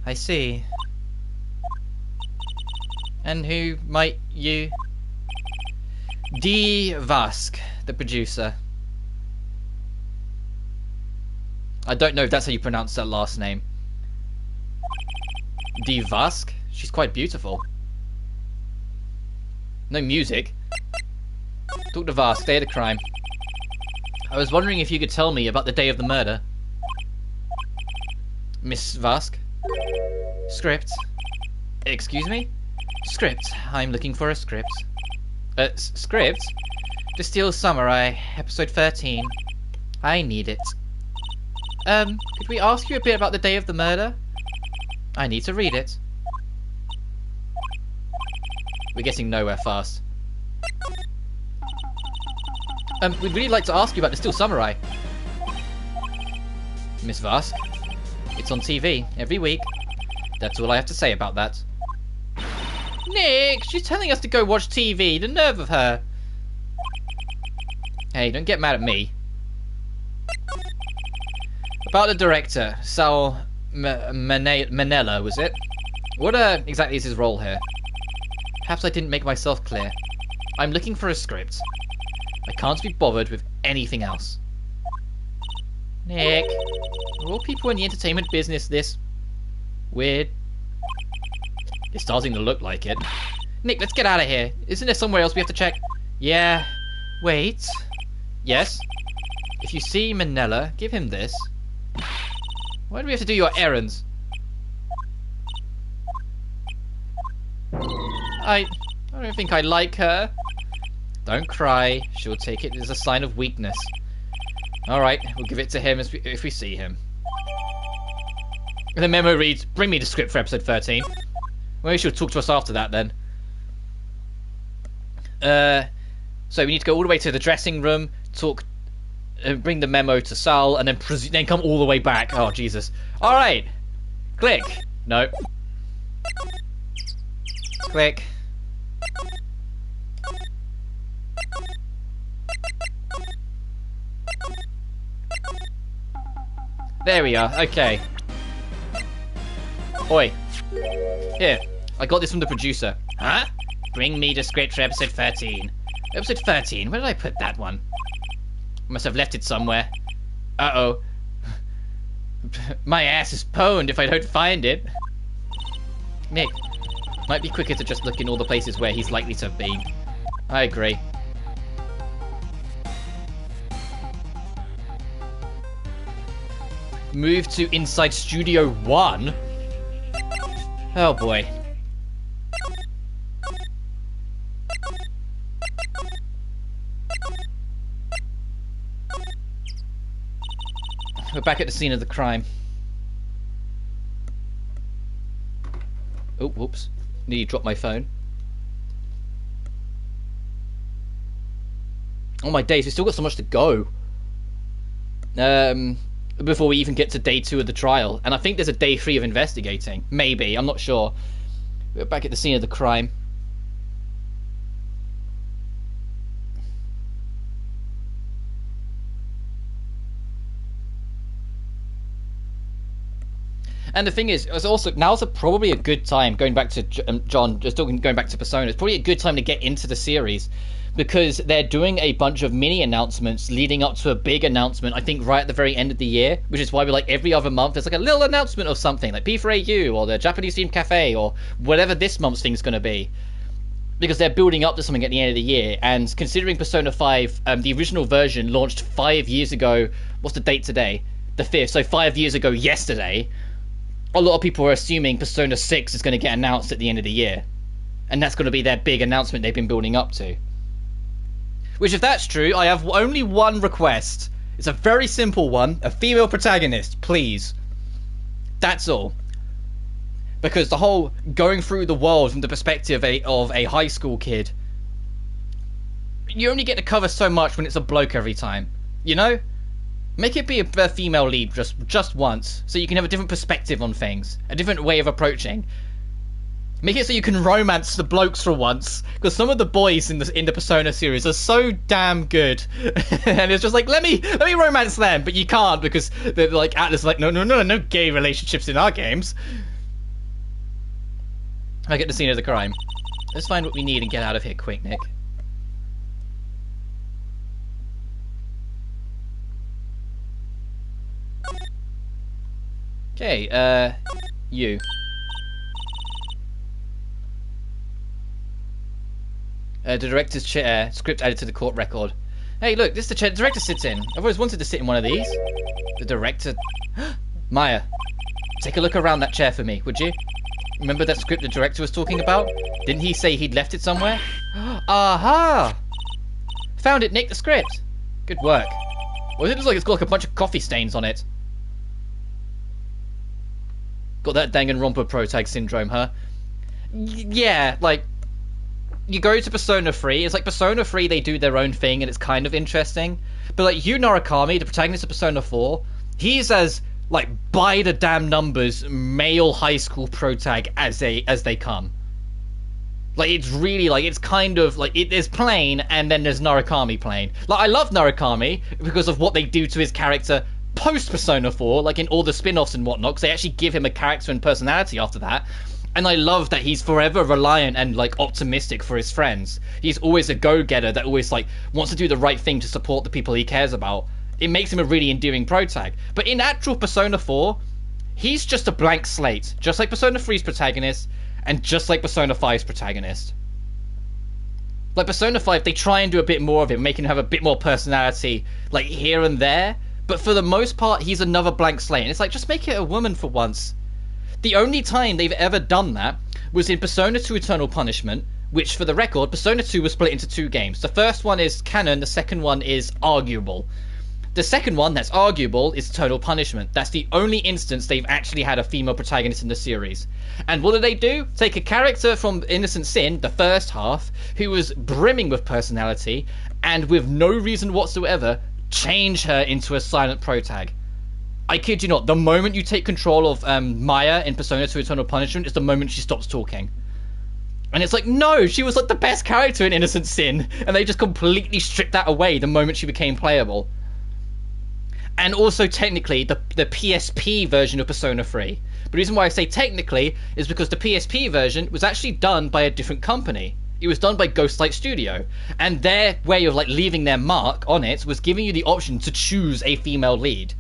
I see. And who might you? D. Vask, the producer. I don't know if that's how you pronounce that last name. D. Vask? She's quite beautiful. No music. Talk to Vask, day of the crime. I was wondering if you could tell me about the day of the murder. Miss Vask? Script? Excuse me? Script. I'm looking for a script. Script? The Steel Samurai, episode 13. I need it. Could we ask you a bit about the day of the murder? I need to read it. We're getting nowhere fast. We'd really like to ask you about the Steel Samurai. Miss Vask, it's on TV every week. That's all I have to say about that. Nick, she's telling us to go watch TV. The nerve of her. Hey, don't get mad at me. About the director, Sal Manella, was it? What exactly is his role here? Perhaps I didn't make myself clear. I'm looking for a script. I can't be bothered with anything else. Nick, are all people in the entertainment business this weird? It's starting to look like it. Nick, let's get out of here. Isn't there somewhere else we have to check? Yeah. Wait. Yes? If you see Manella, give him this. Why do we have to do your errands? I don't think I like her. Don't cry. She'll take it as a sign of weakness. Alright, we'll give it to him if we see him. The memo reads, bring me the script for episode 13. Maybe she'll talk to us after that then. So we need to go all the way to the dressing room, talk, bring the memo to Sal, and then come all the way back. Oh, Jesus. Alright. Click. No. Click. There we are. Okay. Oi. Here. I got this from the producer. Huh? Bring me the script for episode 13. Episode 13. Where did I put that one? I must have left it somewhere. Uh-oh. My ass is pwned if I don't find it. Nick, might be quicker to just look in all the places where he's likely to have been. I agree. Move to inside Studio 1? Oh boy. We're back at the scene of the crime. Oh, whoops. Nearly dropped my phone. Oh my days, we've still got so much to go. Before we even get to day 2 of the trial. And I think there's a day 3 of investigating. Maybe, I'm not sure. We're back at the scene of the crime. And the thing is, it's also now's probably a good time, going back to John, just going back to Persona, it's probably a good time to get into the series, because they're doing a bunch of mini announcements leading up to a big announcement, I think right at the very end of the year, which is why we're like every other month there's like a little announcement of something, like P4AU or the Japanese themed cafe or whatever this month's thing's going to be. Because they're building up to something at the end of the year, and considering Persona 5, the original version launched 5 years ago, what's the date today? The 5th, so 5 years ago yesterday. A lot of people are assuming Persona 6 is going to get announced at the end of the year. And that's going to be their big announcement they've been building up to. Which, if that's true, I have only one request. It's a very simple one. A female protagonist, please. That's all. Because the whole going through the world from the perspective of a high school kid, you only get to cover so much when it's a bloke every time. You know? Make it be a female lead just once, so you can have a different perspective on things, a different way of approaching. Make it so you can romance the blokes for once, because some of the boys in the Persona series are so damn good, and it's just like let me romance them, but you can't because they're like Atlas is like no gay relationships in our games. I get the scene of the crime. Let's find what we need and get out of here quick, Nick. Okay, you. The director's chair, script added to the court record. Hey, look, this is the chair the director sits in. I've always wanted to sit in one of these. The director... Maya, take a look around that chair for me, would you? Remember that script the director was talking about? Didn't he say he'd left it somewhere? Aha! Found it, Nick, the script. Good work. Well, it looks like it's got like a bunch of coffee stains on it. Got that Danganronpa protag syndrome, huh? Yeah, like, you go to Persona 3, it's like Persona 3, they do their own thing, and it's kind of interesting. But, like, Yu Narukami, the protagonist of Persona 4, he's as, like, by the damn numbers, male high school protag as they come. Like, it's really, like, it's kind of, like, there's Plain, and then there's Narukami Plain. Like, I love Narukami because of what they do to his character post Persona 4, like in all the spin-offs and whatnot, because they actually give him a character and personality after that. And I love that he's forever reliant and like optimistic for his friends. He's always a go-getter that always like wants to do the right thing to support the people he cares about. It makes him a really endearing protag. But in actual Persona 4, he's just a blank slate, just like Persona 3's protagonist and just like Persona 5's protagonist. Like Persona 5, they try and do a bit more of it, making him have a bit more personality like here and there. But for the most part, he's another blank slate. And it's like, just make it a woman for once. The only time they've ever done that was in Persona 2 Eternal Punishment, which, for the record, Persona 2 was split into 2 games. The first one is canon, the second one is arguable. The second one that's arguable is Eternal Punishment. That's the only instance they've actually had a female protagonist in the series. And what do? Take a character from Innocent Sin, the first half, who was brimming with personality, and with no reason whatsoever, change her into a silent protag. I kid you not, the moment you take control of Maya in Persona 2 Eternal Punishment is the moment she stops talking. And it's like, no, she was like the best character in Innocent Sin, and they just completely stripped that away the moment she became playable. And also, technically, the PSP version of Persona 3. The reason why I say technically is because the PSP version was actually done by a different company. It was done by Ghostlight Studio. And their way of like leaving their mark on it was giving you the option to choose a female lead,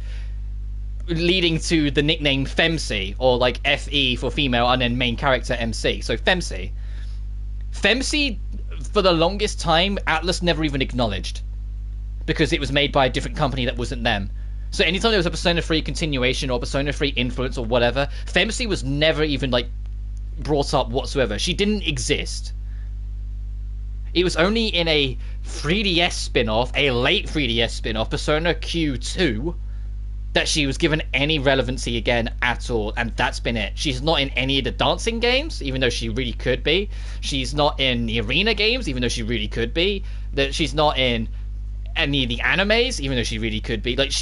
leading to the nickname Femc, or like FE for female and then main character MC. So Femc. Femc, for the longest time, Atlas never even acknowledged, because it was made by a different company that wasn't them. So anytime there was a Persona 3 continuation or Persona 3 influence or whatever, Femc was never even like brought up whatsoever. She didn't exist. It was only in a 3DS spin-off, a late 3DS spin-off, Persona Q2, that she was given any relevancy again at all, and that's been it. She's not in any of the dancing games, even though she really could be. She's not in the arena games, even though she really could be. She's not in any of the animes, even though she really could be. Like,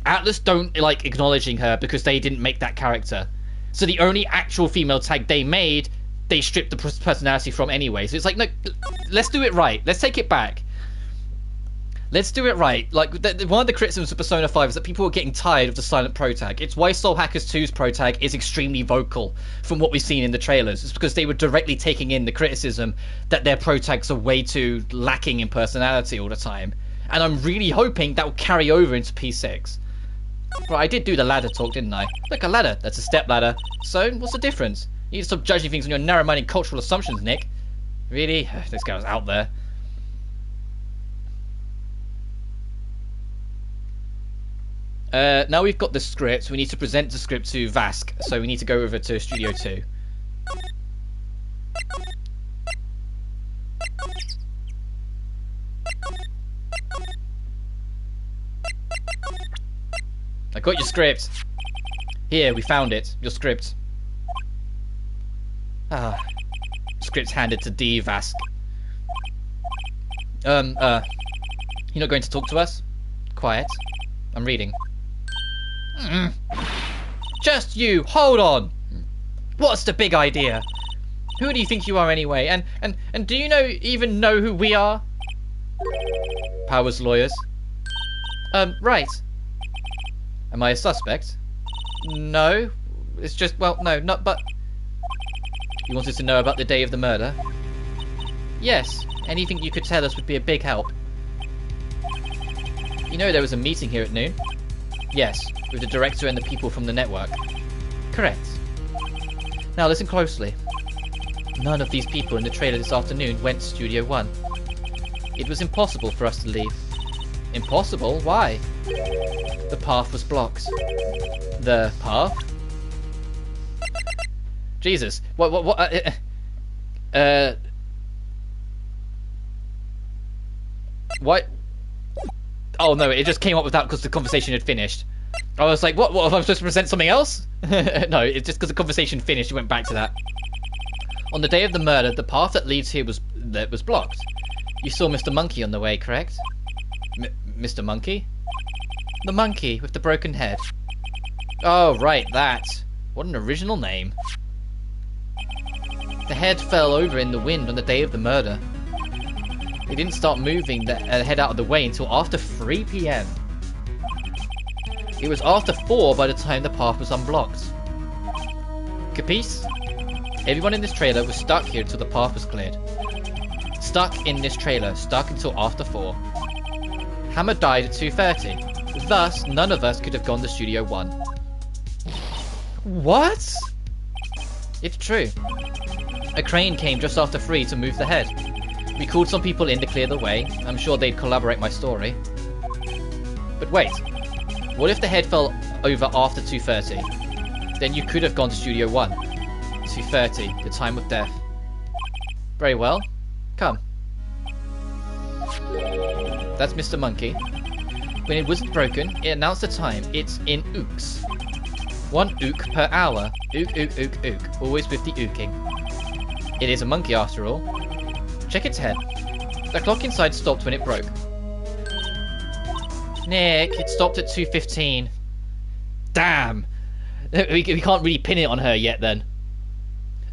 Atlas don't like acknowledging her because they didn't make that character. So the only actual female tag they made, they stripped the personality from anyway. So it's like, no, let's do it right. Let's take it back. Let's do it right. Like, one of the criticisms of Persona 5 is that people are getting tired of the silent protag. It's why Soul Hackers 2's protag is extremely vocal from what we've seen in the trailers. It's because they were directly taking in the criticism that their protags are way too lacking in personality all the time. And I'm really hoping that will carry over into P6. Right, I did do the ladder talk, didn't I? Look, a ladder. That's a step ladder. So, what's the difference? You need to stop judging things on your narrow-minded cultural assumptions, Nick. Really? This guy was out there. Now we've got the script, we need to present the script to Vask, so we need to go over to Studio 2. I got your script. Here, we found it. Your script. Script's handed to D, Vask. You're not going to talk to us? Quiet. I'm reading. Just you, hold on. What's the big idea? Who do you think you are anyway? And do you even know who we are? Powers lawyers. Right. Am I a suspect? No. It's just, well, no, not but... You wanted to know about the day of the murder? Yes. Anything you could tell us would be a big help. You know there was a meeting here at noon? Yes, with the director and the people from the network. Correct. Now listen closely. None of these people in the trailer this afternoon went to Studio 1. It was impossible for us to leave. Impossible? Why? The path was blocked. The path? Jesus. What? What? Oh no, it just came up with that because the conversation had finished. I was like, what am I supposed to present something else? No, it's just because the conversation finished, it went back to that. On the day of the murder, the path that leads here was blocked. You saw Mr. Monkey on the way, correct? Mr. Monkey? The monkey with the broken head. Oh, right, that. What an original name. The head fell over in the wind on the day of the murder. They didn't start moving the head out of the way until after 3 PM. It was after 4 by the time the path was unblocked. Capice? Everyone in this trailer was stuck here until the path was cleared. Stuck in this trailer, stuck until after 4. Hammer died at 2:30. Thus, none of us could have gone to Studio 1. What? It's true. A crane came just after 3 to move the head. We called some people in to clear the way. I'm sure they'd corroborate my story. But wait. What if the head fell over after 2:30? Then you could have gone to Studio 1. 2:30, the time of death. Very well. Come. That's Mr. Monkey. When it wasn't broken, it announced the time. It's in ooks. 1 ook per hour. Ook, ook, ook, ook. Always with the ooking. It is a monkey after all. Check its head. The clock inside stopped when it broke. Nick, it stopped at 2:15. Damn. We can't really pin it on her yet then.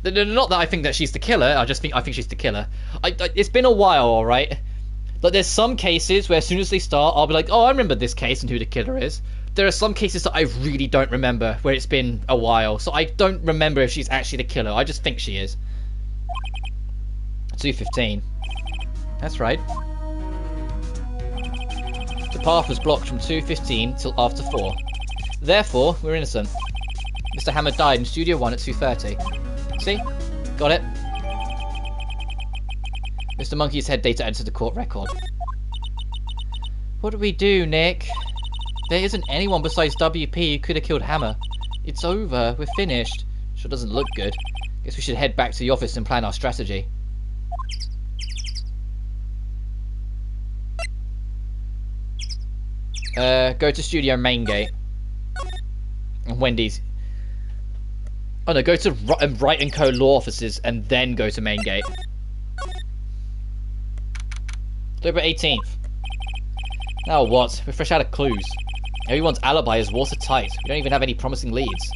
Not that I think that she's the killer, I think she's the killer. It's been a while, alright? Like, there's some cases where as soon as they start, I'll be like, oh, I remember this case and who the killer is. There are some cases that I really don't remember, where it's been a while. So I don't remember if she's actually the killer. I just think she is. 2:15. That's right. The path was blocked from 2:15 till after 4. Therefore, we're innocent. Mr. Hammer died in Studio 1 at 2:30. See? Got it? Mr. Monkey's head data entered the court record. What do we do, Nick? There isn't anyone besides WP who could have killed Hammer. It's over. We're finished. Sure doesn't look good. Guess we should head back to the office and plan our strategy. Go to Studio Main Gate. And Wendy's. Oh no, go to Wright & Co. law offices and then go to Main Gate. October 18th. Now what? We're fresh out of clues. Everyone's alibi is watertight. We don't even have any promising leads.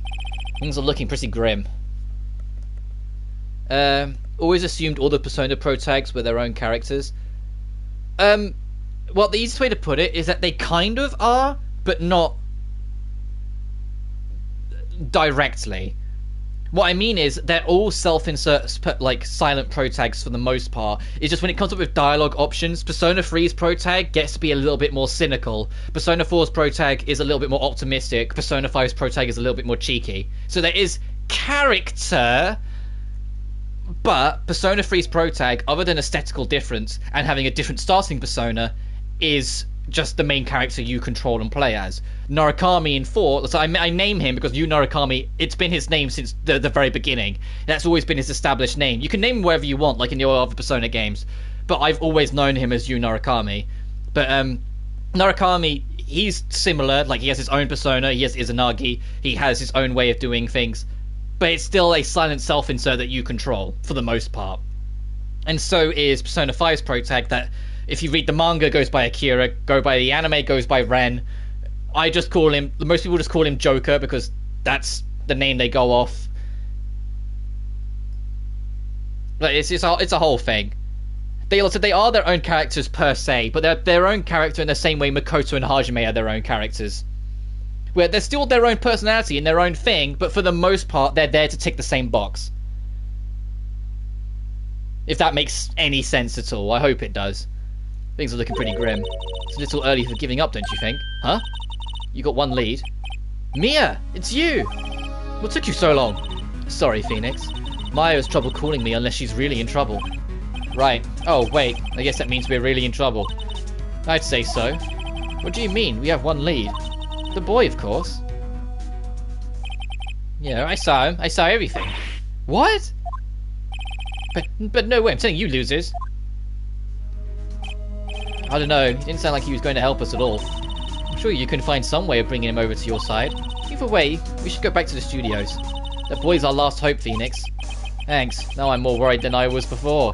Things are looking pretty grim. Always assumed all the Persona Pro tags were their own characters. Well, the easiest way to put it is that they kind of are, but not directly. What I mean is they're all self-insert, like, silent pro tags for the most part. It's just when it comes up with dialogue options, Persona 3's pro tag gets to be a little bit more cynical. Persona 4's pro tag is a little bit more optimistic. Persona 5's pro tag is a little bit more cheeky. So there is character, but Persona 3's pro tag, other than aesthetical difference and having a different starting persona, is just the main character you control and play as. Narukami in 4, so I name him because Yu Narukami, it's been his name since the very beginning. That's always been his established name. You can name him whatever you want, like in the other Persona games, but I've always known him as Yu Narukami. But Narukami, he's similar, like he has his own persona, he has Izanagi, he has his own way of doing things, but it's still a silent self-insert that you control, for the most part. And so is Persona 5's pro tag, that if you read the manga, goes by Akira, go by the anime, goes by Ren. I just call him, most people just call him Joker because that's the name they go off. Like, it's a whole thing. They are their own characters per se, but they're their own character in the same way Makoto and Hajime are their own characters. Where they're still their own personality and their own thing, but for the most part, they're there to tick the same box. If that makes any sense at all, I hope it does. Things are looking pretty grim. It's a little early for giving up, don't you think? Huh? You got one lead. Mia! It's you! What took you so long? Sorry, Phoenix. Maya has trouble calling me unless she's really in trouble. Right. Oh, wait. I guess that means we're really in trouble. I'd say so. What do you mean? We have one lead. The boy, of course. Yeah, I saw him. I saw everything. What? But no way. I'm telling you, losers. I don't know. He didn't sound like he was going to help us at all. I'm sure you can find some way of bringing him over to your side. Either way, we should go back to the studios. That boy's our last hope, Phoenix. Thanks. Now I'm more worried than I was before.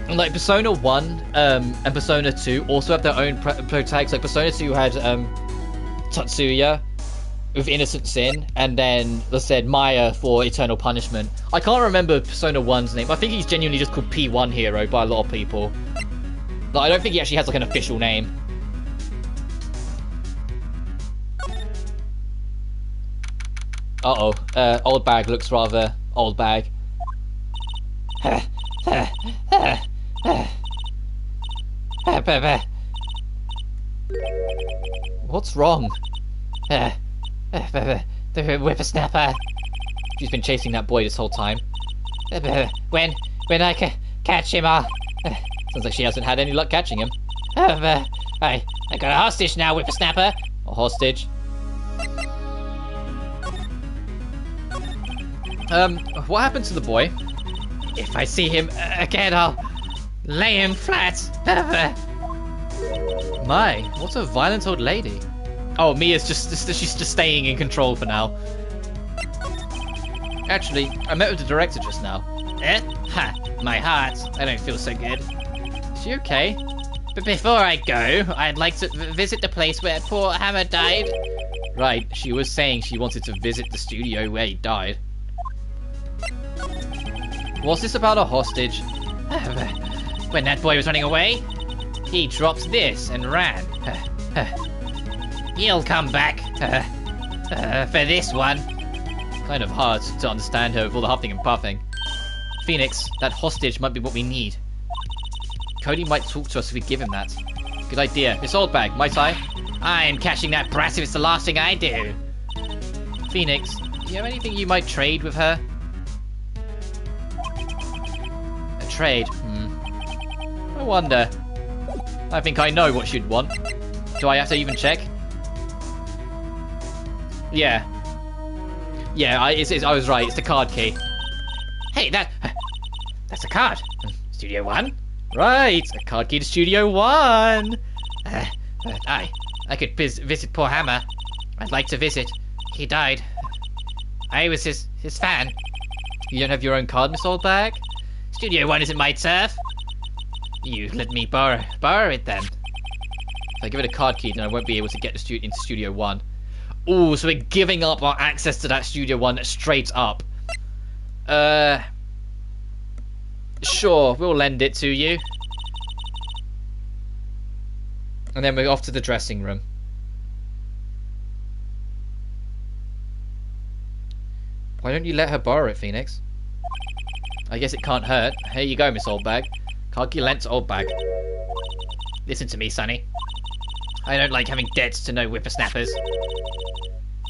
And like Persona 1 and Persona 2 also have their own pro tags. Like Persona 2 had Tatsuya with Innocent Sin, and then, let's say, Maya for Eternal Punishment. I can't remember Persona 1's name. I think he's genuinely just called P1 Hero by a lot of people. Like, I don't think he actually has like an official name. Uh-oh. Old bag looks rather old bag. What's wrong? The whippersnapper. She's been chasing that boy this whole time. When I catch him, sounds like she hasn't had any luck catching him. I got a hostage now, whippersnapper. A hostage? What happened to the boy? If I see him again, I'll lay him flat. My, what a violent old lady. Oh, Mia's she's just staying in control for now. Actually, I met with the director just now. Eh? Ha! My heart. I don't feel so good. Is she okay? But before I go, I'd like to visit the place where poor Hammer died. Right, she was saying she wanted to visit the studio where he died. What's this about a hostage? When that boy was running away, he dropped this and ran. He'll come back for this one. Kind of hard to understand her with all the huffing and puffing. Phoenix, that hostage might be what we need. Cody might talk to us if we give him that. Good idea. This old bag, might I? I'm catching that brat if it's the last thing I do. Phoenix, do you have anything you might trade with her? A trade? I wonder. I think I know what she'd want. Do I have to even check? Yeah. Yeah, I was right. It's the card key. Hey, that's a card. Studio One? Right, a card key to Studio One. I could visit poor Hammer. I'd like to visit. He died. I was his fan. You don't have your own card, Miss Oldbag? Studio One isn't my turf. You let me borrow it then. If I give it a card key, then I won't be able to get into Studio One. Ooh, so we're giving up our access to that Studio One straight up. Sure, we'll lend it to you. And then we're off to the dressing room. Why don't you let her borrow it, Phoenix? I guess it can't hurt. Here you go, Miss Oldbag. Card key lent to Oldbag. Listen to me, Sonny. I don't like having debts to no whippersnappers.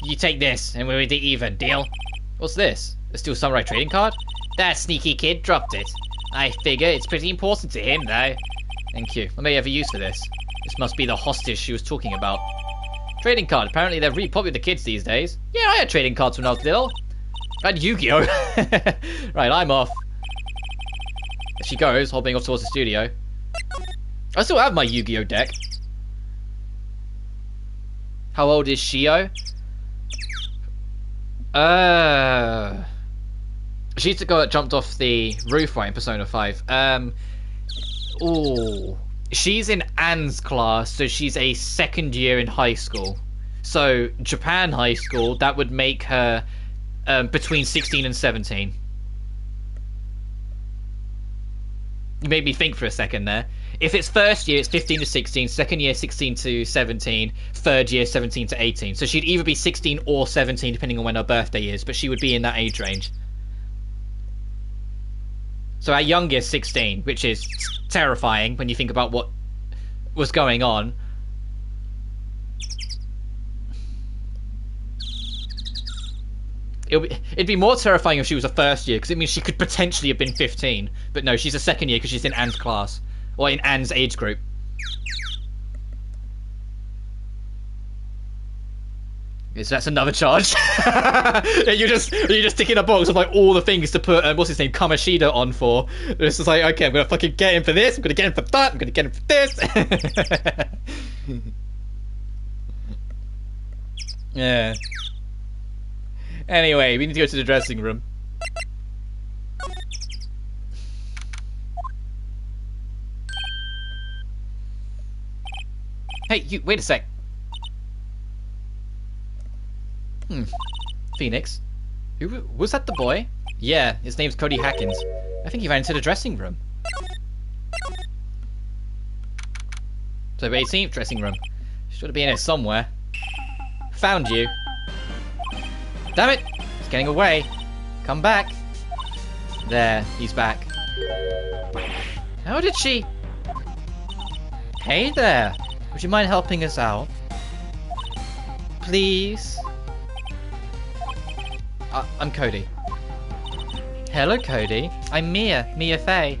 You take this, and we're even. Deal? What's this? A Steel Samurai trading card? That sneaky kid dropped it. I figure it's pretty important to him, though. Thank you. I may have a use for this. This must be the hostage she was talking about. Trading card. Apparently they're really popular with the kids these days. Yeah, I had trading cards when I was little. I had Yu-Gi-Oh! Right, I'm off. There she goes, hobbling off towards the studio. I still have my Yu-Gi-Oh! Deck. How old is Shio? She used to go jumped off the roof right in Persona 5. Ooh. She's in Anne's class, so she's a second year in high school. So, Japan high school, that would make her between 16 and 17. You made me think for a second there. If it's first year, it's 15 to 16. Second year, 16 to 17. Third year, 17 to 18. So she'd either be 16 or 17, depending on when her birthday is. But she would be in that age range. So our youngest, 16, which is terrifying when you think about what was going on. It'd be more terrifying if she was a first year, because it means she could potentially have been 15. But no, she's a second year because she's in Anne's class. Or in Anne's age group. Okay, so that's another charge. you're just ticking a box of like all the things to put what's his name, Kamashida on for. It's just like, okay, I'm gonna fucking get him for this, I'm gonna get him for that, I'm gonna get him for this. Yeah. Anyway, we need to go to the dressing room. Hey, you, wait a sec. Phoenix? Who was that, the boy? Yeah, his name's Cody Hackins. I think he ran into the dressing room. So 18th dressing room. Should be in here somewhere. Found you. Damn it! He's getting away. Come back. There, he's back. How did she... Hey there. Would you mind helping us out? Please? I'm Cody. Hello, Cody. I'm Mia Fey.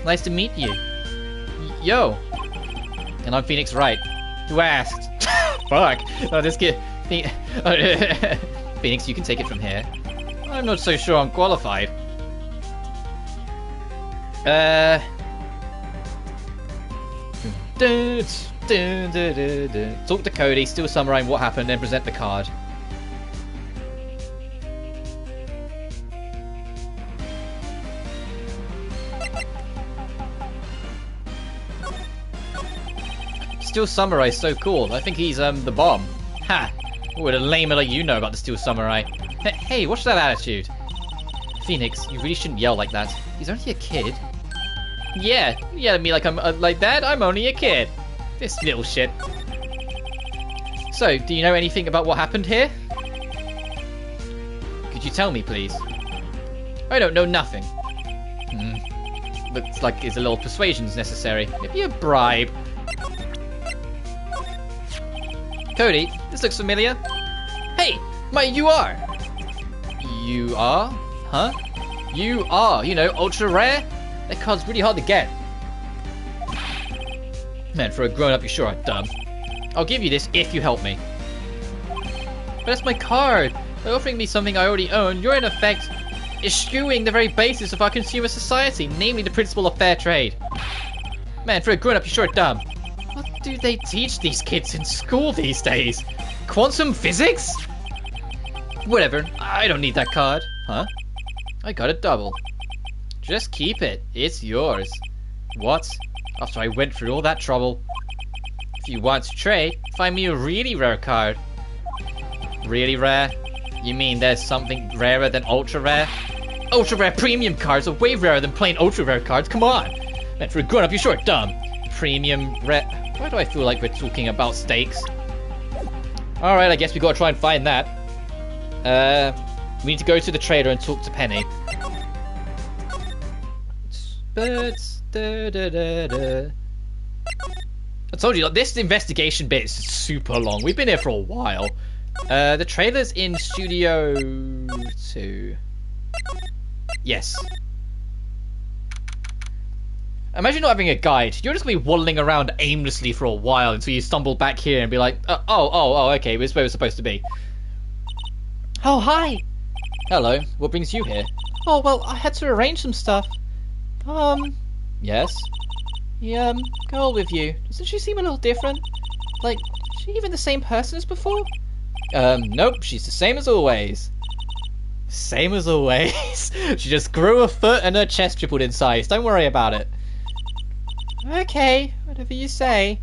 Nice to meet you. Yo. And I'm Phoenix Wright. Who asked? Fuck. Oh, this kid. Phoenix, you can take it from here. I'm not so sure I'm qualified. Talk to Cody, still summarize what happened, then present the card. Steel Samurai, so cool. I think he's the bomb. Ha! What would a lamer like you know about the Steel Samurai? Hey, what's that attitude? Phoenix, you really shouldn't yell like that. He's only a kid. Yeah, you yell at me like I'm like that. I'm only a kid. This little shit. So, do you know anything about what happened here? Could you tell me, please? I don't know nothing. Looks like a little persuasion's necessary. Maybe a bribe. Cody, this looks familiar. Hey, you are. You are? Huh? You are, ultra rare? That card's really hard to get. Man, for a grown-up, you sure are dumb. I'll give you this if you help me. But that's my card. By offering me something I already own, you're in effect eschewing the very basis of our consumer society, namely the principle of fair trade. Man, for a grown-up, you sure are dumb. What do they teach these kids in school these days? Quantum physics? Whatever, I don't need that card. Huh? I got a double. Just keep it. It's yours. What? After I went through all that trouble? If you want to trade, find me a really rare card. Really rare? You mean there's something rarer than ultra rare? Ultra rare premium cards are way rarer than plain ultra rare cards. Come on! Man, for a grown up, you're sure dumb. Premium rare. Why do I feel like we're talking about stakes? Alright, I guess we gotta try and find that. We need to go to the trader and talk to Penny. I told you, this investigation bit is super long. We've been here for a while. The trailer's in Studio 2. Yes. Imagine not having a guide. You're just going to be waddling around aimlessly for a while until you stumble back here and be like, oh, okay, this is where we're supposed to be. Oh, hi! Hello, what brings you here? Oh, well, I had to arrange some stuff. Yes? The, girl with you, doesn't she seem a little different? Like, is she even the same person as before? Nope, she's the same as always. Same as always? She just grew a foot and her chest tripled in size, don't worry about it. Okay, whatever you say.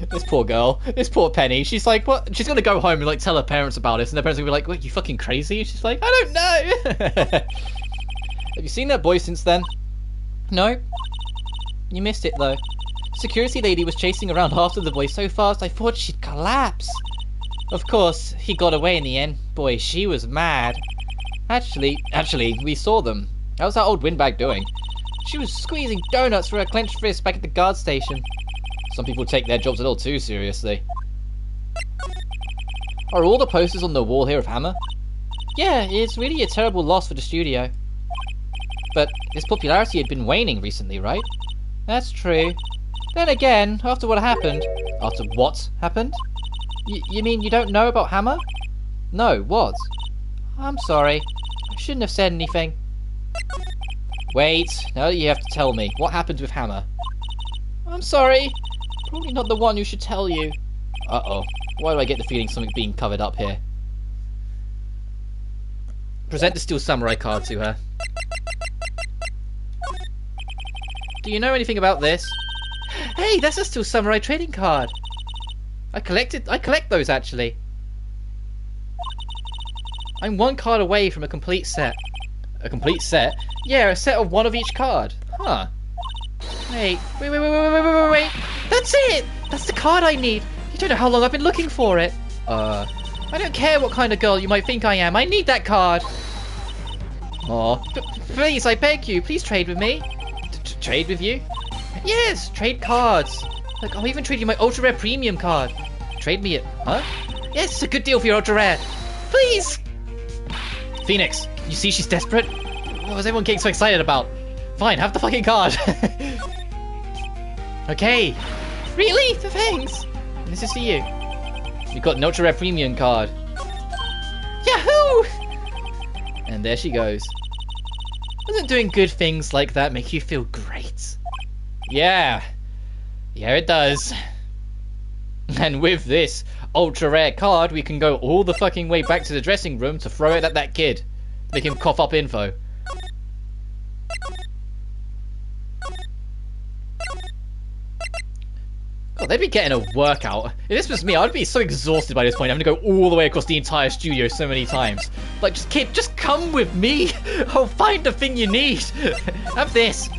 This poor girl, this poor Penny, she's like, what? She's gonna go home and like tell her parents about this, and their parents are gonna be like, what, you fucking crazy? She's like, I don't know! Have you seen that boy since then? No. You missed it though. Security lady was chasing around after the boy so fast I thought she'd collapse. Of course, he got away in the end. Boy, she was mad. Actually, we saw them. How's that old windbag doing? She was squeezing donuts through her clenched fist back at the guard station. Some people take their jobs a little too seriously. Are all the posters on the wall here of Hammer? Yeah, it's really a terrible loss for the studio. But his popularity had been waning recently, right? That's true. Then again, after what happened... After what happened? You mean you don't know about Hammer? No, what? I'm sorry. I shouldn't have said anything. Wait, now you have to tell me. What happened with Hammer? I'm sorry. Probably not the one who should tell you. Uh-oh. Why do I get the feeling something's being covered up here? Present the Steel Samurai card to her. Do you know anything about this? Hey, that's a Steel Samurai trading card. I collect those actually. I'm one card away from a complete set. A complete set? Yeah, a set of one of each card. Huh. Wait. That's it! That's the card I need. You don't know how long I've been looking for it. I don't care what kind of girl you might think I am. I need that card. Aw. Please, I beg you. Please trade with me. Trade with you? Yes, trade cards. Look, I'll even trade you my ultra rare premium card. Trade me it. Huh? Yes, it's a good deal for your ultra rare. Please! Phoenix, you see she's desperate? What was everyone getting so excited about? Fine, have the fucking card. Okay. Really? Thanks. This is for you. You got an ultra rare premium card. Yahoo! And there she goes. Doesn't doing good things like that make you feel great? Yeah. Yeah, it does. And with this ultra rare card, we can go all the fucking way back to the dressing room to throw it at that kid. Make him cough up info. God, they'd be getting a workout. If this was me, I'd be so exhausted by this point, having to go all the way across the entire studio so many times. Like, just kid, just come with me. I'll find the thing you need. Have this.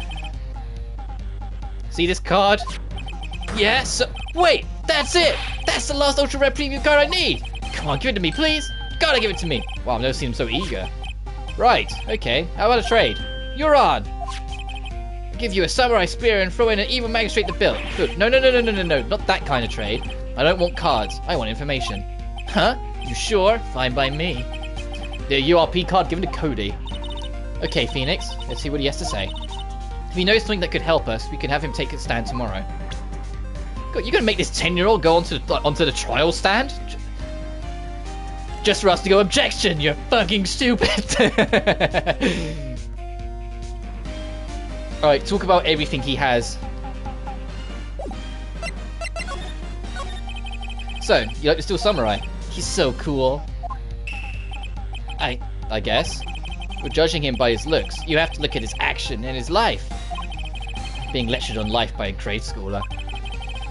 See this card? Yes. Wait, that's it. That's the last ultra rare preview card I need. Come on, give it to me, please. Gotta give it to me. Wow, I've never seen him so eager. Right, okay. How about a trade? You're on. I'll give you a samurai spear and throw in an evil magistrate to build. Good. No, not that kind of trade. I don't want cards. I want information. Huh? You sure? Fine by me. The URP card given to Cody. Okay, Phoenix. Let's see what he has to say. If he knows something that could help us, we can have him take a stand tomorrow. God, you're gonna make this 10-year-old go onto the trial stand? Just for us to go, objection, you're fucking stupid. Alright, talk about everything he has. So, you like the Steel Samurai? He's so cool. I guess. We're judging him by his looks. You have to look at his action and his life. Being lectured on life by a grade schooler.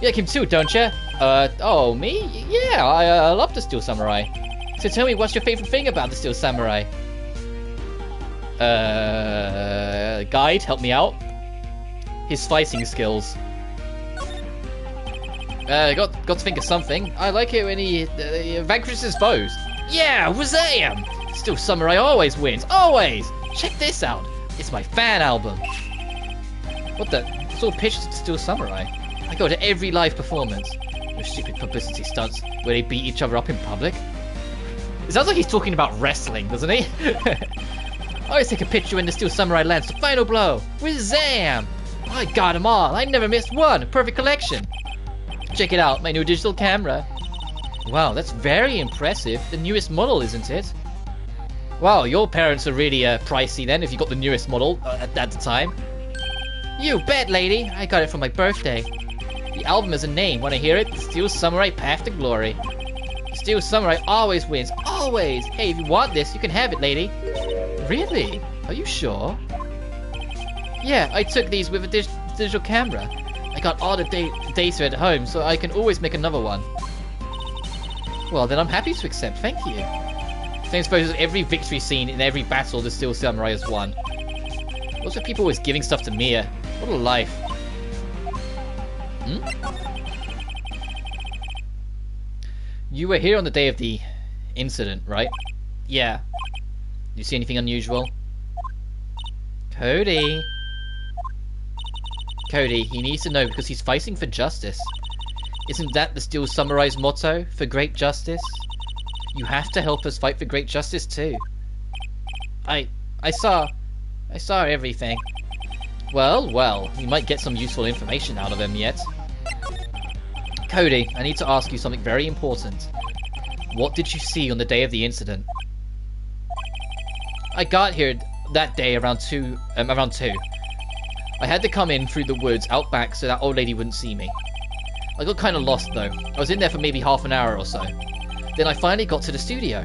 You like him too, don't you? Oh, me? Yeah, I love the Steel Samurai. So tell me, what's your favorite thing about the Steel Samurai? Guide, help me out. His fighting skills. Got to think of something. I like it when he vanquishes his foes. Yeah, Wazam! Steel Samurai always wins, always! Check this out. It's my fan album. What the? It's all pitched to Steel Samurai. I go to every live performance. Those stupid publicity stunts where they beat each other up in public. It sounds like he's talking about wrestling, doesn't he? I always take a picture when the Steel Samurai lands the final blow. Wazam! I got them all. I never missed one. Perfect collection. Check it out, my new digital camera. Wow, that's very impressive. The newest model, isn't it? Wow, your parents are really pricey then if you got the newest model at the time. You bet, lady. I got it for my birthday. The album has a name. Want to hear it? The Steel Samurai Path to Glory. The Steel Samurai always wins. Always. Hey, if you want this, you can have it, lady. Really? Are you sure? Yeah, I took these with a digital camera. I got all the data at home, so I can always make another one. Well, then I'm happy to accept. Thank you. Same suppose every victory scene in every battle the Steel Samurai has won. What's with people always giving stuff to Mia? What a life. Hmm? You were here on the day of the incident, right? Yeah. Did you see anything unusual? Cody. Cody, he needs to know because he's fighting for justice. Isn't that the Steel Samurai's motto? For great justice? You have to help us fight for great justice too. I saw everything. Well, you might get some useful information out of him yet. Cody, I need to ask you something very important. What did you see on the day of the incident? I got here that day around 2. I had to come in through the woods out back so that old lady wouldn't see me. I got kind of lost though. I was in there for maybe half an hour or so. Then I finally got to the studio.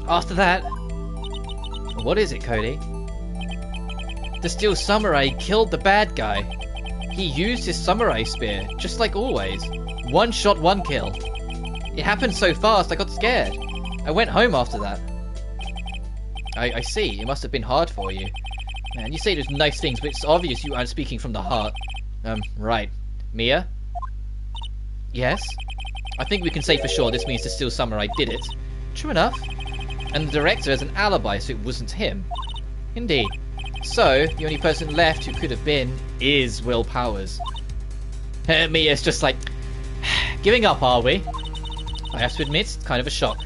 After that... What is it, Cody? The Steel Samurai killed the bad guy. He used his samurai spear, just like always. One shot, one kill. It happened so fast I got scared. I went home after that. I see. It must have been hard for you. Man, you say those nice things, but it's obvious you aren't speaking from the heart. Right. Mia? Yes? I think we can say for sure this means the Steel Samurai did it. True enough. And the director has an alibi, so it wasn't him. Indeed. So, the only person left who could have been is Will Powers. Mia's just like, giving up, are we? I have to admit, it's kind of a shock.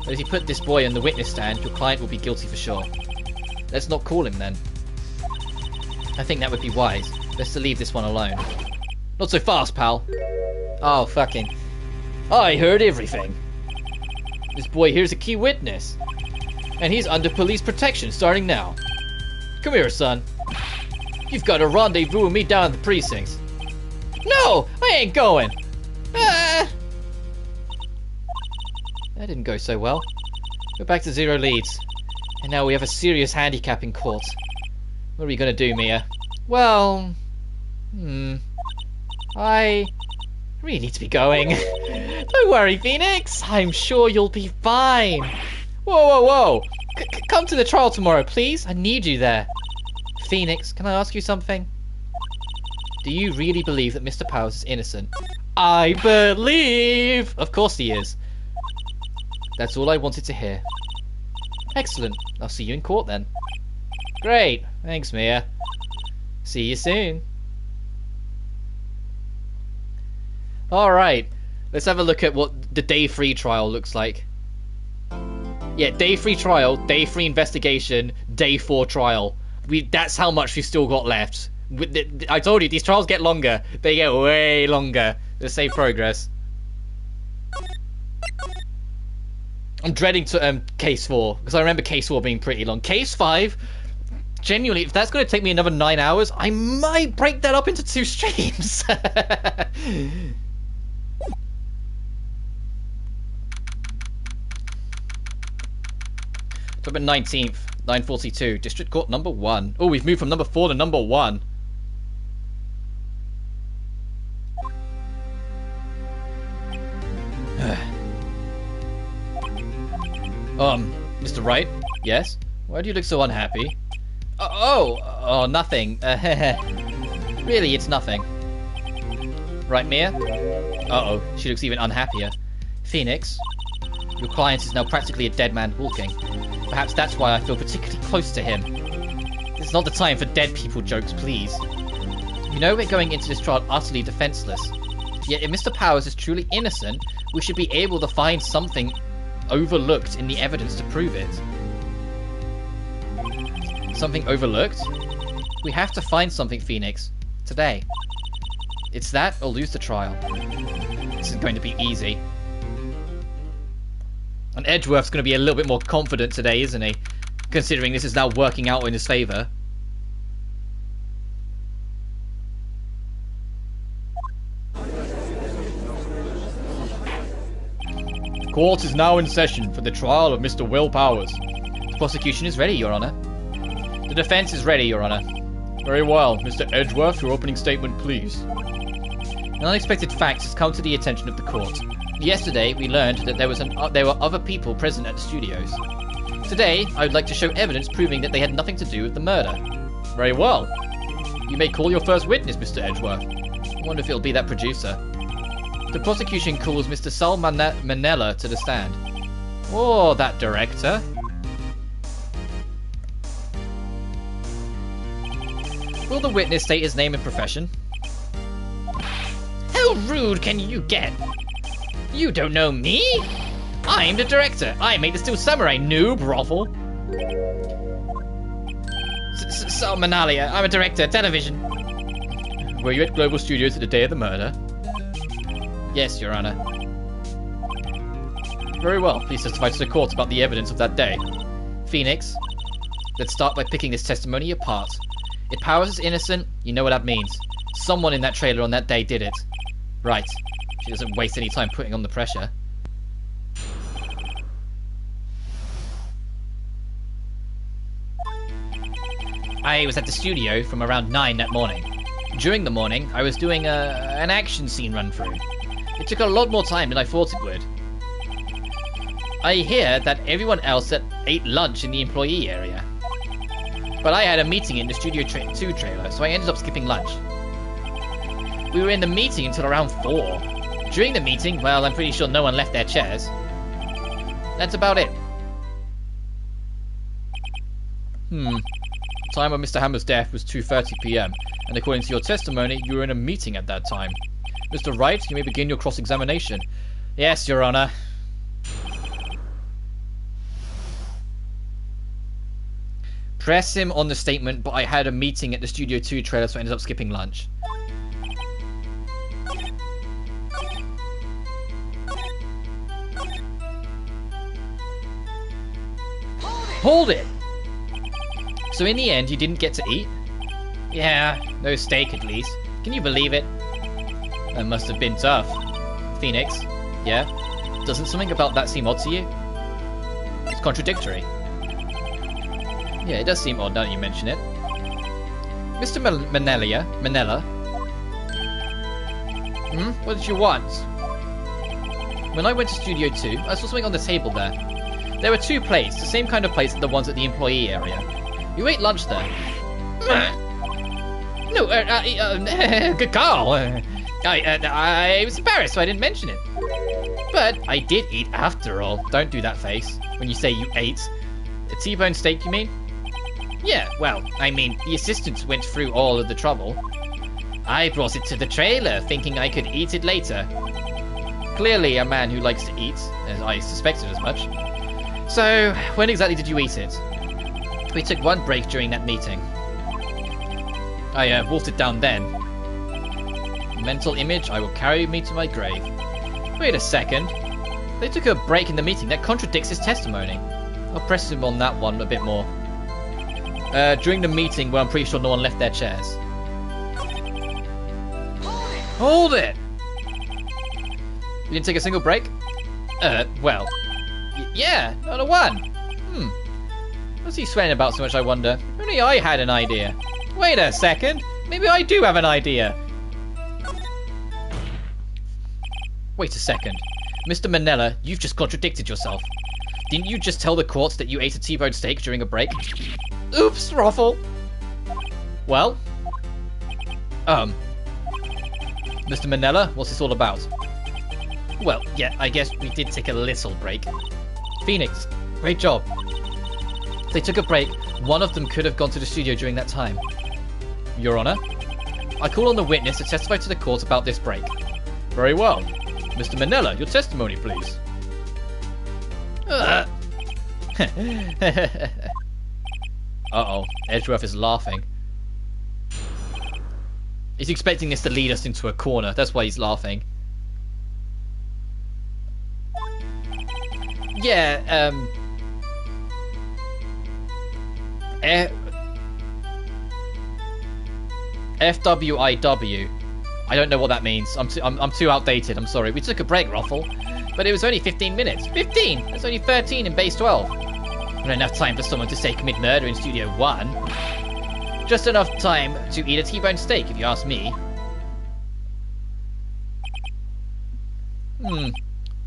But if you put this boy on the witness stand, your client will be guilty for sure. Let's not call him then. I think that would be wise. Best to leave this one alone. Not so fast, pal. Oh, fucking... I heard everything. This boy here's a key witness. and he's under police protection starting now. Come here, son. You've got a rendezvous with me down at the precincts. No, I ain't going. Ah. That didn't go so well. We're back to 0 leads. And now we have a serious handicap in court. What are we gonna do, Mia? Well... I really need to be going. Don't worry, Phoenix. I'm sure you'll be fine. Whoa, whoa, whoa. Come to the trial tomorrow, please. I need you there. Phoenix, can I ask you something? Do you really believe that Mr. Powers is innocent? I believe! Of course he is. That's all I wanted to hear. Excellent. I'll see you in court then. Great. Thanks, Mia. See you soon. Alright. Let's have a look at what the day 3 trial looks like. Yeah, day 3 trial, day 3 investigation, day 4 trial. That's how much we've still got left. I told you, these trials get longer. They get way longer. Let's save progress. I'm dreading to case 4, because I remember case 4 being pretty long. Case 5, genuinely, if that's going to take me another 9 hours, I might break that up into 2 streams. October 19th, 9:42, District Court number 1. Oh, we've moved from number 4 to number 1. Mr. Wright? Yes? Why do you look so unhappy? Oh, nothing. Really, it's nothing. Right, Mia? Uh-oh, she looks even unhappier. Phoenix, your client is now practically a dead man walking. Perhaps that's why I feel particularly close to him. This is not the time for dead people jokes, please. You know we're going into this trial utterly defenseless. Yet if Mr. Powers is truly innocent, we should be able to find something overlooked in the evidence to prove it. Something overlooked? We have to find something, Phoenix. Today. It's that or lose the trial. This is going to be easy. And Edgeworth's going to be a little bit more confident today, isn't he? Considering this is now working out in his favour. Court is now in session for the trial of Mr. Will Powers. The prosecution is ready, Your Honour. The defence is ready, Your Honour. Very well. Mr. Edgeworth, your opening statement, please. An unexpected fact has come to the attention of the court. Yesterday, we learned that there were other people present at the studios. Today, I would like to show evidence proving that they had nothing to do with the murder. Very well. You may call your first witness, Mr. Edgeworth. I wonder if it'll be that producer. The prosecution calls Mr. Sal Manella to the stand. Oh, that director. Will the witness state his name and profession? How rude can you get? You don't know me? I'm the director. I made the Steel Samurai, noob, brothel. Sal Manella, I'm a director, television. Were you at Global Studios at the day of the murder? Yes, Your Honour. Very well. Please testify to the court about the evidence of that day. Phoenix, let's start by picking this testimony apart. If Powers is innocent, you know what that means. Someone in that trailer on that day did it. Right. She doesn't waste any time putting on the pressure. I was at the studio from around 9 that morning. During the morning, I was doing an action scene run-through. It took a lot more time than I thought it would. I hear that everyone else ate lunch in the employee area. But I had a meeting in the Studio 2 trailer, so I ended up skipping lunch. We were in the meeting until around 4. During the meeting, well, I'm pretty sure no one left their chairs. That's about it. The time of Mr. Hammer's death was 2:30 PM, and according to your testimony, you were in a meeting at that time. Mr. Wright, you may begin your cross-examination. Yes, Your Honour. Press him on the statement, but I had a meeting at the Studio 2 trailer, so I ended up skipping lunch. Hold it! Hold it! So in the end, you didn't get to eat? Yeah, no steak at least. Can you believe it? That must have been tough. Phoenix, yeah? Doesn't something about that seem odd to you? It's contradictory. Yeah, it does seem odd now that you mention it. Mr. Manella? What did you want? When I went to Studio 2, I saw something on the table there. There were 2 plates, the same kind of plates as the ones at the employee area. You ate lunch there. No, good call. I was embarrassed, so I didn't mention it. But I did eat after all. Don't do that face when you say you ate. A T-bone steak, you mean? Yeah, well, I mean, the assistants went through all of the trouble. I brought it to the trailer, thinking I could eat it later. Clearly a man who likes to eat, as I suspected as much. So, when exactly did you eat it? We took 1 break during that meeting. I wolfed it down then. Mental image, I will carry me to my grave. Wait a second. They took a break in the meeting. That contradicts his testimony. I'll press him on that one a bit more. During the meeting where I'm pretty sure no one left their chairs. Hold it! You didn't take a single break? Well. Yeah, not a one. What's he swearing about so much, I wonder? Only I had an idea. Wait a second. Maybe I do have an idea. Wait a second. Mr. Manella, you've just contradicted yourself. Didn't you just tell the court that you ate a T-bone steak during a break? Oops, Ruffle. Well? Mr. Manella, what's this all about? Well, yeah, I guess we did take a little break. Phoenix, great job. If they took a break, one of them could have gone to the studio during that time. Your Honor, I call on the witness to testify to the court about this break. Very well. Mr. Manella, your testimony, please. Uh-oh, Edgeworth is laughing. He's expecting this to lead us into a corner. That's why he's laughing. Yeah, FWIW. I don't know what that means. I'm too outdated. I'm sorry. We took a break, Ruffle, but it was only 15 minutes. 15. There's only 13 in base 12. Not enough time for someone to say commit murder in Studio 1. Just enough time to eat a T-bone steak, if you ask me. I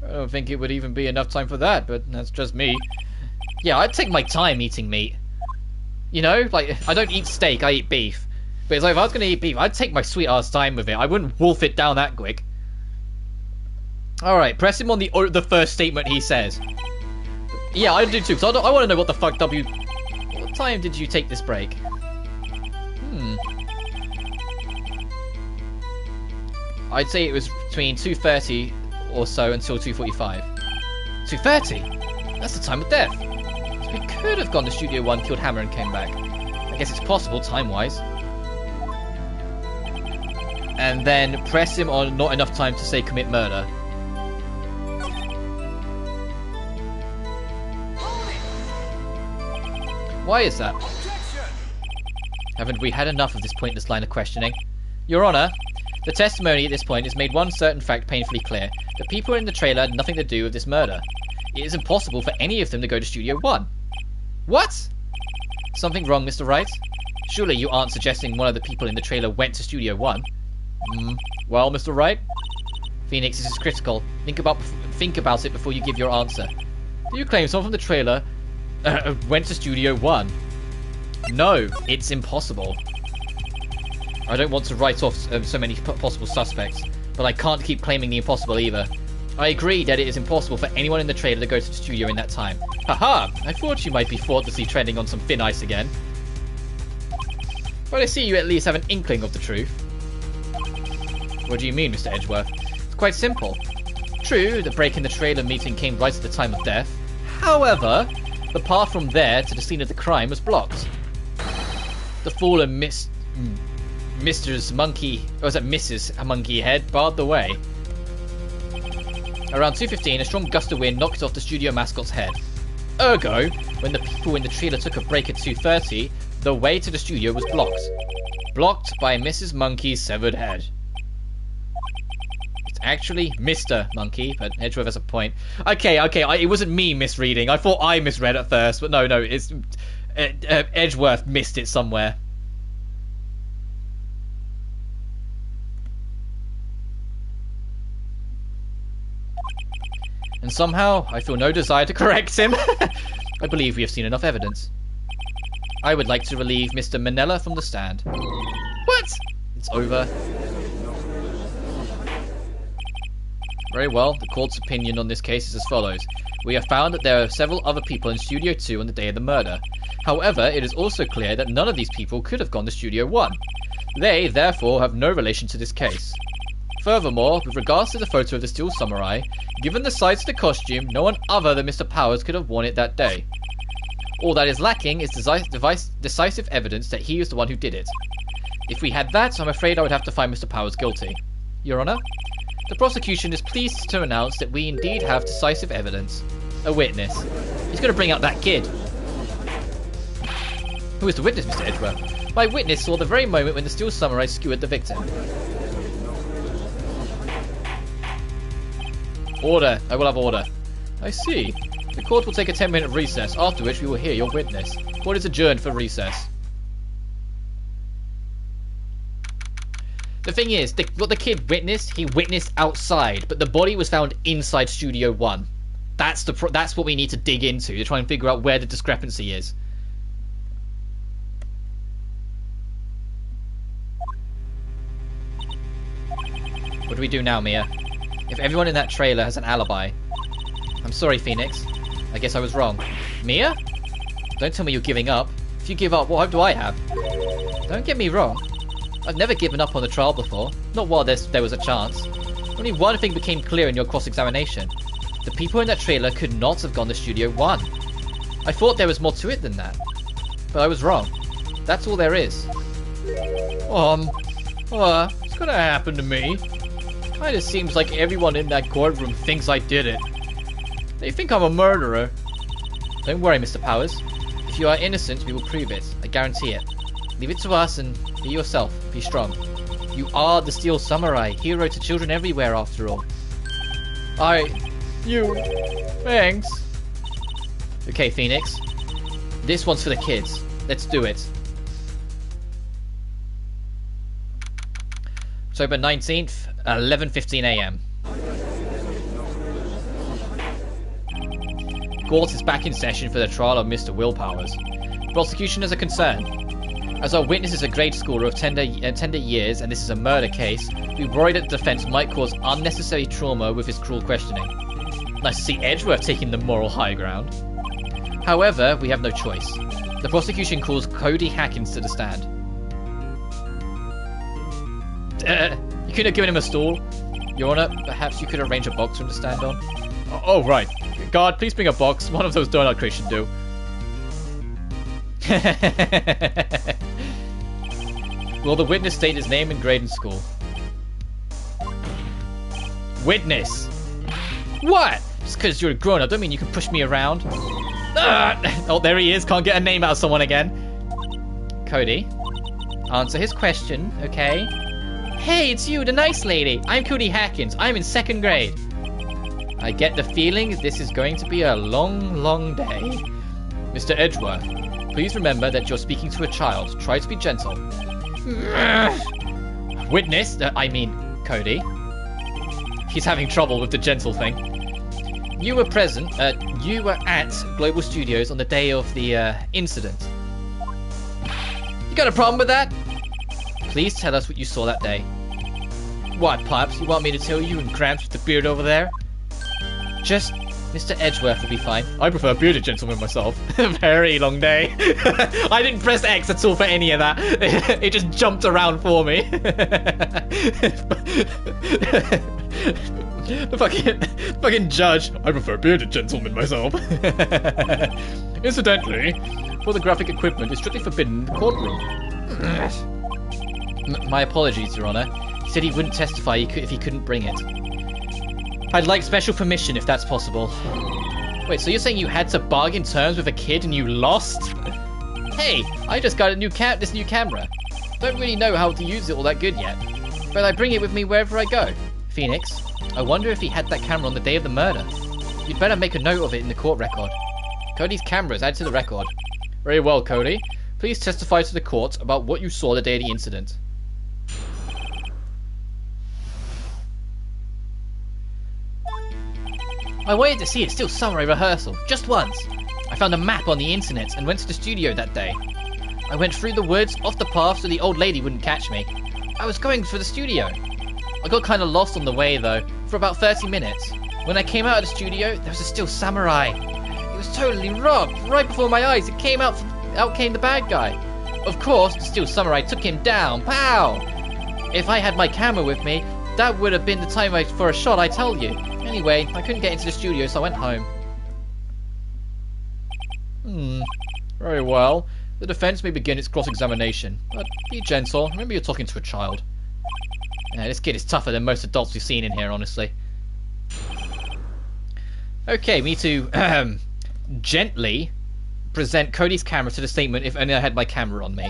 don't think it would even be enough time for that, but that's just me. Yeah, I'd take my time eating meat. You know, like, I don't eat steak, I eat beef. But it's like, if I was going to eat beef, I'd take my sweet-ass time with it. I wouldn't wolf it down that quick. Alright, press him on the first statement he says. Yeah, I do too, because I want to know what the fuck What time did you take this break? I'd say it was between 2:30 or so until 2:45. 2:30? That's the time of death. So we could have gone to Studio 1, killed Hammer, and came back. I guess it's possible, time-wise. And then press him on not enough time to say commit murder. Why is that? Haven't we had enough of this pointless line of questioning? Your Honor, the testimony at this point has made one certain fact painfully clear. The people in the trailer had nothing to do with this murder. It is impossible for any of them to go to Studio 1. What? Something wrong, Mr. Wright? Surely you aren't suggesting one of the people in the trailer went to Studio 1? Well, Mr. Wright? Phoenix, this is critical. Think about it before you give your answer. Do you claim someone from the trailer went to Studio 1? No, it's impossible. I don't want to write off so many possible suspects, but I can't keep claiming the impossible either. I agree that it is impossible for anyone in the trailer to go to the studio in that time. Haha! I thought you might be thoughtlessly treading on some thin ice again. But I see you at least have an inkling of the truth. What do you mean, Mr. Edgeworth? It's quite simple. True, the break in the trailer meeting came right at the time of death. However, the path from there to the scene of the crime was blocked. The fallen Mrs. Monkey Head barred the way. Around 2:15, a strong gust of wind knocked off the studio mascot's head. Ergo, when the people in the trailer took a break at 2:30, the way to the studio was blocked. Blocked by Mrs. Monkey's severed head. It's actually Mr. Monkey, but Edgeworth has a point. Okay, it wasn't me misreading. I thought I misread at first, but no, it's... Edgeworth missed it somewhere. And somehow, I feel no desire to correct him. I believe we have seen enough evidence. I would like to relieve Mr. Manella from the stand. What? It's over. Very well, the court's opinion on this case is as follows. We have found that there are several other people in Studio 2 on the day of the murder. However, it is also clear that none of these people could have gone to Studio 1. They, therefore, have no relation to this case. Furthermore, with regards to the photo of the Steel Samurai, given the size of the costume, no one other than Mr. Powers could have worn it that day. All that is lacking is decisive evidence that he was the one who did it. If we had that, I'm afraid I would have to find Mr. Powers guilty. Your Honor, the prosecution is pleased to announce that we indeed have decisive evidence. A witness. He's going to bring out that kid. Who is the witness, Mr. Edgeworth? My witness saw the very moment when the Steel Samurai skewered the victim. Order. I will have order. I see. The court will take a 10-minute recess, after which we will hear your witness. Court is adjourned for recess. The thing is, what the kid witnessed, he witnessed outside, but the body was found inside Studio 1. That's what we need to dig into to try and figure out where the discrepancy is. What do we do now, Mia? If everyone in that trailer has an alibi... I'm sorry, Phoenix. I guess I was wrong. Mia? Don't tell me you're giving up. If you give up, what hope do I have? Don't get me wrong. I've never given up on the trial before. Not while there was a chance. Only one thing became clear in your cross-examination. The people in that trailer could not have gone to Studio 1. I thought there was more to it than that. But I was wrong. That's all there is. What's gonna happen to me? Kinda seems like everyone in that courtroom thinks I did it. They think I'm a murderer. Don't worry, Mr. Powers. If you are innocent, we will prove it. I guarantee it. Leave it to us and be yourself. Be strong. You are the Steel Samurai, hero to children everywhere after all. Thanks. Okay, Phoenix. This one's for the kids. Let's do it. October 19th, 11:15 AM. Court is back in session for the trial of Mr. Will Powers. Prosecution has a concern. As our witness is a grade schooler of tender years and this is a murder case, we worry that the defense might cause unnecessary trauma with his cruel questioning. Nice to see Edgeworth taking the moral high ground. However, we have no choice. The prosecution calls Cody Hackins to the stand. You could have given him a stool. Your Honor, perhaps you could arrange a box for him to stand on. Oh, right. Guard, please bring a box. One of those donut crates should do. Will the witness state his name and grade in school? Witness! What? Just because you're a grown-up don't mean you can push me around. Oh, there he is. Can't get a name out of someone again. Cody, answer his question, okay? Hey, it's you, the nice lady. I'm Cody Hackins. I'm in 2nd grade. I get the feeling this is going to be a long, long day. Mr. Edgeworth, please remember that you're speaking to a child. Try to be gentle. Witness, Cody. He's having trouble with the gentle thing. You were present, you were at Global Studios on the day of the incident. You got a problem with that? Please tell us what you saw that day. What, Pops? You want me to tell you and Gramps with the beard over there? Just Mr. Edgeworth will be fine. I prefer bearded gentlemen myself. Very long day. I didn't press X at all for any of that. It just jumped around for me. The fucking judge. I prefer bearded gentlemen myself. Incidentally, photographic equipment is strictly forbidden in the courtroom. My apologies, Your Honor. He said he wouldn't testify if he couldn't bring it. I'd like special permission if that's possible. Wait, so you're saying you had to bargain terms with a kid and you lost? Hey, I just got this new camera. Don't really know how to use it all that good yet, but I bring it with me wherever I go. Phoenix, I wonder if he had that camera on the day of the murder. You'd better make a note of it in the court record. Cody's camera is added to the record. Very well, Cody. Please testify to the court about what you saw the day of the incident. I wanted to see a Steel Samurai rehearsal, just once. I found a map on the internet and went to the studio that day. I went through the woods, off the path so the old lady wouldn't catch me. I was going for the studio. I got kind of lost on the way though, for about 30 minutes. When I came out of the studio, there was a Steel Samurai. He was totally robbed, right before my eyes. It came out came the bad guy. Of course, the Steel Samurai took him down. Pow! If I had my camera with me, that would have been the time for a shot, I tell you. Anyway, I couldn't get into the studio, so I went home. Very well. The defense may begin its cross-examination, but be gentle. Remember you're talking to a child. This kid is tougher than most adults we've seen in here, honestly. Okay, me to gently present Cody's camera to the statement if only I had my camera on me.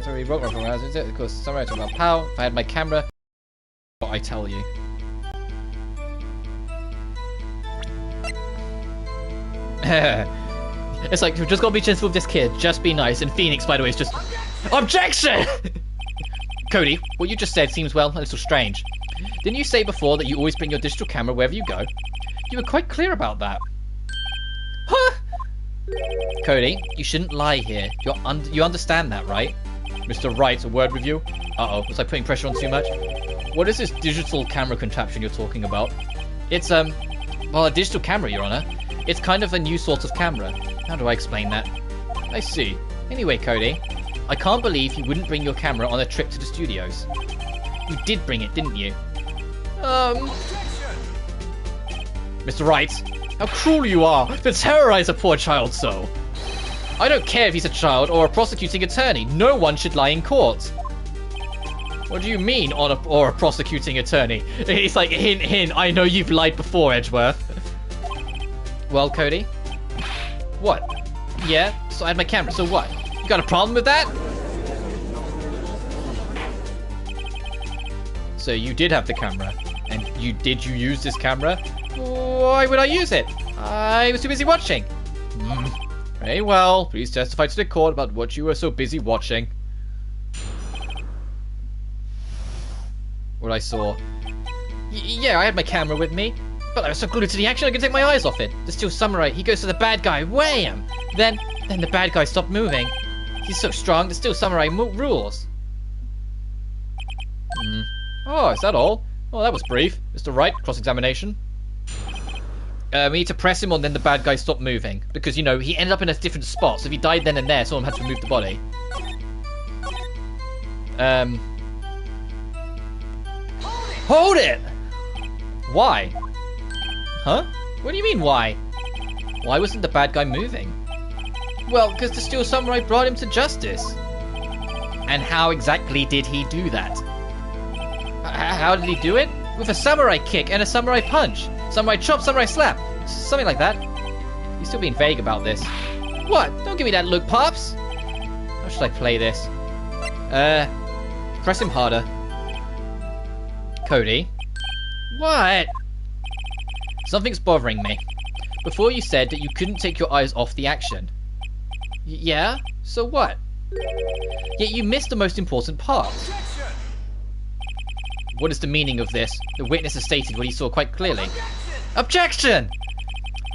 Sorry, rock from house, is it? Of course, somewhere talking about pow. If I had my camera, what I tell you. It's like, we've just got to be gentle with this kid, just be nice. And Phoenix, by the way, is just... Objection! Cody, what you just said seems, well, a little strange. Didn't you say before that you always bring your digital camera wherever you go? You were quite clear about that. Huh? Cody, you shouldn't lie here. You understand that, right? Mr. Wright, a word with you? Uh-oh, was I putting pressure on too much? What is this digital camera contraption you're talking about? It's, well, a digital camera, Your Honor. It's kind of a new sort of camera. How do I explain that? I see. Anyway, Cody, I can't believe you wouldn't bring your camera on a trip to the studios. You did bring it, didn't you? Mr. Wright, how cruel you are to terrorize a poor child so. I don't care if he's a child or a prosecuting attorney. No one should lie in court. What do you mean, or a prosecuting attorney? It's like, hint, hint, I know you've lied before, Edgeworth. Well, Cody? What? Yeah, so I had my camera, so what? You got a problem with that? So you did have the camera, and did you use this camera? Why would I use it? I was too busy watching. Very well, please testify to the court about what you were so busy watching. What I saw. Yeah, I had my camera with me, but I was so glued to the action I couldn't take my eyes off it. The Steel Samurai, he goes to the bad guy, wham! Then the bad guy stopped moving. He's so strong, the Steel Samurai rules. Oh, is that all? Oh, that was brief. Mr. Wright, cross-examination. We need to press him on, then the bad guy stopped moving. Because, you know, he ended up in a different spot, so if he died then and there, someone had to remove the body. Hold it! Why? Huh? What do you mean, why? Why wasn't the bad guy moving? Well, because the Steel Samurai brought him to justice. And how exactly did he do that? How did he do it? With a samurai kick and a samurai punch. Samurai chop, samurai slap. Something like that. He's still being vague about this. What? Don't give me that look, Pops. How should I play this? Press him harder. Cody? What? Something's bothering me. Before you said that you couldn't take your eyes off the action. Yeah? So what? Yet you missed the most important part. What is the meaning of this? The witness has stated what he saw quite clearly. Objection!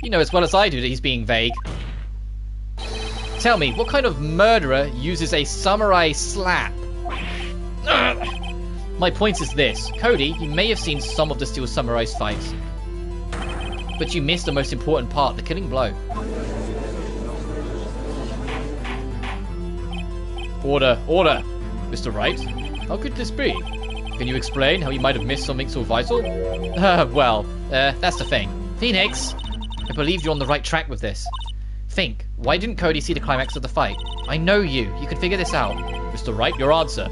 You know as well as I do that he's being vague. Tell me, what kind of murderer uses a samurai slap? My point is this. Cody, you may have seen some of the Steel Samurai's fights. But you missed the most important part, the killing blow. Order, order! Mr. Wright, how could this be? Can you explain how you might have missed something so vital? That's the thing. Phoenix! I believe you're on the right track with this. Think, why didn't Cody see the climax of the fight? I know you. You can figure this out. Mr. Wright, your answer.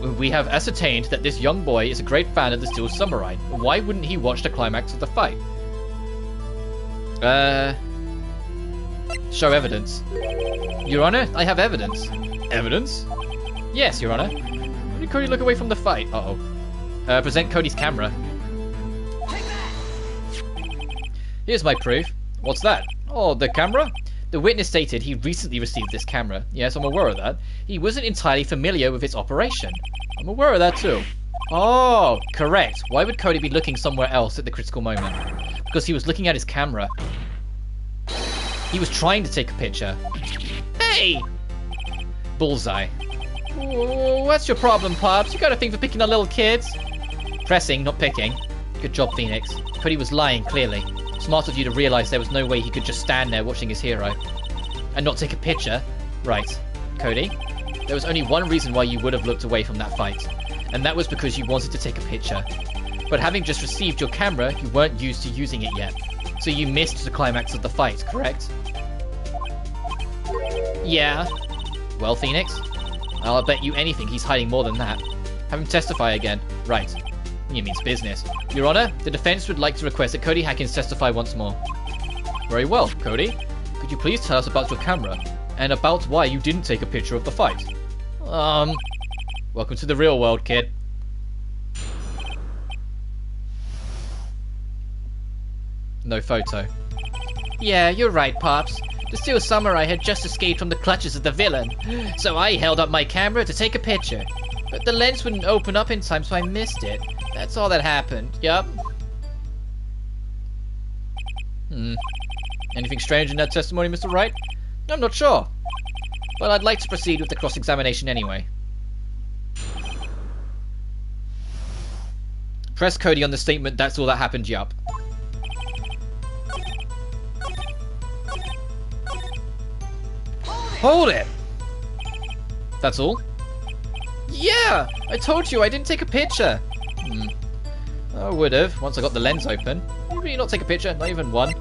We have ascertained that this young boy is a great fan of the Steel Samurai. Why wouldn't he watch the climax of the fight? Show evidence. Your Honor, I have evidence. Evidence? Yes, Your Honor. Why did Cody look away from the fight? Uh-oh. Present Cody's camera. Here's my proof. What's that? Oh, the camera? The witness stated he recently received this camera. Yes, I'm aware of that. He wasn't entirely familiar with its operation. I'm aware of that too. Oh, correct. Why would Cody be looking somewhere else at the critical moment? Because he was looking at his camera. He was trying to take a picture. Hey! Bullseye. What's your problem, Pops? You got a thing for picking on little kids? Pressing, not picking. Good job, Phoenix. Cody was lying, clearly. Smart of you to realize there was no way he could just stand there watching his hero. And not take a picture. Right. Cody, there was only one reason why you would have looked away from that fight. And that was because you wanted to take a picture. But having just received your camera, you weren't used to using it yet. So you missed the climax of the fight, correct? Yeah. Well, Phoenix, I'll bet you anything he's hiding more than that. Have him testify again. Right. You means business. Your Honor, the defense would like to request that Cody Hackins testify once more. Very well, Cody. Could you please tell us about your camera, and about why you didn't take a picture of the fight? Welcome to the real world, kid. No photo. Yeah, you're right, Pops. The Steel Samurai had just escaped from the clutches of the villain, so I held up my camera to take a picture. But the lens wouldn't open up in time, so I missed it. That's all that happened. Yup. Anything strange in that testimony, Mr. Wright? I'm not sure. But I'd like to proceed with the cross-examination anyway. Press Cody on the statement, that's all that happened, yup. Hold it! That's all? Yeah! I told you I didn't take a picture! I would have, once I got the lens open. Did you really not take a picture? Not even one.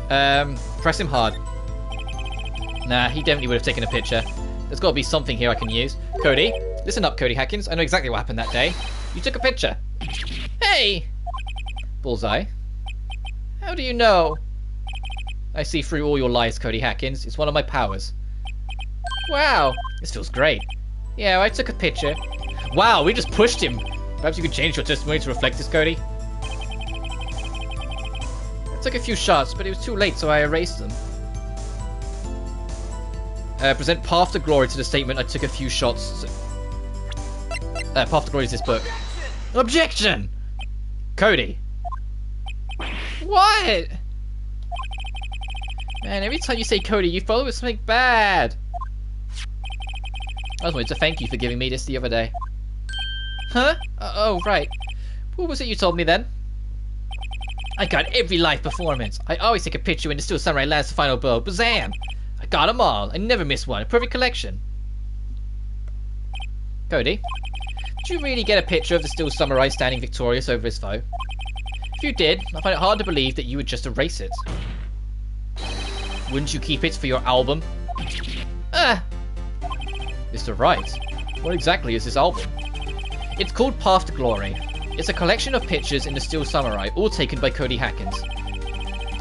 Press him hard. Nah, he definitely would have taken a picture. There's got to be something here I can use. Cody, listen up, Cody Hackins. I know exactly what happened that day. You took a picture. Hey! Bullseye. How do you know? I see through all your lies, Cody Hackins. It's one of my powers. Wow, this feels great. Yeah, I took a picture. Wow, we just pushed him. Perhaps you could change your testimony to reflect this, Cody. I took a few shots, but it was too late, so I erased them. Present Path to Glory to the statement, I took a few shots. Path to Glory is this book. Objection! Cody. What? Man, every time you say Cody, you follow with something bad. I just wanted to thank you for giving me this the other day. Huh? Oh, right. What was it you told me then? I got every live performance. I always take a picture when the Steel Samurai lands the final blow. Bazam! I got them all. I never miss one. A perfect collection. Cody, did you really get a picture of the Steel Samurai standing victorious over his foe? If you did, I find it hard to believe that you would just erase it. Wouldn't you keep it for your album? Mr. Wright, what exactly is this album? It's called Path to Glory. It's a collection of pictures in the Steel Samurai, all taken by Cody Hackins.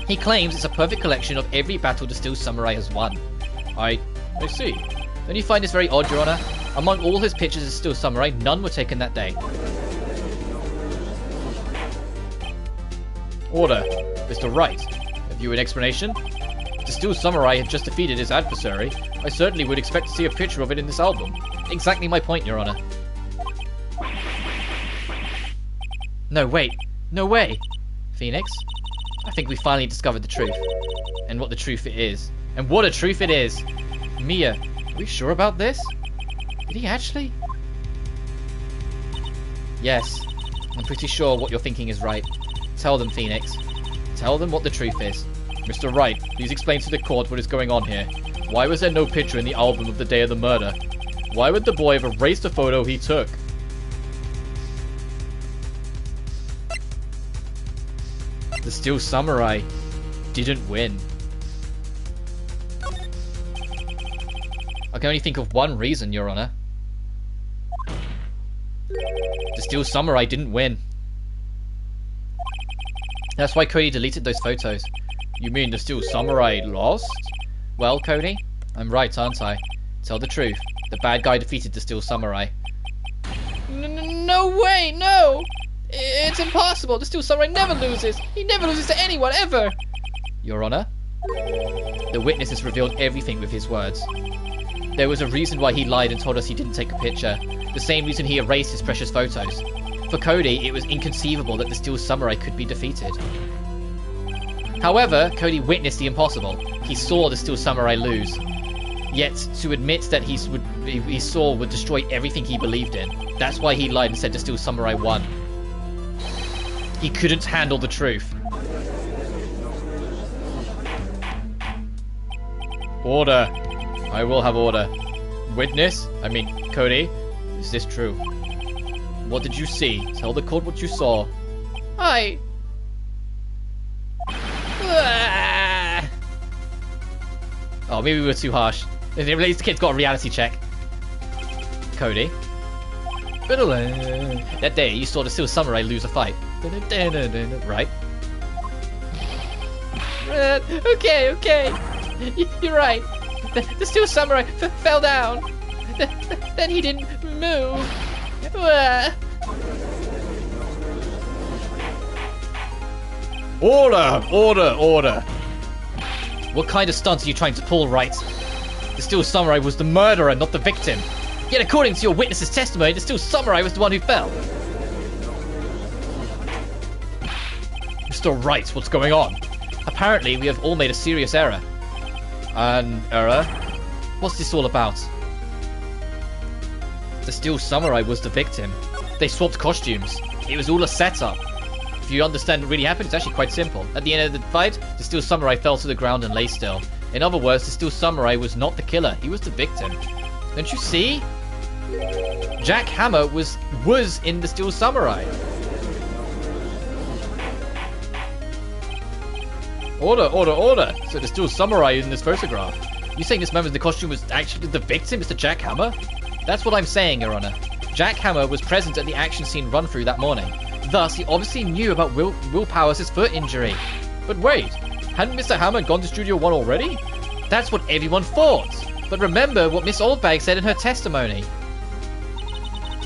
He claims it's a perfect collection of every battle the Steel Samurai has won. I see. Don't you find this very odd, Your Honor? Among all his pictures of Steel Samurai, none were taken that day. Order. Mr. Wright, have you an explanation? If the Steel Samurai had just defeated his adversary, I certainly would expect to see a picture of it in this album. Exactly my point, Your Honor. No, wait. No way. Phoenix, I think we finally discovered the truth. And what the truth it is. And what a truth it is! Mia, are we sure about this? Did he actually? Yes. I'm pretty sure what you're thinking is right. Tell them, Phoenix. Tell them what the truth is. Mr. Wright, please explain to the court what is going on here. Why was there no picture in the album of the day of the murder? Why would the boy have erased the photo he took? The Steel Samurai didn't win. I can only think of one reason, Your Honor. The Steel Samurai didn't win. That's why Cody deleted those photos. You mean the Steel Samurai lost? Well, Cody, I'm right, aren't I? Tell the truth. The bad guy defeated the Steel Samurai. No way, no! It's impossible. The Steel Samurai never loses. He never loses to anyone, ever. Your Honor, the witness has revealed everything with his words. There was a reason why he lied and told us he didn't take a picture. The same reason he erased his precious photos. For Cody, it was inconceivable that the Steel Samurai could be defeated. However, Cody witnessed the impossible. He saw the Steel Samurai lose. Yet, to admit that he saw would destroy everything he believed in. That's why he lied and said the Steel Samurai won. He couldn't handle the truth. Order. I will have order. Witness? I mean, Cody, is this true? What did you see? Tell the court what you saw. Oh, maybe we were too harsh. At least the kid's got a reality check. Cody. That day, you saw the Steel Samurai lose a fight. Right? Okay. You're right. The Steel Samurai fell down. Then he didn't move. Order! What kind of stunt are you trying to pull, Wright? The Steel Samurai was the murderer, not the victim. Yet according to your witness's testimony, the Steel Samurai was the one who fell. Mr. Wright, what's going on? Apparently, we have all made a serious error. An error? What's this all about? The Steel Samurai was the victim. They swapped costumes. It was all a setup. If you understand what really happened, it's actually quite simple. At the end of the fight, the Steel Samurai fell to the ground and lay still. In other words, the Steel Samurai was not the killer. He was the victim. Don't you see? Jack Hammer was in the Steel Samurai. Order. So the Steel Samurai in this photograph. You saying this man in the costume was actually the victim, Mr. Jack Hammer? That's what I'm saying, Your Honor. Jack Hammer was present at the action scene run-through that morning. Thus, he obviously knew about Will Powers' foot injury. But wait, hadn't Mr. Hammer gone to Studio 1 already? That's what everyone thought. But remember what Miss Oldbag said in her testimony.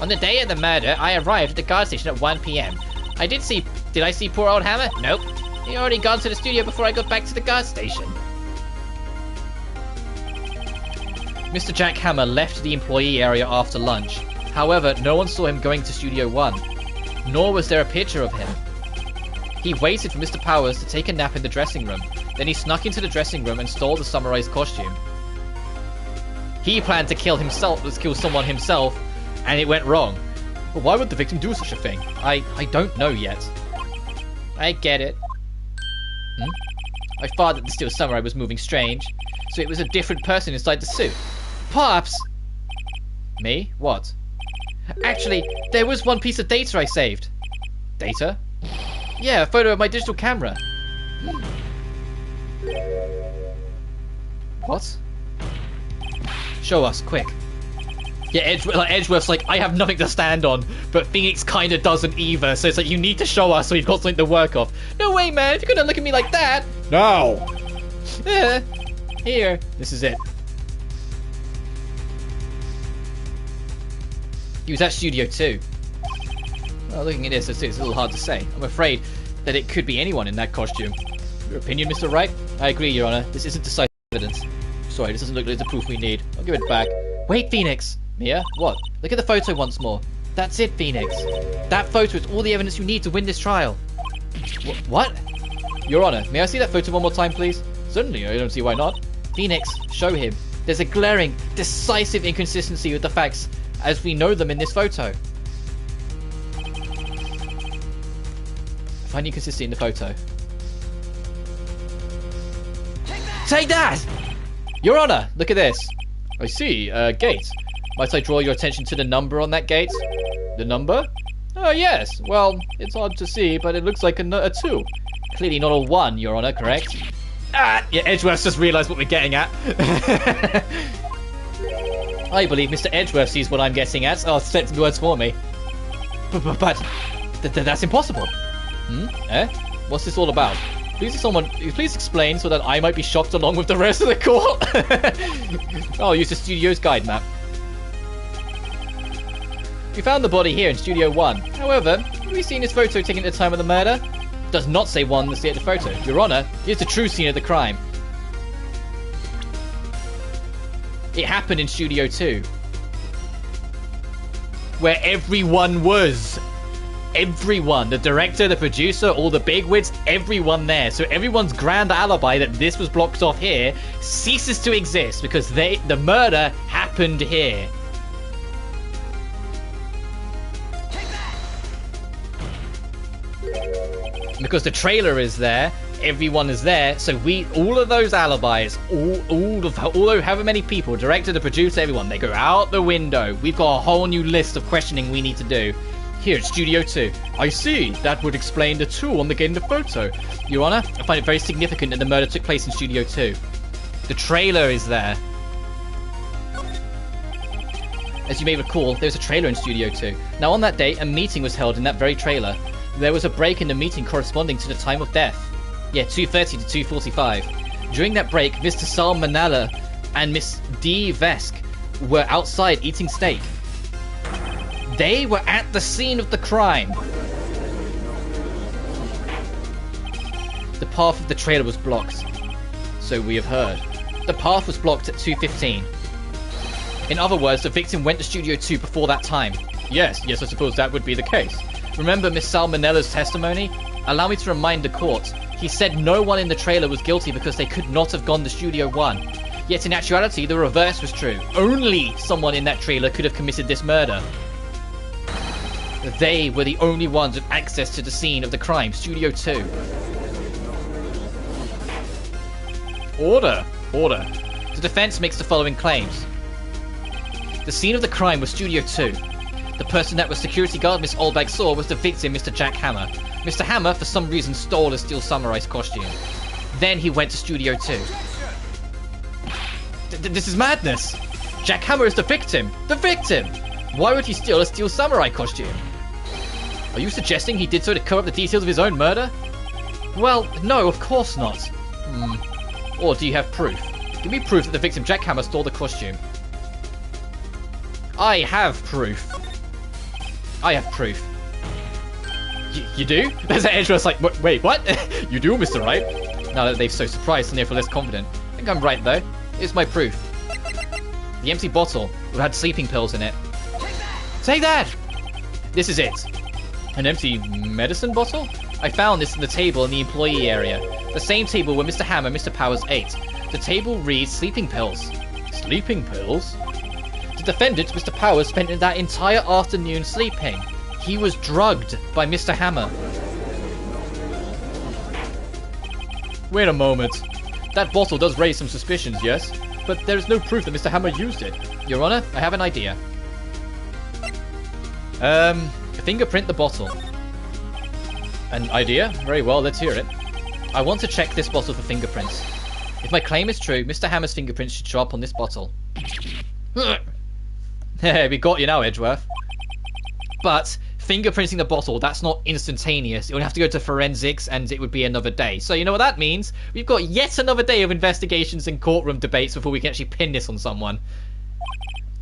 On the day of the murder, I arrived at the guard station at 1 p.m. Did I see poor old Hammer? Nope. He had already gone to the studio before I got back to the guard station. Mr. Jack Hammer left the employee area after lunch. However, no one saw him going to Studio 1. Nor was there a picture of him. He waited for Mr. Powers to take a nap in the dressing room. Then he snuck into the dressing room and stole the samurai's costume. He planned to kill someone himself, and it went wrong. But why would the victim do such a thing? I don't know yet. I get it. I thought that the Steel Samurai was moving strange, so it was a different person inside the suit. Pops! Me? What? Actually, there was one piece of data I saved. Data? Yeah, a photo of my digital camera. What? Show us, quick. Yeah, Edgeworth's like, I have nothing to stand on, but Phoenix kinda doesn't either, so it's like, you need to show us so you've got something to work off. No way, man, if you're gonna look at me like that! No! Here, this is it. He was at Studio 2. Well, looking at this, it's a little hard to say. I'm afraid that it could be anyone in that costume. Your opinion, Mr. Wright? I agree, Your Honor. This isn't decisive evidence. Sorry, this doesn't look like the proof we need. I'll give it back. Wait, Phoenix! Mia? What? Look at the photo once more. That's it, Phoenix. That photo is all the evidence you need to win this trial. What? Your Honor, may I see that photo one more time, please? Certainly, I don't see why not. Phoenix, show him. There's a glaring, decisive inconsistency with the facts as we know them in this photo. Find inconsistency in the photo. Take that! Your Honor, look at this. I see, gate. Might I draw your attention to the number on that gate? The number? Oh, yes. Well, it's hard to see, but it looks like a 2. Clearly not a 1, Your Honor, correct? Ah! Yeah, Edgeworth's just realised what we're getting at. I believe Mr. Edgeworth sees what I'm getting at. Oh, set the words for me. But that's impossible. Eh? What's this all about? Please explain so that I might be shocked along with the rest of the court. I'll use the studio's guide map. We found the body here in Studio 1. However, have we seen this photo taken at the time of the murder? Does not say one to see at the photo. Your Honor, here's the true scene of the crime. It happened in Studio 2. Where everyone was. Everyone. The director, the producer, all the bigwigs, everyone there. So everyone's grand alibi that this was blocked off here ceases to exist because the murder happened here. Because the trailer is there, everyone is there, so all of those alibis, all of however many people, director, the producer, everyone, they go out the window. We've got a whole new list of questioning we need to do. Here at Studio 2. I see. That would explain the tool on the photo. Your Honor, I find it very significant that the murder took place in Studio 2. The trailer is there. As you may recall, there was a trailer in Studio 2. Now on that date, a meeting was held in that very trailer. There was a break in the meeting corresponding to the time of death. Yeah, 2:30 to 2:45. During that break, Mr. Sal Manala and Miss D. Vesk were outside eating steak. They were at the scene of the crime. The path of the trailer was blocked. So we have heard. The path was blocked at 2:15. In other words, the victim went to Studio 2 before that time. Yes, I suppose that would be the case. Remember Miss Salmonella's testimony? Allow me to remind the court. He said no one in the trailer was guilty because they could not have gone to Studio 1. Yet in actuality, the reverse was true. Only someone in that trailer could have committed this murder. They were the only ones with access to the scene of the crime, Studio 2. Order. The defense makes the following claims. The scene of the crime was Studio 2. The person that was security guard Miss Oldbag saw was the victim, Mr. Jack Hammer. Mr. Hammer, for some reason, stole a Steel Samurai's costume. Then he went to Studio 2. This is madness! Jack Hammer is the victim! The victim! Why would he steal a Steel Samurai costume? Are you suggesting he did so to cover up the details of his own murder? Well, no, of course not. Or do you have proof? Give me proof that the victim Jack Hammer stole the costume. I have proof. You do? There's an edge where it's like, wait, what? You do, Mr. Wright? Now that they've so surprised, and therefore less confident. I think I'm right, though. Here's my proof. The empty bottle that had sleeping pills in it. Take that! This is it. An empty medicine bottle? I found this in the table in the employee area. The same table where Mr. Hammer and Mr. Powers ate. The table reads sleeping pills. Sleeping pills? The defendant, Mr. Powers, spent that entire afternoon sleeping. He was drugged by Mr. Hammer. Wait a moment. That bottle does raise some suspicions, yes? But there is no proof that Mr. Hammer used it. Your Honor, I have an idea. Fingerprint the bottle. An idea? Very well, let's hear it. I want to check this bottle for fingerprints. If my claim is true, Mr. Hammer's fingerprints should show up on this bottle. Hey, we got you now, Edgeworth. But fingerprinting the bottle, that's not instantaneous. It would have to go to forensics and it would be another day. So you know what that means? We've got yet another day of investigations and courtroom debates before we can actually pin this on someone.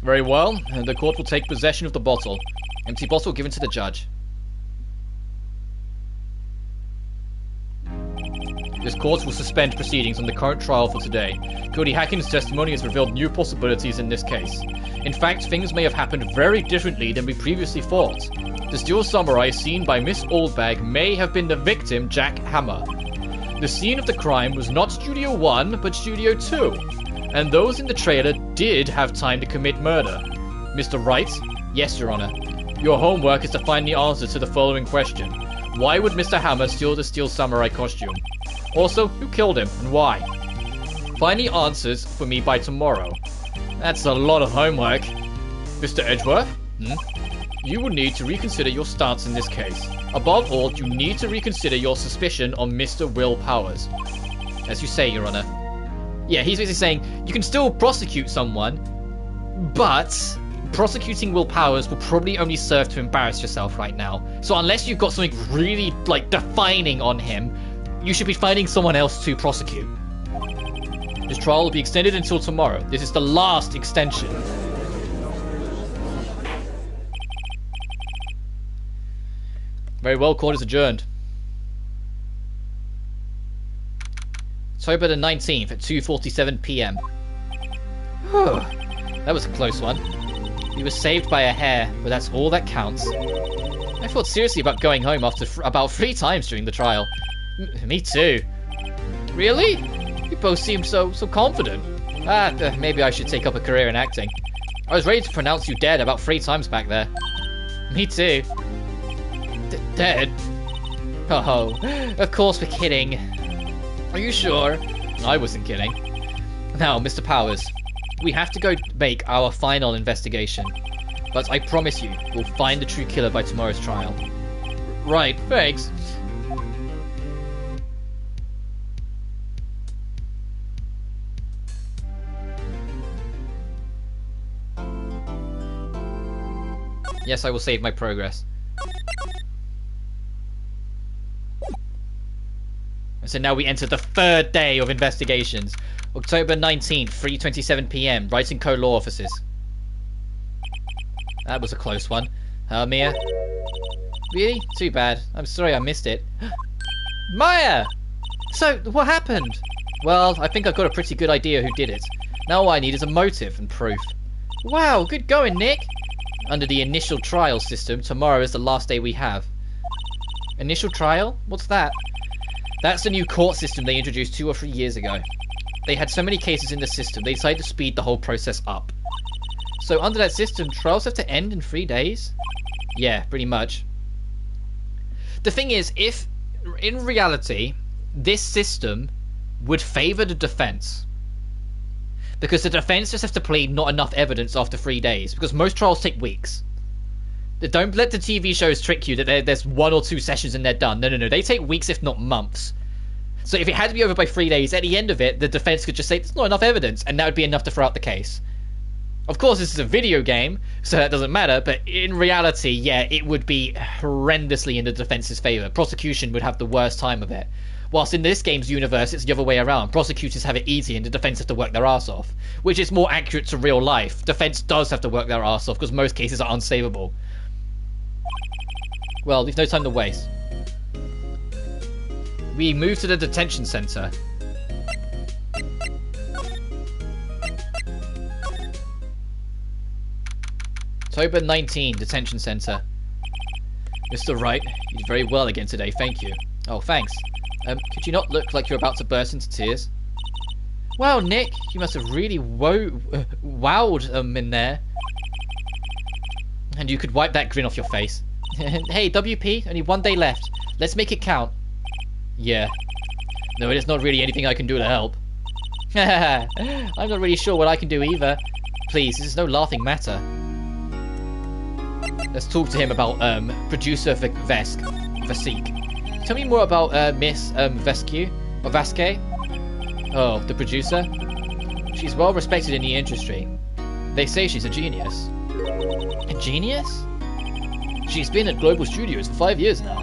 Very well, and the court will take possession of the bottle. Empty bottle given to the judge. This court will suspend proceedings on the current trial for today. Cody Hacken's testimony has revealed new possibilities in this case. In fact, things may have happened very differently than we previously thought. The Steel Samurai seen by Miss Oldbag may have been the victim, Jack Hammer. The scene of the crime was not Studio 1, but Studio 2. And those in the trailer did have time to commit murder. Mr. Wright? Yes, Your Honor. Your homework is to find the answer to the following question. Why would Mr. Hammer steal the Steel Samurai costume? Also, who killed him and why? Find the answers for me by tomorrow. That's a lot of homework. Mr. Edgeworth? You will need to reconsider your stance in this case. Above all, you need to reconsider your suspicion on Mr. Will Powers. As you say, Your Honor. Yeah, he's basically saying, you can still prosecute someone, but prosecuting Will Powers will probably only serve to embarrass yourself right now. So unless you've got something really, like, defining on him, you should be finding someone else to prosecute. His trial will be extended until tomorrow. This is the last extension. Very well, court is adjourned. October the 19th at 2:47 p.m. That was a close one. We were saved by a hair, but that's all that counts. I thought seriously about going home after about 3 times during the trial. Me too. Really? You both seemed so confident. Maybe I should take up a career in acting. I was ready to pronounce you dead about 3 times back there. Me too. Dead? Oh, of course we're kidding. Are you sure? I wasn't kidding. Now, Mr. Powers, we have to go make our final investigation. But I promise you, we'll find the true killer by tomorrow's trial. Right, thanks. Yes, I will save my progress. And so now we enter the 3rd day of investigations. October 19th, 3:27 p.m. Wright & Co. Law Offices. That was a close one. Mia? Really? Too bad. I'm sorry I missed it. Maya! So, what happened? Well, I think I've got a pretty good idea who did it. Now all I need is a motive and proof. Wow, good going, Nick! Under the initial trial system, tomorrow is the last day we have. Initial trial? What's that? That's the new court system they introduced 2 or 3 years ago. They had so many cases in the system, they decided to speed the whole process up. So under that system, trials have to end in 3 days? Yeah, pretty much. The thing is, if, in reality, this system would favour the defence. Because the defence just has to plead not enough evidence after 3 days. Because most trials take weeks. Don't let the TV shows trick you that there's 1 or 2 sessions and they're done. No. They take weeks, if not months. So if it had to be over by 3 days, at the end of it, the defense could just say, there's not enough evidence, and that would be enough to throw out the case. Of course, this is a video game, so that doesn't matter, but in reality, yeah, it would be horrendously in the defense's favor. Prosecution would have the worst time of it. Whilst in this game's universe, it's the other way around. Prosecutors have it easy and the defense have to work their ass off. Which is more accurate to real life. Defense does have to work their ass off, because most cases are unsavable. Well, there's no time to waste. We move to the detention center. October 19, detention center. Mr. Wright, you did very well again today, thank you. Oh, thanks. Could you not look like you're about to burst into tears? Wow, Nick, you must have really wowed them in there. And you could wipe that grin off your face. Hey, WP, only 1 day left. Let's make it count. Yeah. No, it is not really anything I can do to help. I'm not really sure what I can do either. Please, this is no laughing matter. Let's talk to him about, producer Vesik. Tell me more about, Miss, Vescu? Or Vasque? Oh, the producer? She's well respected in the industry. They say she's a genius. A genius? She's been at Global Studios for 5 years now.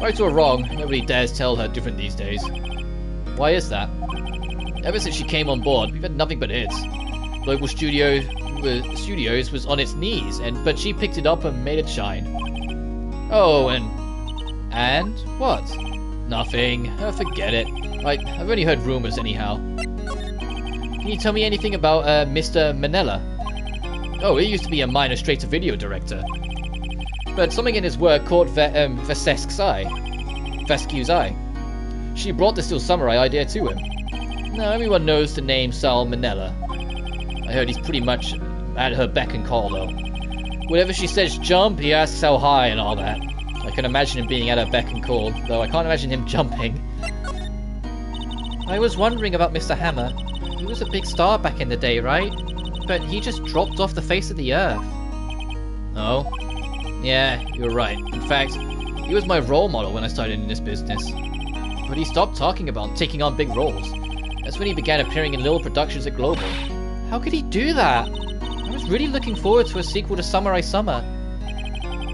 Right or wrong, nobody dares tell her different these days. Why is that? Ever since she came on board, we've had nothing but hits. Global Studios was on its knees, but she picked it up and made it shine. Oh, and what? Nothing. Forget it. I've only heard rumors anyhow. Can you tell me anything about Mr. Manella? Oh, he used to be a minor straight-to-video director. But something in his work caught Vescu's eye. She brought the Steel Samurai idea to him. Now everyone knows the name Sal Manella. I heard he's pretty much at her beck and call, though. Whenever she says jump, he asks how high and all that. I can imagine him being at her beck and call, though I can't imagine him jumping. I was wondering about Mr. Hammer. He was a big star back in the day, right? But he just dropped off the face of the earth. Oh? Yeah, you're right. In fact, he was my role model when I started in this business. But he stopped talking about taking on big roles. That's when he began appearing in little productions at Global. How could he do that? I was was really looking forward to a sequel to Samurai Summer.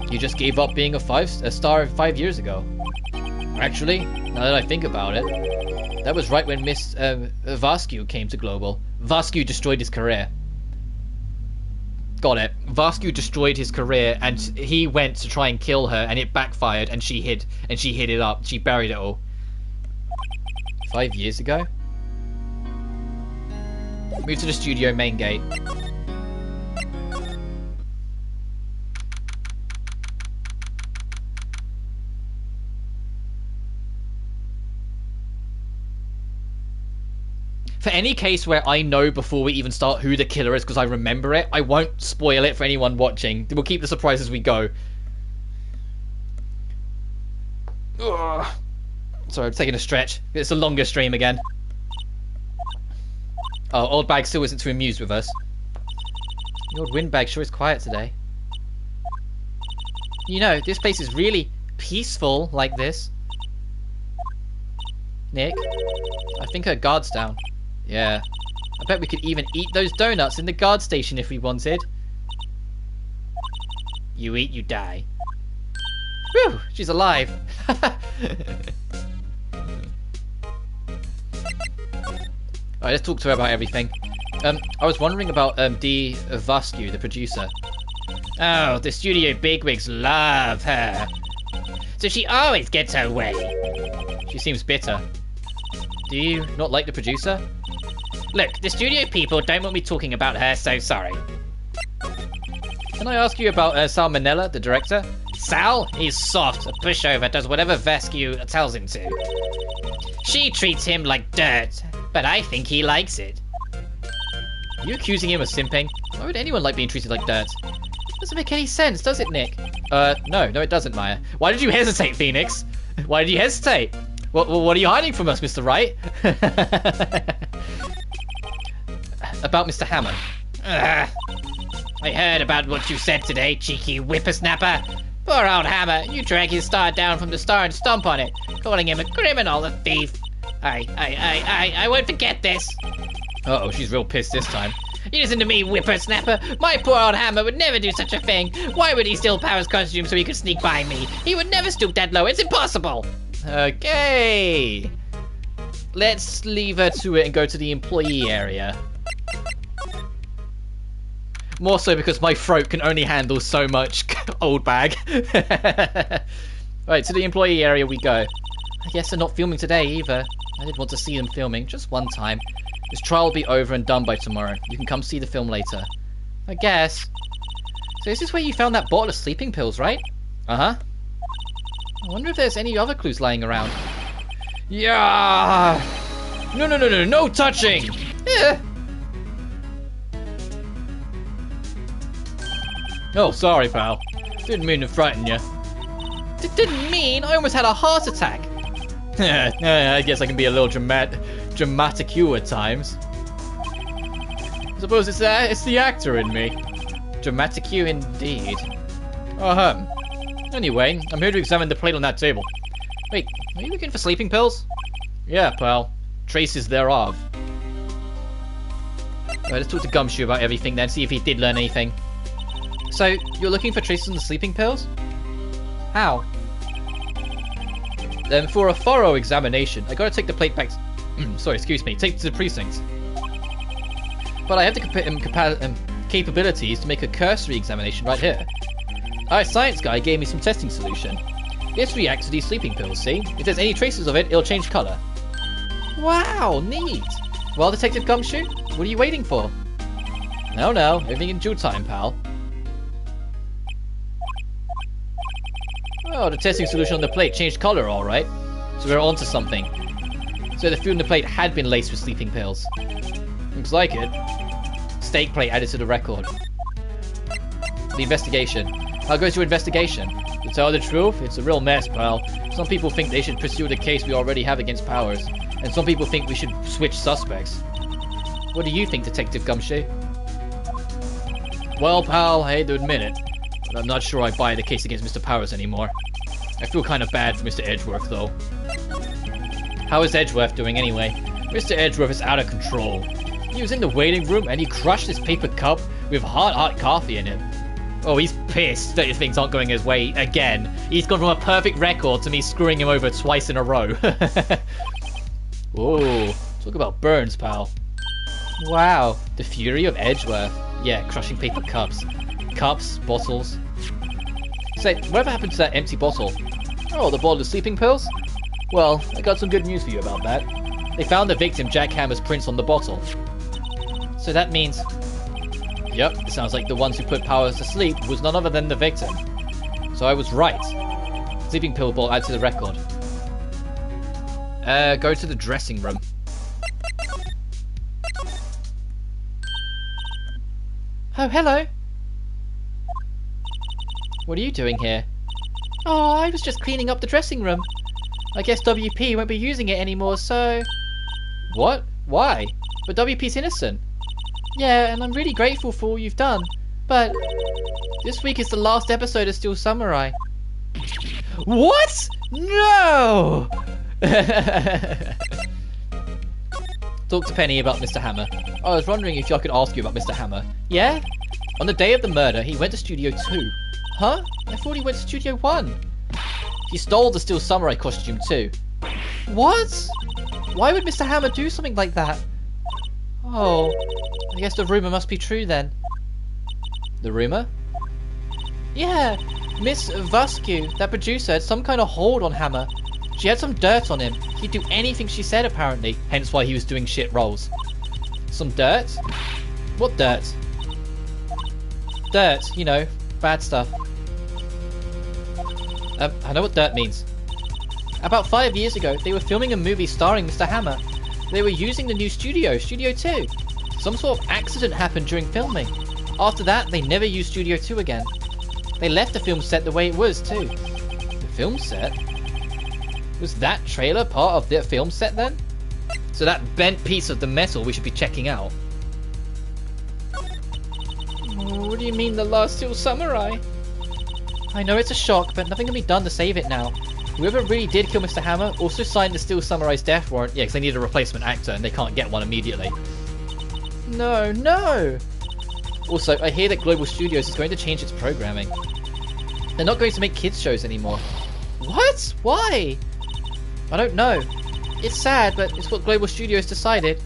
You just gave up being a star 5 years ago. Actually, now that I think about it, that was right when Miss Vascu came to Global. Vascu destroyed his career. Got it. Vascu destroyed his career, and he went to try and kill her, and it backfired, and she hid it up. She buried it all. 5 years ago? Move to the studio main gate. For any case where I know before we even start who the killer is because I remember it, I won't spoil it for anyone watching. We'll keep the surprise as we go. Ugh. Sorry, I'm taking a stretch. It's a longer stream again. Oh, old bag still isn't too amused with us. The old windbag sure is quiet today. You know, this place is really peaceful like this. Nick, I think her guard's down. Yeah. I bet we could even eat those donuts in the guard station if we wanted. You eat, you die. Whew, she's alive. Alright, let's talk to her about everything. I was wondering about Dee Vascu, the producer. Oh, the studio bigwigs love her. So she always gets her way. She seems bitter. Do you not like the producer? Look, the studio people don't want me talking about her, so sorry. Can I ask you about Sal Manella, the director? Sal? He's soft, a pushover, does whatever Vascu tells him to. She treats him like dirt, but I think he likes it. Are you accusing him of simping? Why would anyone like being treated like dirt? Doesn't make any sense, does it, Nick? No, it doesn't, Maya. Why did you hesitate, Phoenix? Why did you hesitate? What are you hiding from us, Mr. Wright? About Mr. Hammond. I heard about what you said today, cheeky whippersnapper. Poor old Hammer, you drag his star down from the star and stomp on it, calling him a criminal, a thief. I won't forget this. Uh-oh, she's real pissed this time. You listen to me, whippersnapper. My poor old Hammer would never do such a thing. Why would he steal Power's costume so he could sneak by me? He would never stoop that low. It's impossible. Okay. Let's leave her to it and go to the employee area. More so because my throat can only handle so much, old bag. Right, to the employee area we go. I guess they're not filming today either. I did want to see them filming, just one time. This trial will be over and done by tomorrow. You can come see the film later. I guess. So this is where you found that bottle of sleeping pills, right? Uh-huh. I wonder if there's any other clues lying around. Yeah! No touching! Oh, sorry, pal. Didn't mean to frighten you. Didn't mean? I almost had a heart attack. I guess I can be a little dramatic you at times. I suppose it's the actor in me. Dramatic you indeed. Uh-huh. Anyway, I'm here to examine the plate on that table. Wait, are you looking for sleeping pills? Yeah, pal. Traces thereof. Alright, let's talk to Gumshoe about everything then, see if he did learn anything. So, you're looking for traces on the sleeping pills? How? Then for a thorough examination, I gotta take the plate back take to the precinct. But I have the capabilities to make a cursory examination right here. Our science guy gave me some testing solution. This reacts to these sleeping pills, see? If there's any traces of it, it'll change colour. Wow, neat! Well, Detective Gumshoe, what are you waiting for? No, everything in due time, pal. Oh, the testing solution on the plate changed colour, alright. So we're onto something. So the food in the plate had been laced with sleeping pills. Looks like it. Steak plate added to the record. The investigation. How goes your investigation? To tell the truth, it's a real mess, pal. Some people think they should pursue the case we already have against Powers, and some people think we should switch suspects. What do you think, Detective Gumshoe? Well, pal, I hate to admit it, but I'm not sure I buy the case against Mr. Powers anymore. I feel kind of bad for Mr. Edgeworth, though. How is Edgeworth doing anyway? Mr. Edgeworth is out of control. He was in the waiting room and he crushed this paper cup with hot coffee in it. Oh, he's pissed that things aren't going his way again. He's gone from a perfect record to me screwing him over twice in a row. Oh, talk about burns, pal. Wow, the fury of Edgeworth. Yeah, crushing paper cups. Cups, bottles. Say, whatever happened to that empty bottle? Oh, the bottle of sleeping pills? Well, I got some good news for you about that. They found the victim Jack Hammer's prints on the bottle. So that means... Yep, it sounds like the ones who put Powers to sleep was none other than the victim. So I was right. Sleeping pill bottle add to the record. Go to the dressing room. Oh, hello. What are you doing here? Oh, I was just cleaning up the dressing room. I guess WP won't be using it anymore, so... What? Why? But WP's innocent. Yeah, and I'm really grateful for all you've done. But... this week is the last episode of Steel Samurai. What? No! Talk to Penny about Mr. Hammer. I was wondering if I could ask you about Mr. Hammer. Yeah? On the day of the murder, he went to Studio 2. Huh? I thought he went to Studio 1. He stole the Steel Samurai costume too. What? Why would Mr. Hammer do something like that? Oh, I guess the rumor must be true then. The rumor? Yeah, Miss Vascu, that producer, had some kind of hold on Hammer. She had some dirt on him. He'd do anything she said apparently, hence why he was doing shit roles. Some dirt? What dirt? Dirt, you know, bad stuff. I know what dirt means. About 5 years ago, they were filming a movie starring Mr. Hammer. They were using the new studio, Studio 2. Some sort of accident happened during filming. After that, they never used Studio 2 again. They left the film set the way it was, too. The film set? Was that trailer part of their film set then? So that bent piece of the metal we should be checking out. What do you mean the last Steel Samurai? I know it's a shock, but nothing can be done to save it now. Whoever really did kill Mr. Hammer also signed the Steel Samurai's death warrant. Yeah, because they need a replacement actor and they can't get one immediately. No, no! Also, I hear that Global Studios is going to change its programming. They're not going to make kids shows anymore. What? Why? I don't know. It's sad, but it's what Global Studios decided.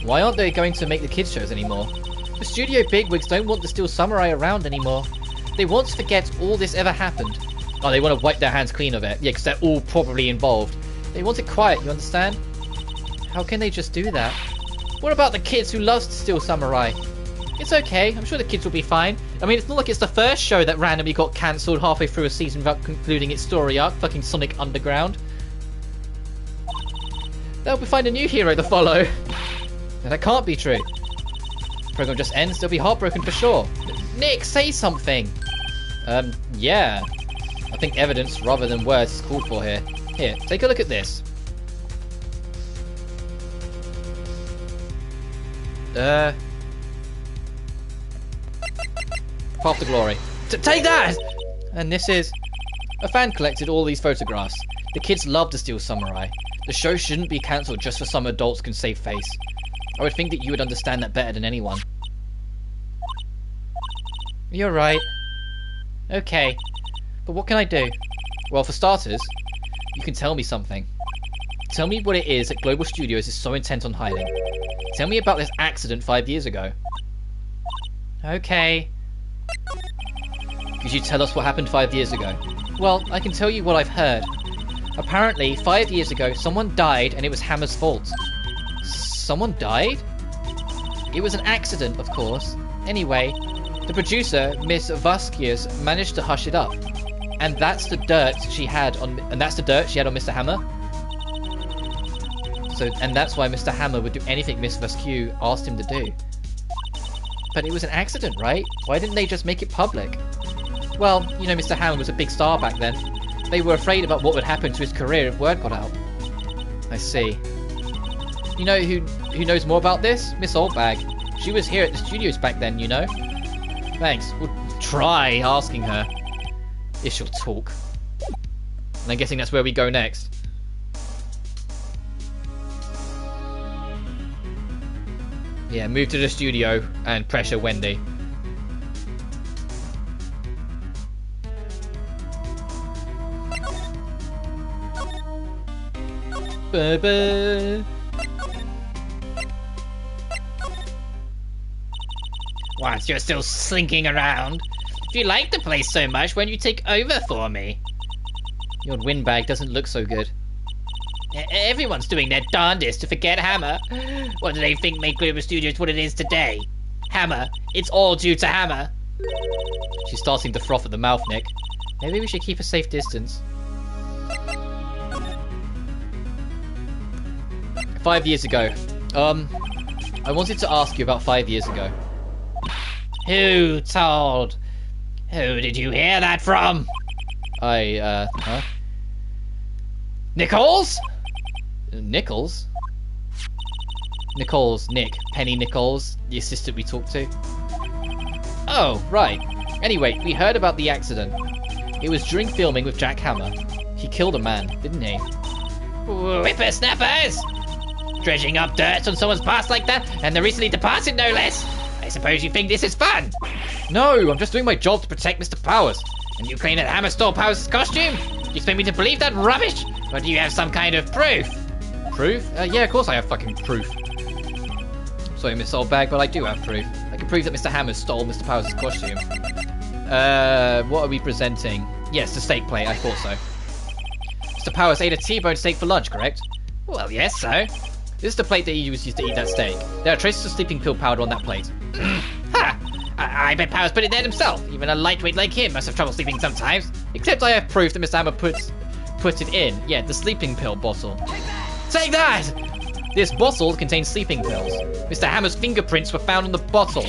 Why aren't they going to make the kids shows anymore? The studio bigwigs don't want the Steel Samurai around anymore. They want to forget all this ever happened. Oh, they want to wipe their hands clean of it. Yeah, because they're all probably involved. They want it quiet, you understand? How can they just do that? What about the kids who love Steel Samurai? It's okay, I'm sure the kids will be fine. I mean, it's not like it's the first show that randomly got cancelled halfway through a season without concluding its story arc. Fucking Sonic Underground. They'll find a new hero to follow. Now, that can't be true. Program just ends, they'll be heartbroken for sure. Nick, say something! Yeah. I think evidence rather than words is called for here. Here, take a look at this. Path to Glory. Take that! And this is... A fan collected all these photographs. The kids love the Steel Samurai. The show shouldn't be cancelled just so some adults can save face. I would think that you would understand that better than anyone. You're right. Okay. But what can I do? Well, for starters, you can tell me something. Tell me what it is that Global Studios is so intent on hiding. Tell me about this accident 5 years ago. Okay. Could you tell us what happened 5 years ago? Well, I can tell you what I've heard. Apparently, 5 years ago, someone died and it was Hammer's fault. Someone died? It was an accident, of course. Anyway, the producer, Miss Vasquez, managed to hush it up. And that's the dirt she had on Mr. Hammer. And that's why Mr. Hammer would do anything Miss Vasquez asked him to do. But it was an accident, right? Why didn't they just make it public? Well, you know, Mr. Hammer was a big star back then. They were afraid about what would happen to his career if word got out. I see. You know who knows more about this? Miss Oldbag. She was here at the studios back then, you know? Thanks. We'll try asking her. If she'll talk. And I'm guessing that's where we go next. Yeah, move to the studio and pressure Wendy. Ba-ba. What, you're still slinking around? If you like the place so much, why don't you take over for me? Your windbag doesn't look so good. Everyone's doing their darndest to forget Hammer. What do they think made Global Studios what it is today? Hammer. It's all due to Hammer. She's starting to froth at the mouth, Nick. Maybe we should keep a safe distance. 5 years ago. I wanted to ask you about 5 years ago. Who told? Who did you hear that from? Huh? Nichols? Nichols? Nichols, Nick. Penny Nichols, the assistant we talked to. Oh, right. Anyway, we heard about the accident. It was during filming with Jack Hammer. He killed a man, didn't he? Whippersnappers! Dredging up dirt on someone's past like that, and the recently departed no less. I suppose you think this is fun? No, I'm just doing my job to protect Mr. Powers. And you claim that Hammer stole Powers' costume? You expect me to believe that rubbish? Or do you have some kind of proof? Proof? Yeah, of course I have fucking proof. Sorry, Miss Oldbag, but I do have proof. I can prove that Mr. Hammer stole Mr. Powers' costume. What are we presenting? Yes, the steak plate, I thought so. Mr. Powers ate a T-bone steak for lunch, correct? Well, yes, so. This is the plate that he used to eat that steak. There are traces of sleeping pill powder on that plate. Ha! I bet Powers put it there himself. Even a lightweight like him must have trouble sleeping sometimes. Except I have proof that Mr. Hammer put it in. Yeah, the sleeping pill bottle. Take that! This bottle contains sleeping pills. Mr. Hammer's fingerprints were found on the bottle.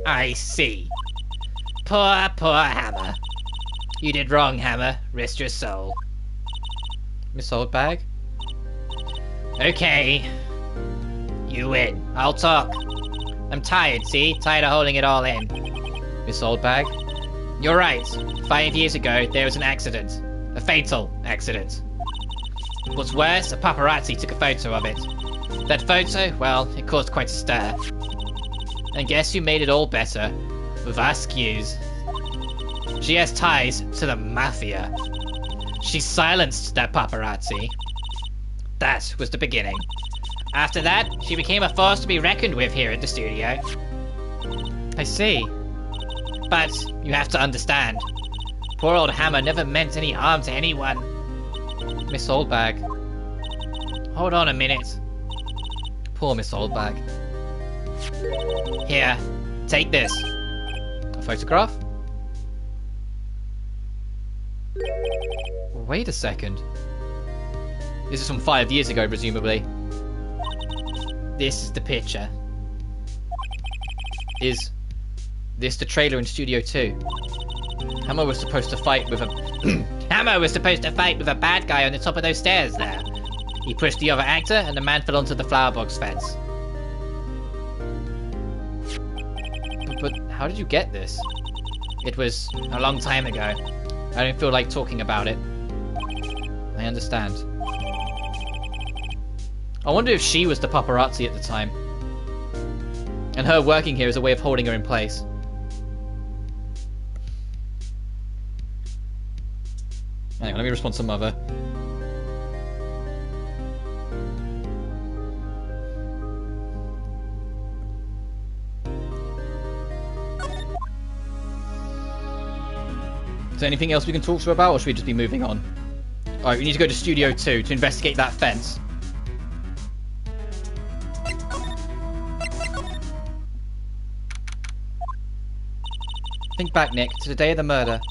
I see. Poor Hammer. You did wrong, Hammer. Rest your soul. Miss Oldbag? Okay. You win. I'll talk. I'm tired, see? Tired of holding it all in. Miss Oldbag? You're right. 5 years ago, there was an accident. A fatal accident. What's worse, a paparazzi took a photo of it. That photo, well, it caused quite a stir. And guess who made it all better? Vasquez. She has ties to the mafia. She silenced that paparazzi. That was the beginning. After that, she became a force to be reckoned with here at the studio. I see. But you have to understand, poor old Hammer never meant any harm to anyone. Miss Oldbag. Hold on a minute. Poor Miss Oldbag. Here, take this. A photograph? Wait a second. This is from 5 years ago, presumably. This is the picture. Is this the trailer in Studio 2? Hammer was supposed to fight with a... Hammer was supposed to fight with a bad guy on the top of those stairs there. He pushed the other actor and the man fell onto the flower box fence. But how did you get this? It was a long time ago. I don't feel like talking about it. I understand. I wonder if she was the paparazzi at the time. And her working here is a way of holding her in place. Hang on, let me respond to Mother. Is there anything else we can talk to her about, or should we just be moving on? Alright, we need to go to Studio 2 to investigate that fence. Think back, Nick, to the day of the murder.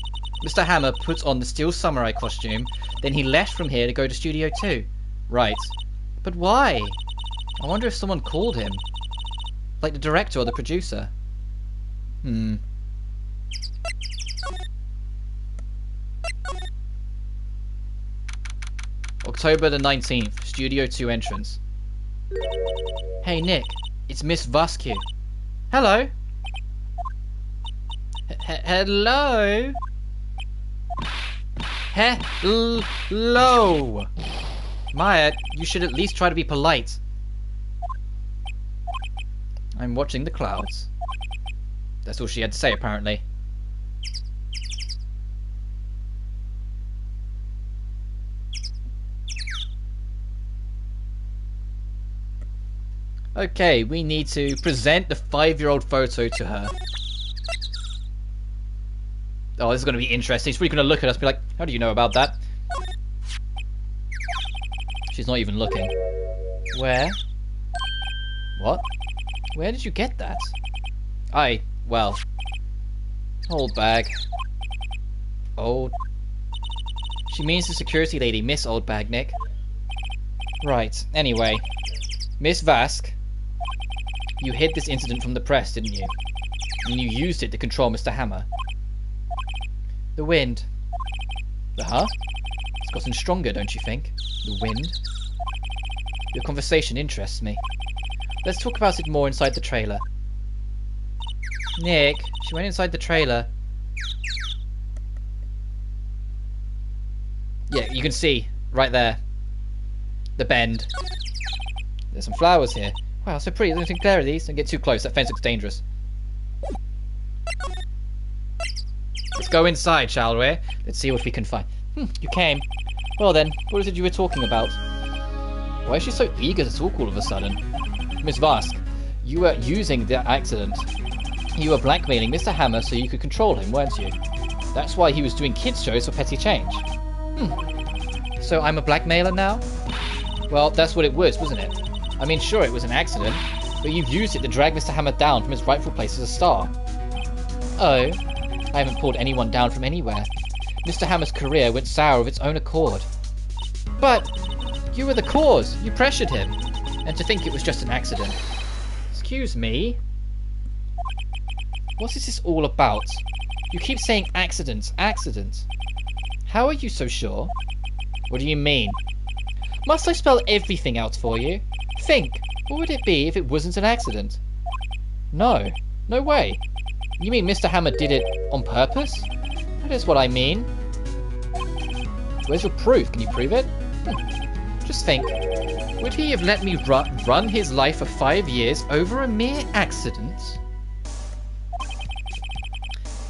Mr. Hammer put on the steel samurai costume, then he left from here to go to Studio 2. Right. But why? I wonder if someone called him. Like the director or the producer. October the 19th, Studio 2 entrance. Hey Nick, it's Miss Vasquez. Hello? Hello? Hello? Maya, you should at least try to be polite. I'm watching the clouds. That's all she had to say, apparently. Okay, we need to present the 5-year-old photo to her. Oh, this is going to be interesting. She's really going to look at us and be like, how do you know about that? She's not even looking. Where? What? Where did you get that? Well. Old bag. Old. She means the security lady, Miss Old Bag, Nick. Right, anyway. Miss Vask, you hid this incident from the press, didn't you? And you used it to control Mr. Hammer. The wind. The huh? It's gotten stronger, don't you think? The wind? Your conversation interests me. Let's talk about it more inside the trailer. Nick, she went inside the trailer. Yeah, you can see, right there. The bend. There's some flowers here. Wow, so pretty. Don't think there are these. Don't get too close. That fence looks dangerous. Let's go inside, shall we? Let's see what we can find. You came. Well then, what is it you were talking about? Why is she so eager to talk all of a sudden? Miss Vask, you were using the accident. You were blackmailing Mr. Hammer so you could control him, weren't you? That's why he was doing kids shows for petty change. So I'm a blackmailer now? Well, that's what it was, wasn't it? I mean, sure, it was an accident, but you've used it to drag Mr. Hammer down from his rightful place as a star. Oh, I haven't pulled anyone down from anywhere. Mr. Hammer's career went sour of its own accord. But you were the cause. You pressured him. And to think it was just an accident. Excuse me? What is this all about? You keep saying accidents, accidents. How are you so sure? What do you mean? Must I spell everything out for you? Think, what would it be if it wasn't an accident? No, no way. You mean Mr. Hammer did it on purpose? That is what I mean. Where's your proof? Can you prove it? Just think. Would he have let me run his life for 5 years over a mere accident?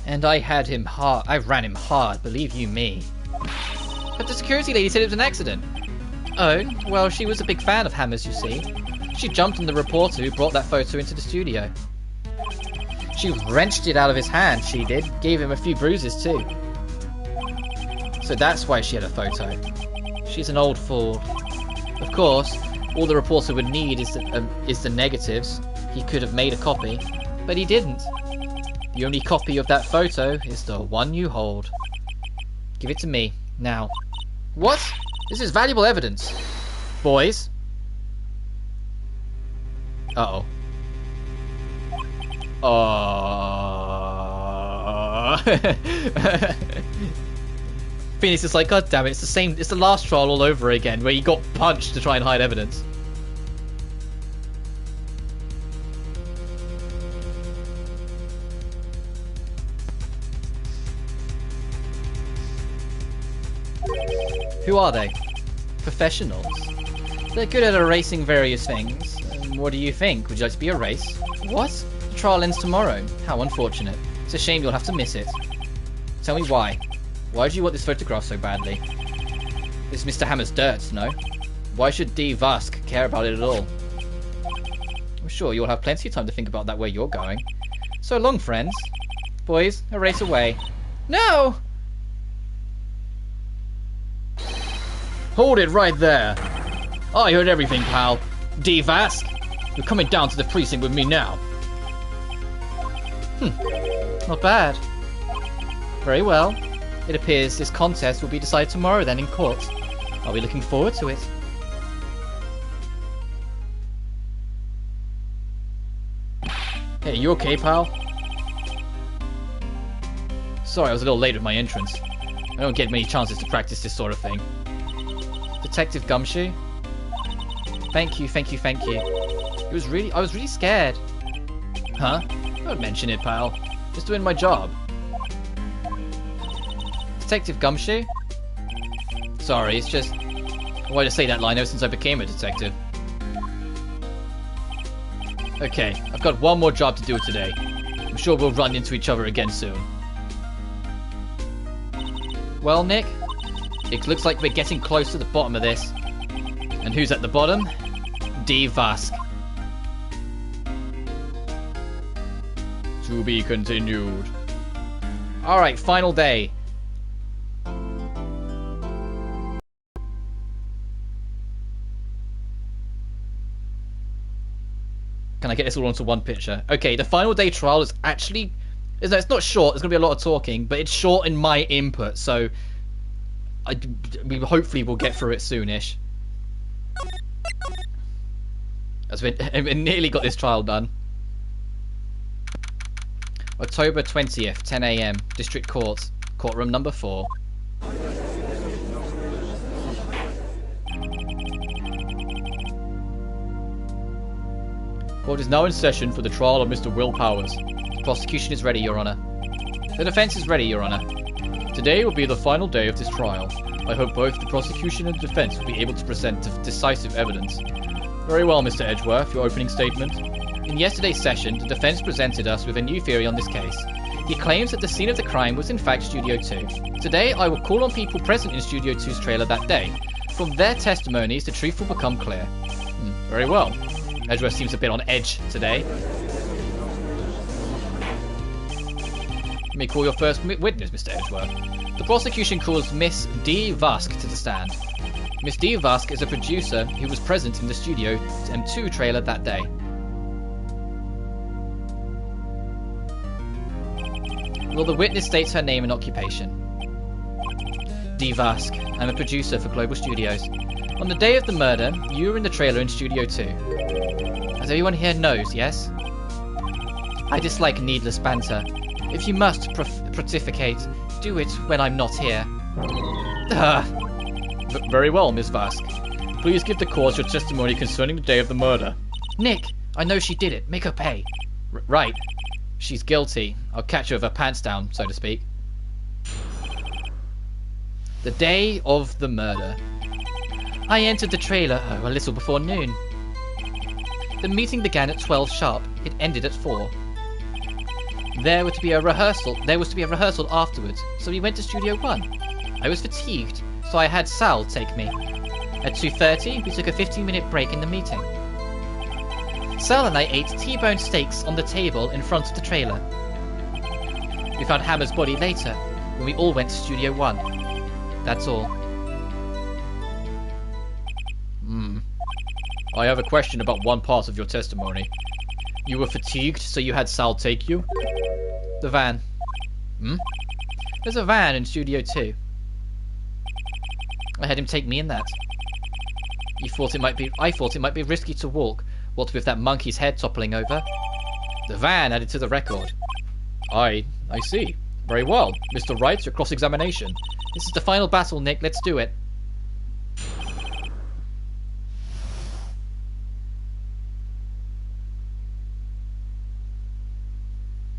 And I had him hard. I ran him hard, believe you me. But the security lady said it was an accident. Oh, well, she was a big fan of Hammer's, you see. She jumped on the reporter who brought that photo into the studio. She wrenched it out of his hand, she did. Gave him a few bruises, too. So that's why she had a photo. She's an old fool. Of course, all the reporter would need is the negatives. He could have made a copy, but he didn't. The only copy of that photo is the one you hold. Give it to me, now. What? This is valuable evidence. Boys. Uh-oh. Phoenix is like, God damn it, it's the same, it's the last trial all over again, where he got punched to try and hide evidence. Who are they? Professionals. They're good at erasing various things. What do you think? Would you like to be erased? What? The trial ends tomorrow. How unfortunate. It's a shame you'll have to miss it. Tell me why. Why do you want this photograph so badly? It's Mr. Hammer's dirt, no? Why should D. Vask care about it at all? I'm sure you'll have plenty of time to think about that where you're going. So long, friends. Boys, erase away. No! Hold it right there. I heard everything, pal. D. Vask, you're coming down to the precinct with me now. Not bad. Very well. It appears this contest will be decided tomorrow then in court. I'll be looking forward to it. Hey, you okay, pal? Sorry, I was a little late with my entrance. I don't get many chances to practice this sort of thing. Detective Gumshoe? Thank you, thank you, thank you. I was really scared. Huh? Don't mention it, pal. Just doing my job. Detective Gumshoe? Sorry, it's just... I wanted to say that line ever since I became a detective. Okay, I've got one more job to do today. I'm sure we'll run into each other again soon. Well, Nick, it looks like we're getting close to the bottom of this. And who's at the bottom? D. Vask. To be continued. Alright, final day. Can I get this all onto one picture? Okay, the final day trial is actually... It's not short, there's going to be a lot of talking, but it's short in my input, so... we hopefully will get through it soonish. As we nearly got this trial done. October 20th, 10 AM, District Court, courtroom number 4. Court is now in session for the trial of Mr. Will Powers. The prosecution is ready, Your Honor. The defense is ready, Your Honor. Today will be the final day of this trial. I hope both the prosecution and the defense will be able to present decisive evidence. Very well, Mr. Edgeworth, your opening statement. In yesterday's session, the defense presented us with a new theory on this case. He claims that the scene of the crime was in fact Studio 2. Today, I will call on people present in Studio 2's trailer that day. From their testimonies, the truth will become clear. Very well. Edgeworth seems a bit on edge today. Let me call your first witness, Mr. Edgeworth. The prosecution calls Miss D. Vask to the stand. Miss D. Vask is a producer who was present in the Studio 2 trailer that day. Will the witness states her name and occupation? D. Vask. I'm a producer for Global Studios. On the day of the murder, you were in the trailer in Studio 2. As everyone here knows, yes? I dislike needless banter. If you must pontificate, do it when I'm not here. Very well, Miss Vask. Please give the court your testimony concerning the day of the murder. Nick, I know she did it. Make her pay. Right. She's guilty. I'll catch her with her pants down, so to speak. The day of the murder. I entered the trailer a little before noon. The meeting began at 12 sharp. It ended at 4. There was to be a rehearsal afterwards, so we went to Studio 1. I was fatigued, so I had Sal take me. At 2:30, we took a 15-minute break in the meeting. Sal and I ate T-bone steaks on the table in front of the trailer. We found Hammer's body later, when we all went to Studio 1. That's all. I have a question about one part of your testimony. You were fatigued, so you had Sal take you? The van. There's a van in Studio 2. I had him take me in that. I thought it might be risky to walk, what with that monkey's head toppling over. The van added to the record. I see. Very well. Mr. Wright, your cross-examination. This is the final battle, Nick. Let's do it.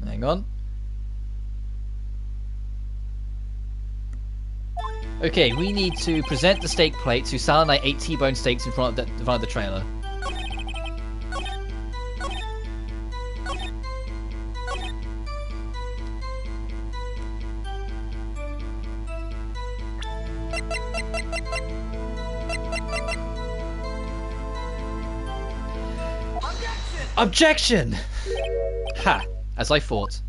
Hang on. Okay, we need to present the steak plate to Sal and I ate T-bone steaks in front of the trailer. Objection! Ha! As I thought.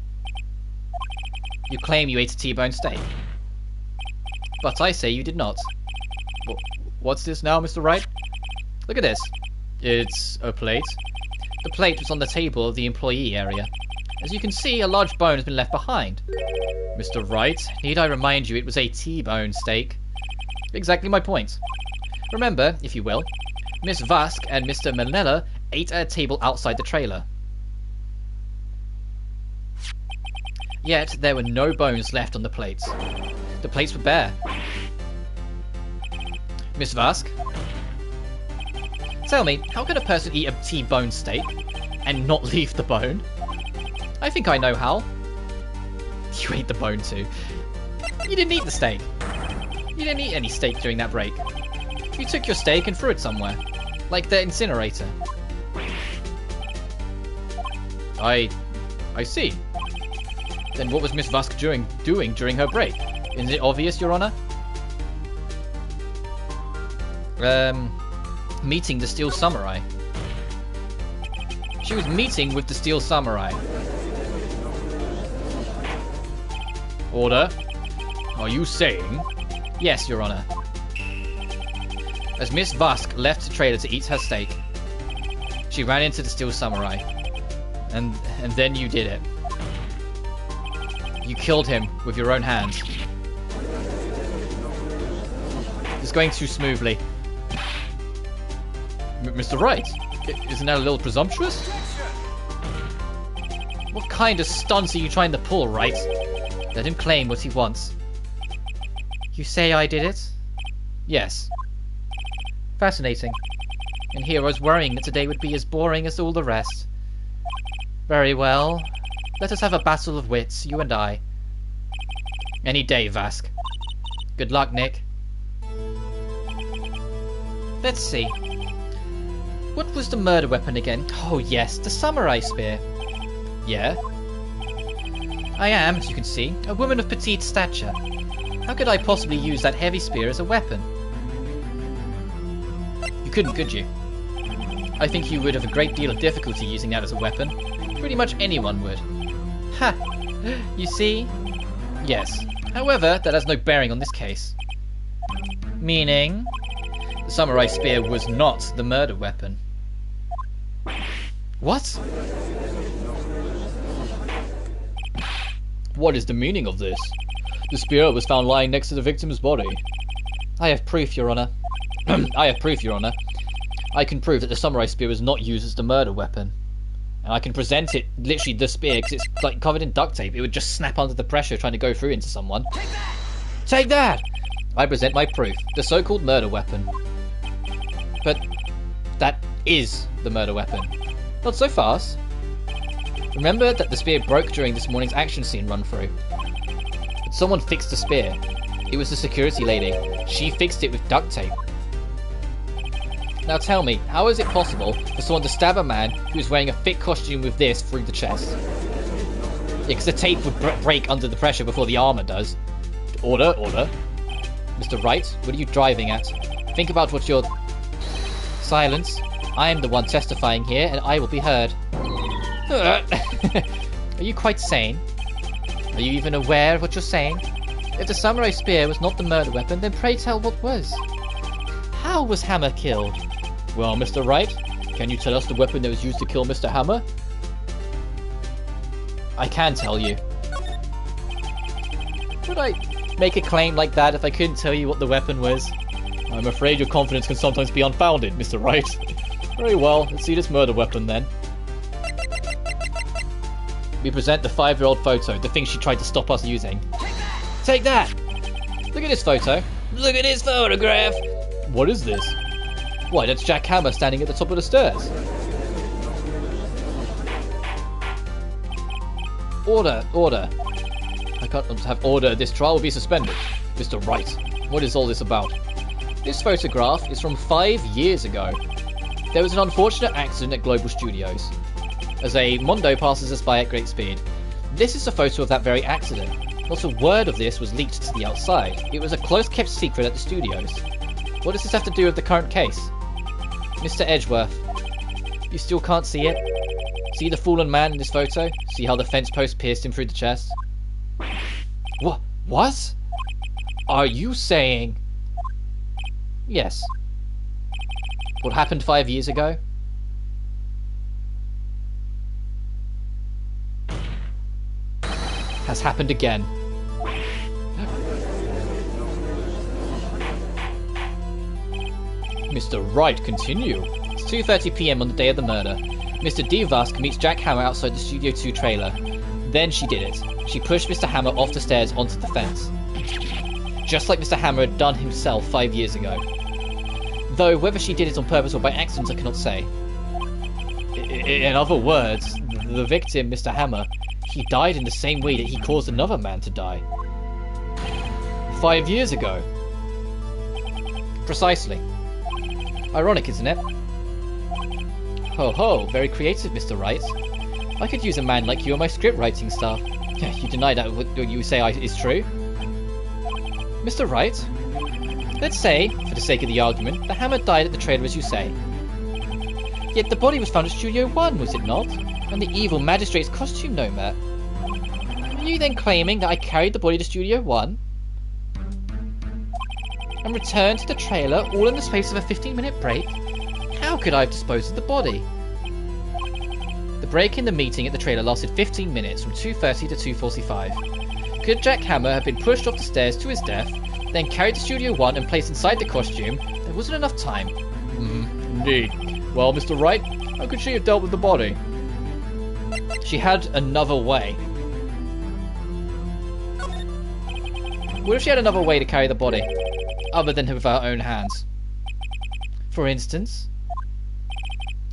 You claim you ate a T-bone steak. But I say you did not. What's this now, Mr. Wright? Look at this. It's a plate. The plate was on the table of the employee area. As you can see, a large bone has been left behind. Mr. Wright, need I remind you it was a T-bone steak? Exactly my point. Remember, if you will, Miss Vask and Mr. Manella ate at a table outside the trailer. Yet, there were no bones left on the plates. The plates were bare. Miss Vask? Tell me, how can a person eat a T-bone steak and not leave the bone? I think I know how. You ate the bone too. You didn't eat the steak. You didn't eat any steak during that break. You took your steak and threw it somewhere. Like the incinerator. I see. Then what was Miss Vusk doing during her break? Isn't it obvious, Your Honor? Meeting the Steel Samurai. She was meeting with the Steel Samurai. Order. Are you saying? Yes, Your Honor. As Miss Vusk left the trailer to eat her steak, she ran into the Steel Samurai. And then you did it. You killed him with your own hands. It's going too smoothly. Mr. Wright, isn't that a little presumptuous? What kind of stunts are you trying to pull, Wright? Let him claim what he wants. You say I did it? Yes. Fascinating. And here I was worrying that today would be as boring as all the rest. Very well. Let us have a battle of wits, you and I. Any day, Vask. Good luck, Nick. Let's see. What was the murder weapon again? Oh yes, the samurai spear. Yeah? I am, as you can see, a woman of petite stature. How could I possibly use that heavy spear as a weapon? You couldn't, could you? I think you would have a great deal of difficulty using that as a weapon. Pretty much anyone would. Ha! You see? Yes. However, that has no bearing on this case. Meaning? The samurai spear was not the murder weapon. What? What is the meaning of this? The spear was found lying next to the victim's body. I have proof, Your Honor. I have proof, Your Honor. I can prove that the samurai spear was not used as the murder weapon. And I can present it, literally the spear, because it's like covered in duct tape. It would just snap under the pressure trying to go through into someone. Take that! Take that! I present my proof, the so-called murder weapon. But that is the murder weapon. Not so fast. Remember that the spear broke during this morning's action scene run-through. But someone fixed the spear. It was the security lady. She fixed it with duct tape. Now tell me, how is it possible for someone to stab a man who is wearing a thick costume with this through the chest? Yeah, because the tape would break under the pressure before the armor does. Order, order. Mr. Wright, what are you driving at? Think about what you're... Silence. I am the one testifying here, and I will be heard. Are you quite sane? Are you even aware of what you're saying? If the samurai spear was not the murder weapon, then pray tell what was. How was Hammer killed? Well, Mr. Wright, can you tell us the weapon that was used to kill Mr. Hammer? I can tell you. Would I make a claim like that if I couldn't tell you what the weapon was? I'm afraid your confidence can sometimes be unfounded, Mr. Wright. Very well, let's see this murder weapon then. We present the 5-year-old photo, the thing she tried to stop us using. Take that! Look at this photo. Look at this photograph! What is this? Why, that's Jack Hammer standing at the top of the stairs. Order, order. I can't have order. This trial will be suspended. Mr. Wright, what is all this about? This photograph is from 5 years ago. There was an unfortunate accident at Global Studios, as a Mondo passes us by at great speed. This is a photo of that very accident. Not a word of this was leaked to the outside. It was a close-kept secret at the studios. What does this have to do with the current case? Mr. Edgeworth, you still can't see it? See the fallen man in this photo? See how the fence post pierced him through the chest? What? What? Are you saying... Yes. What happened 5 years ago? Has happened again. Mr. Wright, continue. It's 2:30 PM on the day of the murder. Mr. D. Vusk meets Jack Hammer outside the Studio 2 trailer. Then she did it. She pushed Mr. Hammer off the stairs onto the fence. Just like Mr. Hammer had done himself 5 years ago. Though whether she did it on purpose or by accident I cannot say. In other words, the victim, Mr. Hammer, he died in the same way that he caused another man to die. 5 years ago. Precisely. Ironic, isn't it? Ho ho, very creative, Mr. Wright. I could use a man like you on my script writing staff. You deny that what you say is true? Mr. Wright, let's say, for the sake of the argument, the hammer died at the trailer as you say. Yet the body was found at Studio 1, was it not? And the evil magistrate's costume nomad. Are you then claiming that I carried the body to Studio 1? And returned to the trailer all in the space of a 15-minute break? How could I have disposed of the body? The break in the meeting at the trailer lasted 15 minutes, from 2:30 to 2:45. Could Jack Hammer have been pushed off the stairs to his death, then carried to Studio 1 and placed inside the costume? There wasn't enough time. Indeed. Well, Mr. Wright, how could she have dealt with the body? She had another way. What if she had another way to carry the body, other than with her own hands? For instance?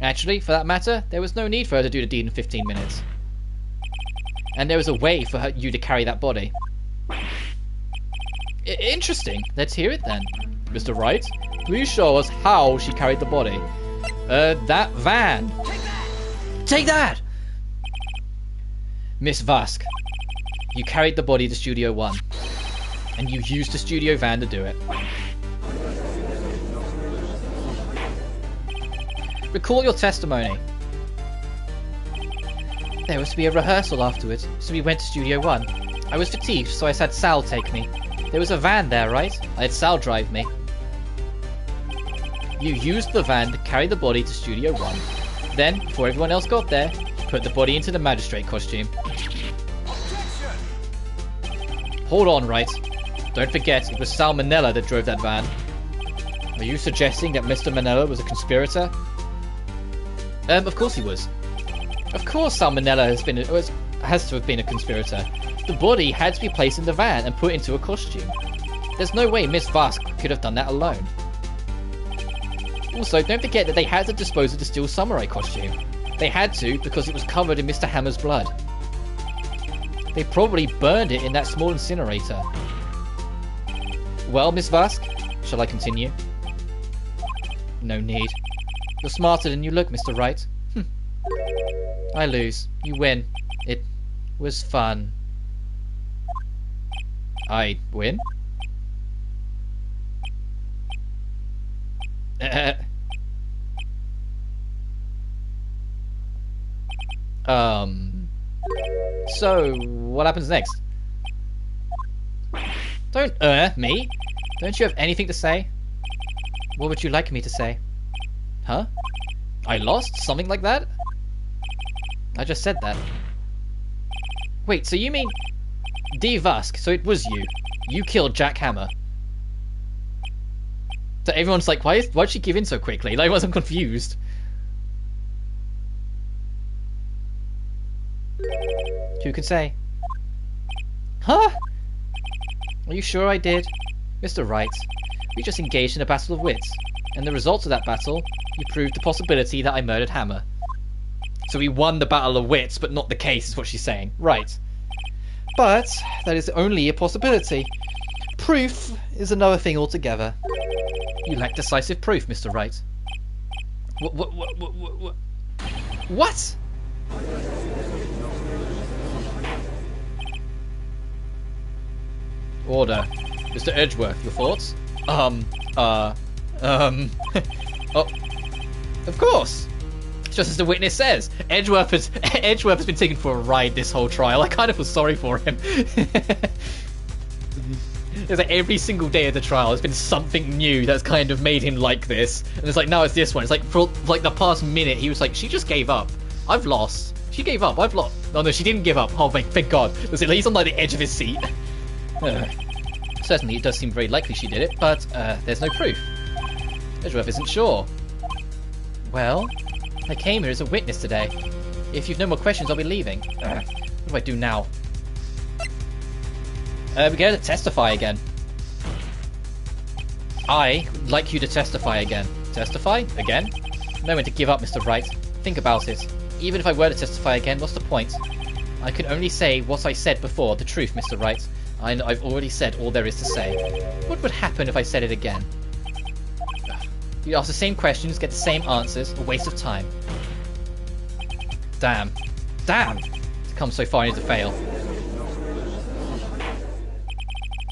Actually, for that matter, there was no need for her to do the deed in 15 minutes. And there was a way for you to carry that body. Interesting. Let's hear it then. Mr. Wright, please show us how she carried the body. That van. Take that! Miss Vask, you carried the body to Studio 1. And you used the studio van to do it. Recall your testimony. There was to be a rehearsal afterwards, so we went to Studio 1. I was fatigued, so I had Sal take me. There was a van there, right? I had Sal drive me. You used the van to carry the body to Studio 1. Then, before everyone else got there, you put the body into the magistrate costume. Hold on, Wright. Don't forget, it was Sal Manella that drove that van. Are you suggesting that Mr. Manella was a conspirator? Of course he was. Of course Sal Manella has to have been a conspirator. The body had to be placed in the van and put into a costume. There's no way Miss Vask could have done that alone. Also, don't forget that they had to dispose of the steel samurai costume. They had to because it was covered in Mr. Hammer's blood. They probably burned it in that small incinerator. Well, Miss Vask, shall I continue? No need. You're smarter than you look, Mr. Wright. I lose. You win. It was fun. I win? So, what happens next? Don't me. Don't you have anything to say? What would you like me to say? Huh? I lost? Something like that? I just said that. Wait, so you mean... D. Vask, so it was you. You killed Jack Hammer. So everyone's like, why'd she give in so quickly? Like, I wasn't confused. Who can say? Huh? Are you sure I did? Mr. Wright, we just engaged in a battle of wits. And the results of that battle, you proved the possibility that I murdered Hammer. So we won the battle of wits, but not the case, is what she's saying. Right. But that is only a possibility. Proof is another thing altogether. You lack decisive proof, Mr. Wright. What? Order. Mr. Edgeworth, your thoughts? Oh, of course. Just as the witness says, Edgeworth has been taken for a ride this whole trial. I kind of feel sorry for him. It's like every single day of the trial there's been something new that's kind of made him like this. And it's like, now it's this one. It's like, for like the past minute, he was like, she just gave up. I've lost. She gave up. I've lost. Oh no, she didn't give up. Oh, thank God. He's on like the edge of his seat. Certainly, it does seem very likely she did it, but there's no proof. Edgeworth isn't sure. Well, I came here as a witness today. If you've no more questions, I'll be leaving. What do I do now? We go to testify again. I'd like you to testify again. Testify? Again? No one to give up, Mr. Wright. Think about it. Even if I were to testify again, what's the point? I can only say what I said before, the truth, Mr. Wright. I've already said all there is to say. What would happen if I said it again? You ask the same questions, get the same answers. A waste of time. Damn. Damn! It's come so far, I need to fail.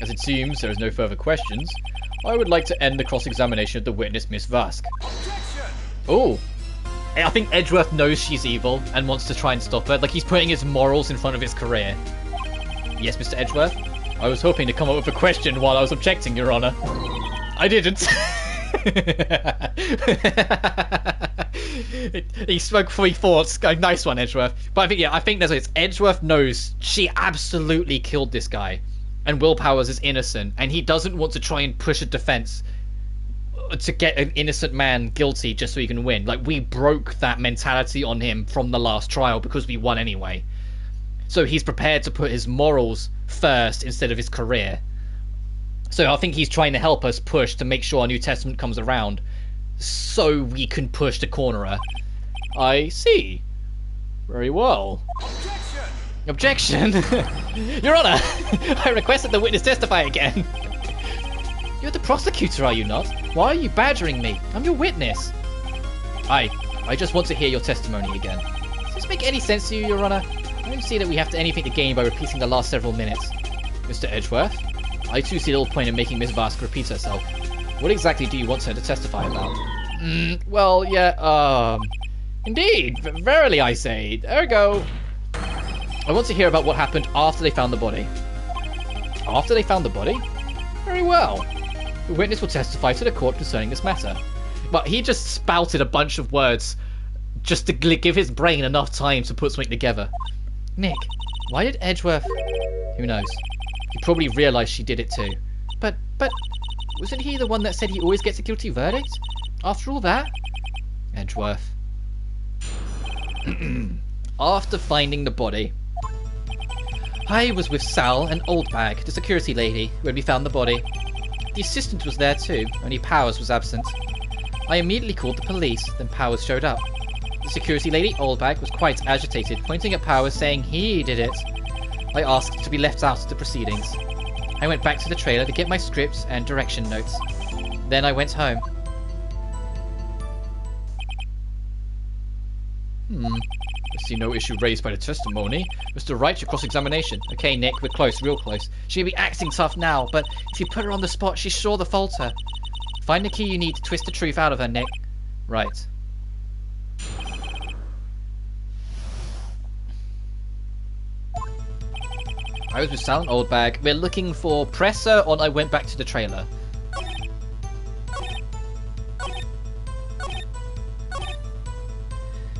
As it seems there is no further questions, I would like to end the cross-examination of the witness, Miss Vask. Oh! I think Edgeworth knows she's evil and wants to try and stop her. Like, he's putting his morals in front of his career. Yes, Mr. Edgeworth? I was hoping to come up with a question while I was objecting, Your Honor. I didn't. He spoke before he thought. Nice one, Edgeworth. But I think that's what it is. Edgeworth knows she absolutely killed this guy. And Will Powers is innocent. And he doesn't want to try and push a defense to get an innocent man guilty just so he can win. Like, we broke that mentality on him from the last trial because we won anyway. So he's prepared to put his morals first instead of his career. So I think he's trying to help us push to make sure our New Testament comes around so we can push the cornerer. I see. Very well. Objection! Your Honor! I request that the witness testify again. You're the prosecutor, are you not? Why are you badgering me? I'm your witness. I just want to hear your testimony again. Does this make any sense to you, Your Honor? I don't see that we have anything to gain by repeating the last several minutes. Mr. Edgeworth? I too see little point in making Miss Vask repeat herself. What exactly do you want her to testify about? Well, yeah, indeed. Verily, I say. Ergo. I want to hear about what happened after they found the body. After they found the body? Very well. The witness will testify to the court concerning this matter. But he just spouted a bunch of words just to give his brain enough time to put something together. Nick, why did Edgeworth... Who knows? He probably realised she did it too. But, wasn't he the one that said he always gets a guilty verdict? After all that? Edgeworth. After finding the body, I was with Sal and Oldbag, the security lady, when we found the body. The assistant was there too, only Powers was absent. I immediately called the police, then Powers showed up. The security lady, Oldbag, was quite agitated, pointing at Powers saying he did it. I asked to be left out of the proceedings. I went back to the trailer to get my scripts and direction notes. Then I went home. I see no issue raised by the testimony. Mr. Wright, your cross-examination. Okay, Nick, we're close, real close. She may be acting tough now, but if you put her on the spot, she's sure to falter. Find the key you need to twist the truth out of her, Nick. Right. I was with Sal and Oldbag. We're looking for presser on I went back to the trailer.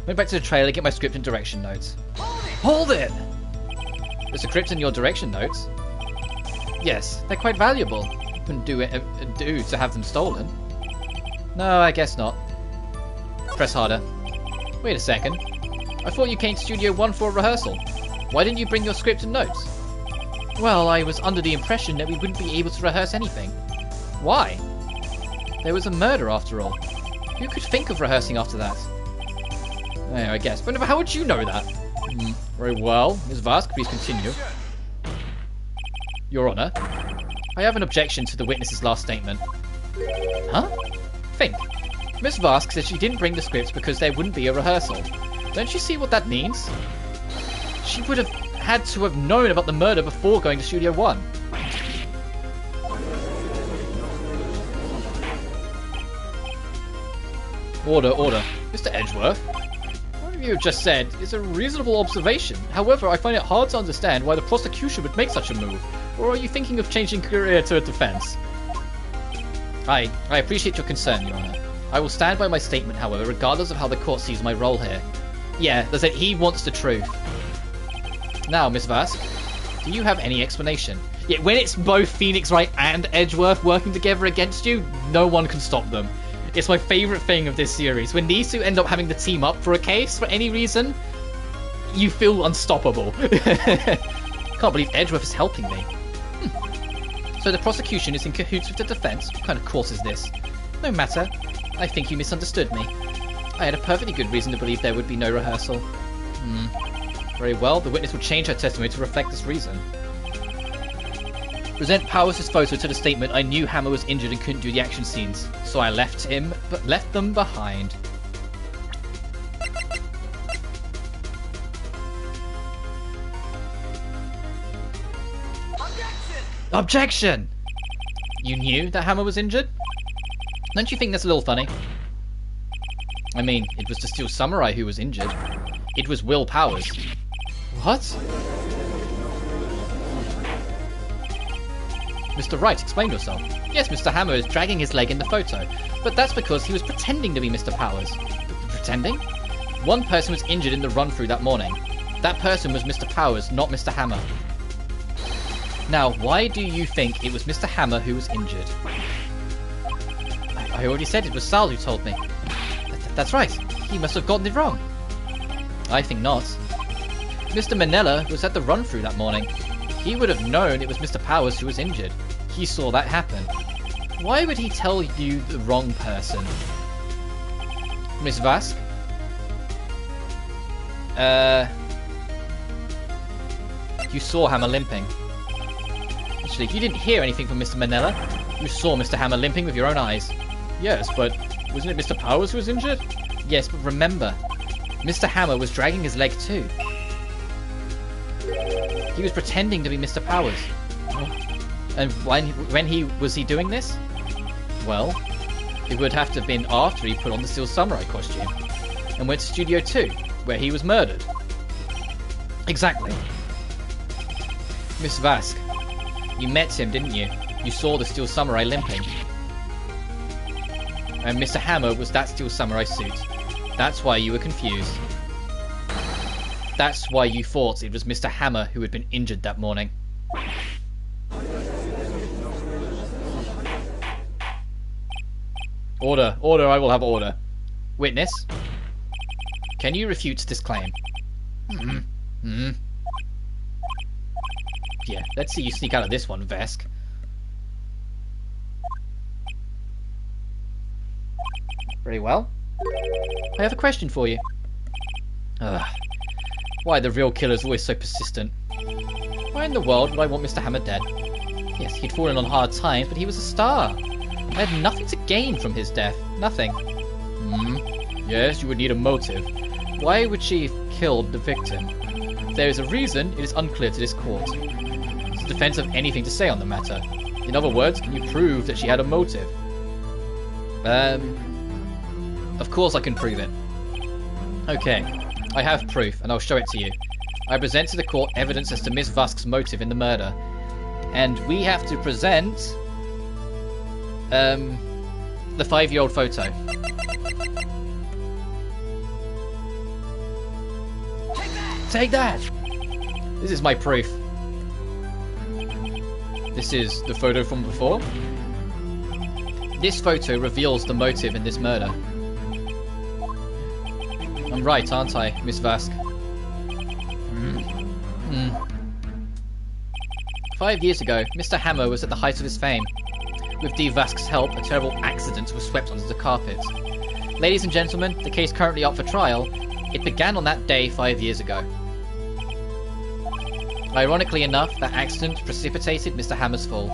Went back to the trailer, get my script and direction notes. Hold it! The script and your direction notes? Yes, they're quite valuable. Wouldn't do to have them stolen. No, I guess not. Press harder. Wait a second. I thought you came to Studio 1 for a rehearsal. Why didn't you bring your script and notes? Well, I was under the impression that we wouldn't be able to rehearse anything. Why? There was a murder after all. Who could think of rehearsing after that? I guess. But how would you know that? Very well. Ms. Vask, please continue. Your Honor, I have an objection to the witness's last statement. Huh? Think. Ms. Vask said she didn't bring the scripts because there wouldn't be a rehearsal. Don't you see what that means? She would have had to have known about the murder before going to Studio 1. Order, order. Mr. Edgeworth, what you have just said is a reasonable observation. However, I find it hard to understand why the prosecution would make such a move. Or are you thinking of changing career to a defense? I appreciate your concern, Your Honor. I will stand by my statement, however, regardless of how the court sees my role here. Yeah, that's it. He wants the truth. Now, Miss Vask, do you have any explanation? Yeah, when it's both Phoenix Wright and Edgeworth working together against you, no one can stop them. It's my favourite thing of this series. When these two end up having to team up for a case for any reason, you feel unstoppable. Can't believe Edgeworth is helping me. So the prosecution is in cahoots with the defence? What kind of course is this? No matter. I think you misunderstood me. I had a perfectly good reason to believe there would be no rehearsal. Very well, the witness will change her testimony to reflect this reason. Present Powers' photo to the statement, I knew Hammer was injured and couldn't do the action scenes, so I left them behind. Objection! You knew that Hammer was injured? Don't you think that's a little funny? I mean, it was the Steel Samurai who was injured. It was Will Powers. What? Mr. Wright, explain yourself. Yes, Mr. Hammer is dragging his leg in the photo, but that's because he was pretending to be Mr. Powers. Pretending? One person was injured in the run-through that morning. That person was Mr. Powers, not Mr. Hammer. Now, why do you think it was Mr. Hammer who was injured? I already said it was Sal who told me. That's right. He must have gotten it wrong. I think not. Mr. Manella was at the run-through that morning. He would have known it was Mr. Powers who was injured. He saw that happen. Why would he tell you the wrong person? Miss Vask? You saw Hammer limping. Actually, you didn't hear anything from Mr. Manella. You saw Mr. Hammer limping with your own eyes. Yes, but wasn't it Mr. Powers who was injured? Yes, but remember, Mr. Hammer was dragging his leg too. He was pretending to be Mr. Powers. And when was he doing this? Well, it would have to have been after he put on the Steel Samurai costume and went to Studio 2, where he was murdered. Exactly. Miss Vask, you met him, didn't you? You saw the Steel Samurai limping. And Mr. Hammer was that Steel Samurai suit. That's why you were confused. That's why you thought it was Mr. Hammer who had been injured that morning. Order. Order, I will have order. Witness, can you refute this claim? Yeah, let's see you sneak out of this one, Vesk. Very well. I have a question for you. Why the real killer's always so persistent? Why in the world would I want Mr. Hammer dead? Yes, he'd fallen on hard times, but he was a star. I had nothing to gain from his death. Nothing. Yes, you would need a motive. Why would she have killed the victim? If there is a reason, it is unclear to this court. Does the defense have anything to say on the matter? In other words, can you prove that she had a motive? Of course I can prove it. Okay, I have proof, and I'll show it to you. I present to the court evidence as to Miss Vask's motive in the murder. And we have to present... the 5-year-old photo. Take that! This is my proof. This is the photo from before. This photo reveals the motive in this murder. I'm right, aren't I, Miss Vask? 5 years ago, Mr. Hammer was at the height of his fame. With D. Vask's help, a terrible accident was swept under the carpet. Ladies and gentlemen, the case currently up for trial, it began on that day 5 years ago. Ironically enough, that accident precipitated Mr. Hammer's fall.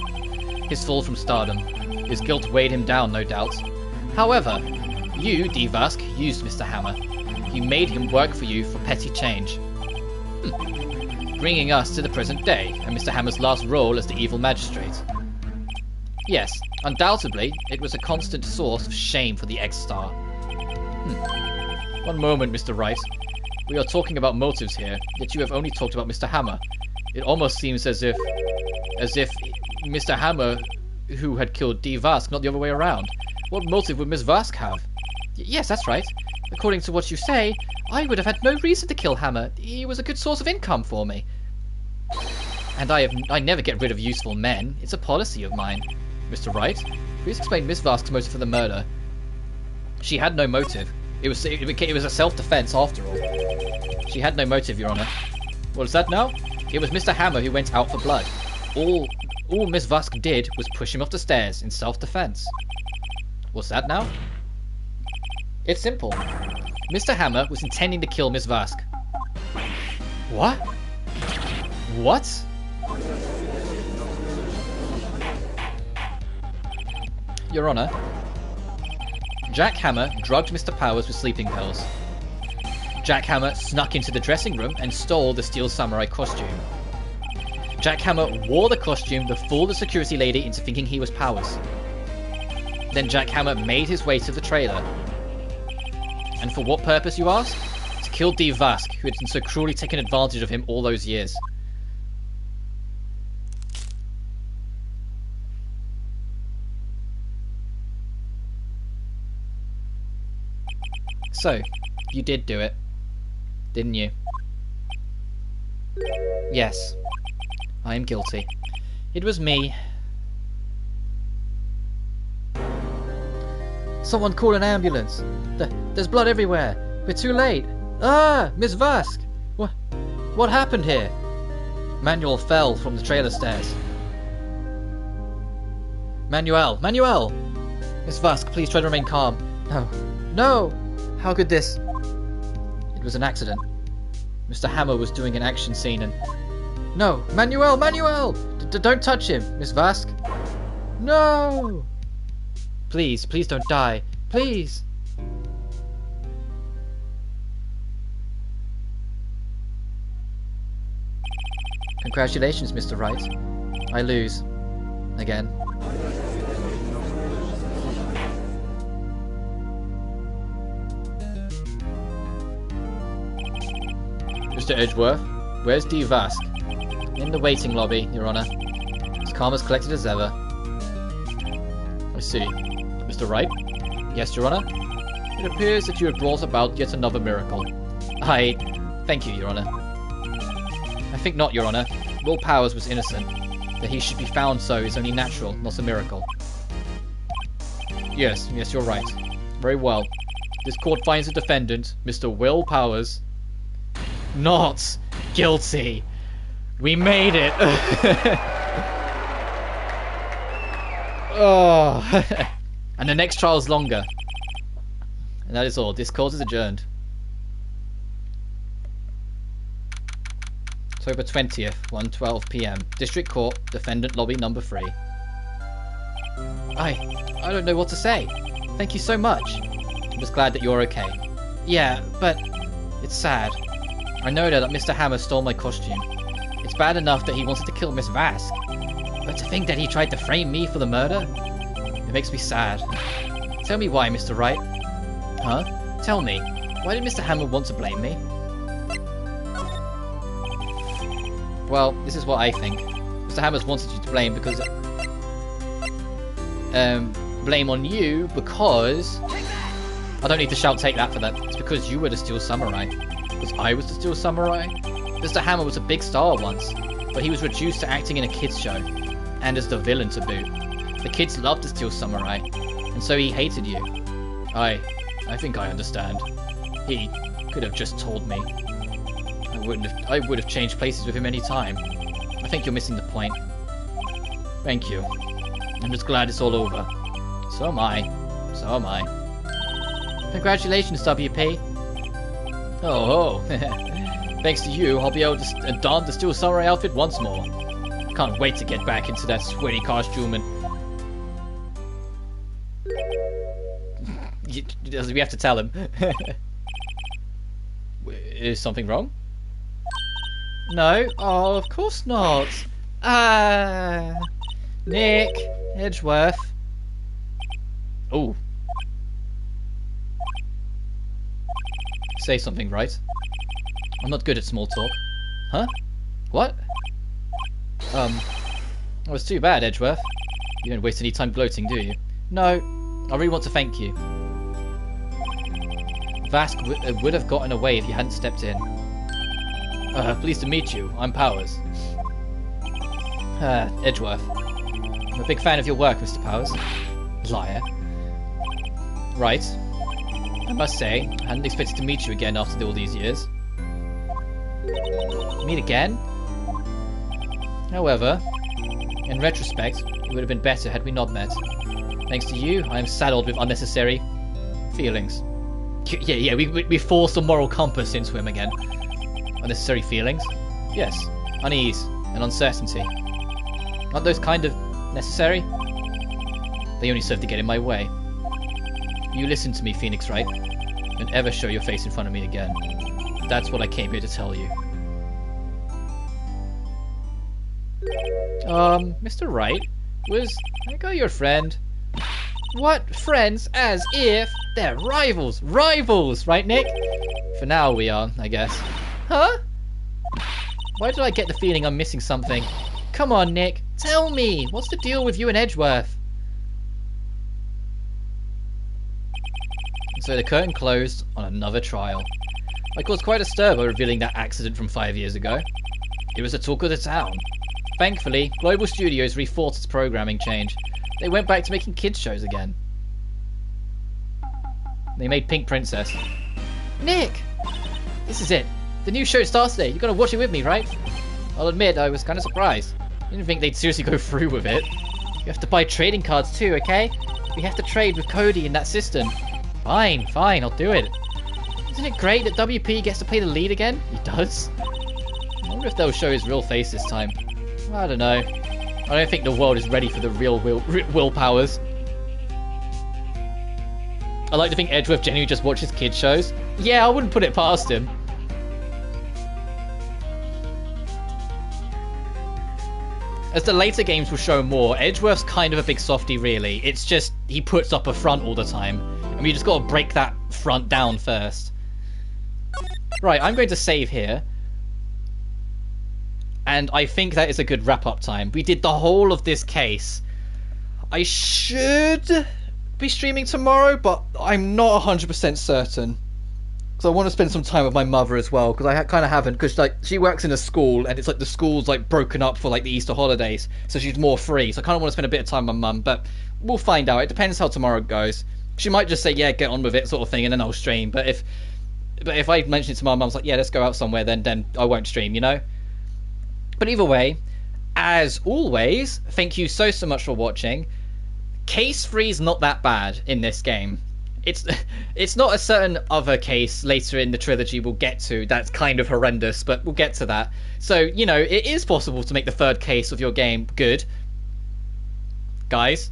His fall from stardom. His guilt weighed him down, no doubt. However, you, D. Vask, used Mr. Hammer. You made him work for you for petty change. Bringing us to the present day, and Mr. Hammer's last role as the evil magistrate. Yes, undoubtedly, it was a constant source of shame for the ex-star. One moment, Mr. Wright. We are talking about motives here, yet you have only talked about Mr. Hammer. It almost seems as if Mr. Hammer who had killed D. Vask, not the other way around. What motive would Miss Vask have? Yes, that's right. According to what you say, I would have had no reason to kill Hammer. He was a good source of income for me. And I never get rid of useful men. It's a policy of mine. Mr. Wright, please explain Miss Vask's motive for the murder. She had no motive. It was a self-defense after all. She had no motive, Your Honor. What is that now? It was Mr. Hammer who went out for blood. All Miss Vask did was push him off the stairs in self-defense. What's that now? It's simple. Mr. Hammer was intending to kill Miss Vask. What? What? Your Honor, Jack Hammer drugged Mr. Powers with sleeping pills. Jack Hammer snuck into the dressing room and stole the Steel Samurai costume. Jack Hammer wore the costume to fool the security lady into thinking he was Powers. Then Jack Hammer made his way to the trailer. And for what purpose, you ask? To kill D. Vask, who had so cruelly taken advantage of him all those years. So, you did do it, didn't you? Yes, I am guilty. It was me. Someone call an ambulance. There's blood everywhere. We're too late. Ah, Miss Vask. What happened here? Manuel fell from the trailer stairs. Manuel! Miss Vask, please try to remain calm. No! How could this? It was an accident. Mr. Hammer was doing an action scene and... No! Manuel! Don't touch him, Miss Vask. No! Please don't die. Please! Congratulations, Mr. Wright. I lose. Again. Mr. Edgeworth, where's D. Vask? In the waiting lobby, Your Honor. As calm as collected as ever. I see. Mr. Wright? Yes, Your Honor? It appears that you have brought about yet another miracle. Thank you, Your Honor. I think not, Your Honor. Will Powers was innocent. That he should be found so is only natural, not a miracle. Yes, you're right. Very well. This court finds the defendant, Mr. Will Powers, not guilty. We made it. Oh. And the next trial is longer. And that is all. This court is adjourned. October 20th, 1:12 PM. District Court, Defendant Lobby Number 3. I don't know what to say. Thank you so much. I'm just glad that you're okay. Yeah, but it's sad. I know that Mr. Hammer stole my costume. It's bad enough that he wanted to kill Miss Vask. But to think that he tried to frame me for the murder? It makes me sad. Tell me why, Mr. Wright. Huh? Tell me. Why did Mr. Hammer want to blame me? Well, this is what I think. Mr. Hammers wanted you to blame because... blame on you because... I don't need to shout take that for that. It's because you were the Steel Samurai. Because I was the Steel Samurai. Mr. Hammer was a big star once, but he was reduced to acting in a kids show. And as the villain to boot. The kids loved the Steel Samurai, and so he hated you. I think I understand. He could have just told me. I would have changed places with him any time. I think you're missing the point. Thank you. I'm just glad it's all over. So am I. Congratulations, WP. Oh. Thanks to you, I'll be able to don the Steel Samurai outfit once more. Can't wait to get back into that sweaty costume and... We have to tell him. Is something wrong? No? Oh, of course not. Nick Edgeworth. Oh. Say something, right? I'm not good at small talk. Huh? What? That was too bad, Edgeworth. You don't waste any time gloating, do you? No, I really want to thank you. Vask would have gotten away if you hadn't stepped in. Pleased to meet you. I'm Powers. Edgeworth. I'm a big fan of your work, Mr. Powers. Liar. Right. I must say, I hadn't expected to meet you again after all these years. Meet again? However, in retrospect, it would have been better had we not met. Thanks to you, I am saddled with unnecessary feelings. Yeah, we forced a moral compass into him again. Unnecessary feelings? Yes, unease and uncertainty. Aren't those kind of necessary? They only serve to get in my way. You listen to me, Phoenix Wright. Don't ever show your face in front of me again. That's what I came here to tell you. Mr. Wright, was that guy your friend? What? Friends? As if they're rivals! Rivals! Right, Nick? For now we are, I guess. Huh? Why did I get the feeling I'm missing something? Come on, Nick. Tell me! What's the deal with you and Edgeworth? So the curtain closed on another trial. I caused quite a stir by revealing that accident from 5 years ago. It was the talk of the town. Thankfully, Global Studios rethought its programming change. They went back to making kids shows again. They made Pink Princess. Nick! This is it. The new show starts today. You're gonna watch it with me, right? I'll admit, I was kind of surprised. I didn't think they'd seriously go through with it. You have to buy trading cards too, okay? We have to trade with Cody in that system. Fine, fine, I'll do it. Isn't it great that WP gets to play the lead again? He does. I wonder if they'll show his real face this time. I don't know. I don't think the world is ready for the real will powers. I like to think Edgeworth genuinely just watches kids shows. Yeah, I wouldn't put it past him. As the later games will show more, Edgeworth's kind of a big softie, really. It's just, he puts up a front all the time. And we just got to break that front down first. Right, I'm going to save here. And I think that is a good wrap-up time. We did the whole of this case. I should be streaming tomorrow, but I'm not 100% certain. Because I want to spend some time with my mother as well, because I kind of haven't, because like she works in a school, and it's like the school's like broken up for like the Easter holidays, so she's more free, so I kind of want to spend a bit of time with my mum, but we'll find out. It depends how tomorrow goes. She might just say, yeah, get on with it, sort of thing, and then I'll stream, but if I mention it to my mum's like, yeah, let's go out somewhere, then I won't stream, you know? But either way, as always, thank you so much for watching. Case 3 is not that bad in this game. It's not a certain other case later in the trilogy we'll get to that's kind of horrendous, but we'll get to that. So, you know, it is possible to make the third case of your game good. Guys.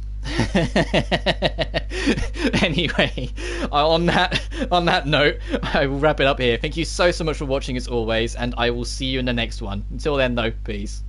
Anyway, on that note, I will wrap it up here. Thank you so much for watching as always, and I will see you in the next one. Until then though, peace.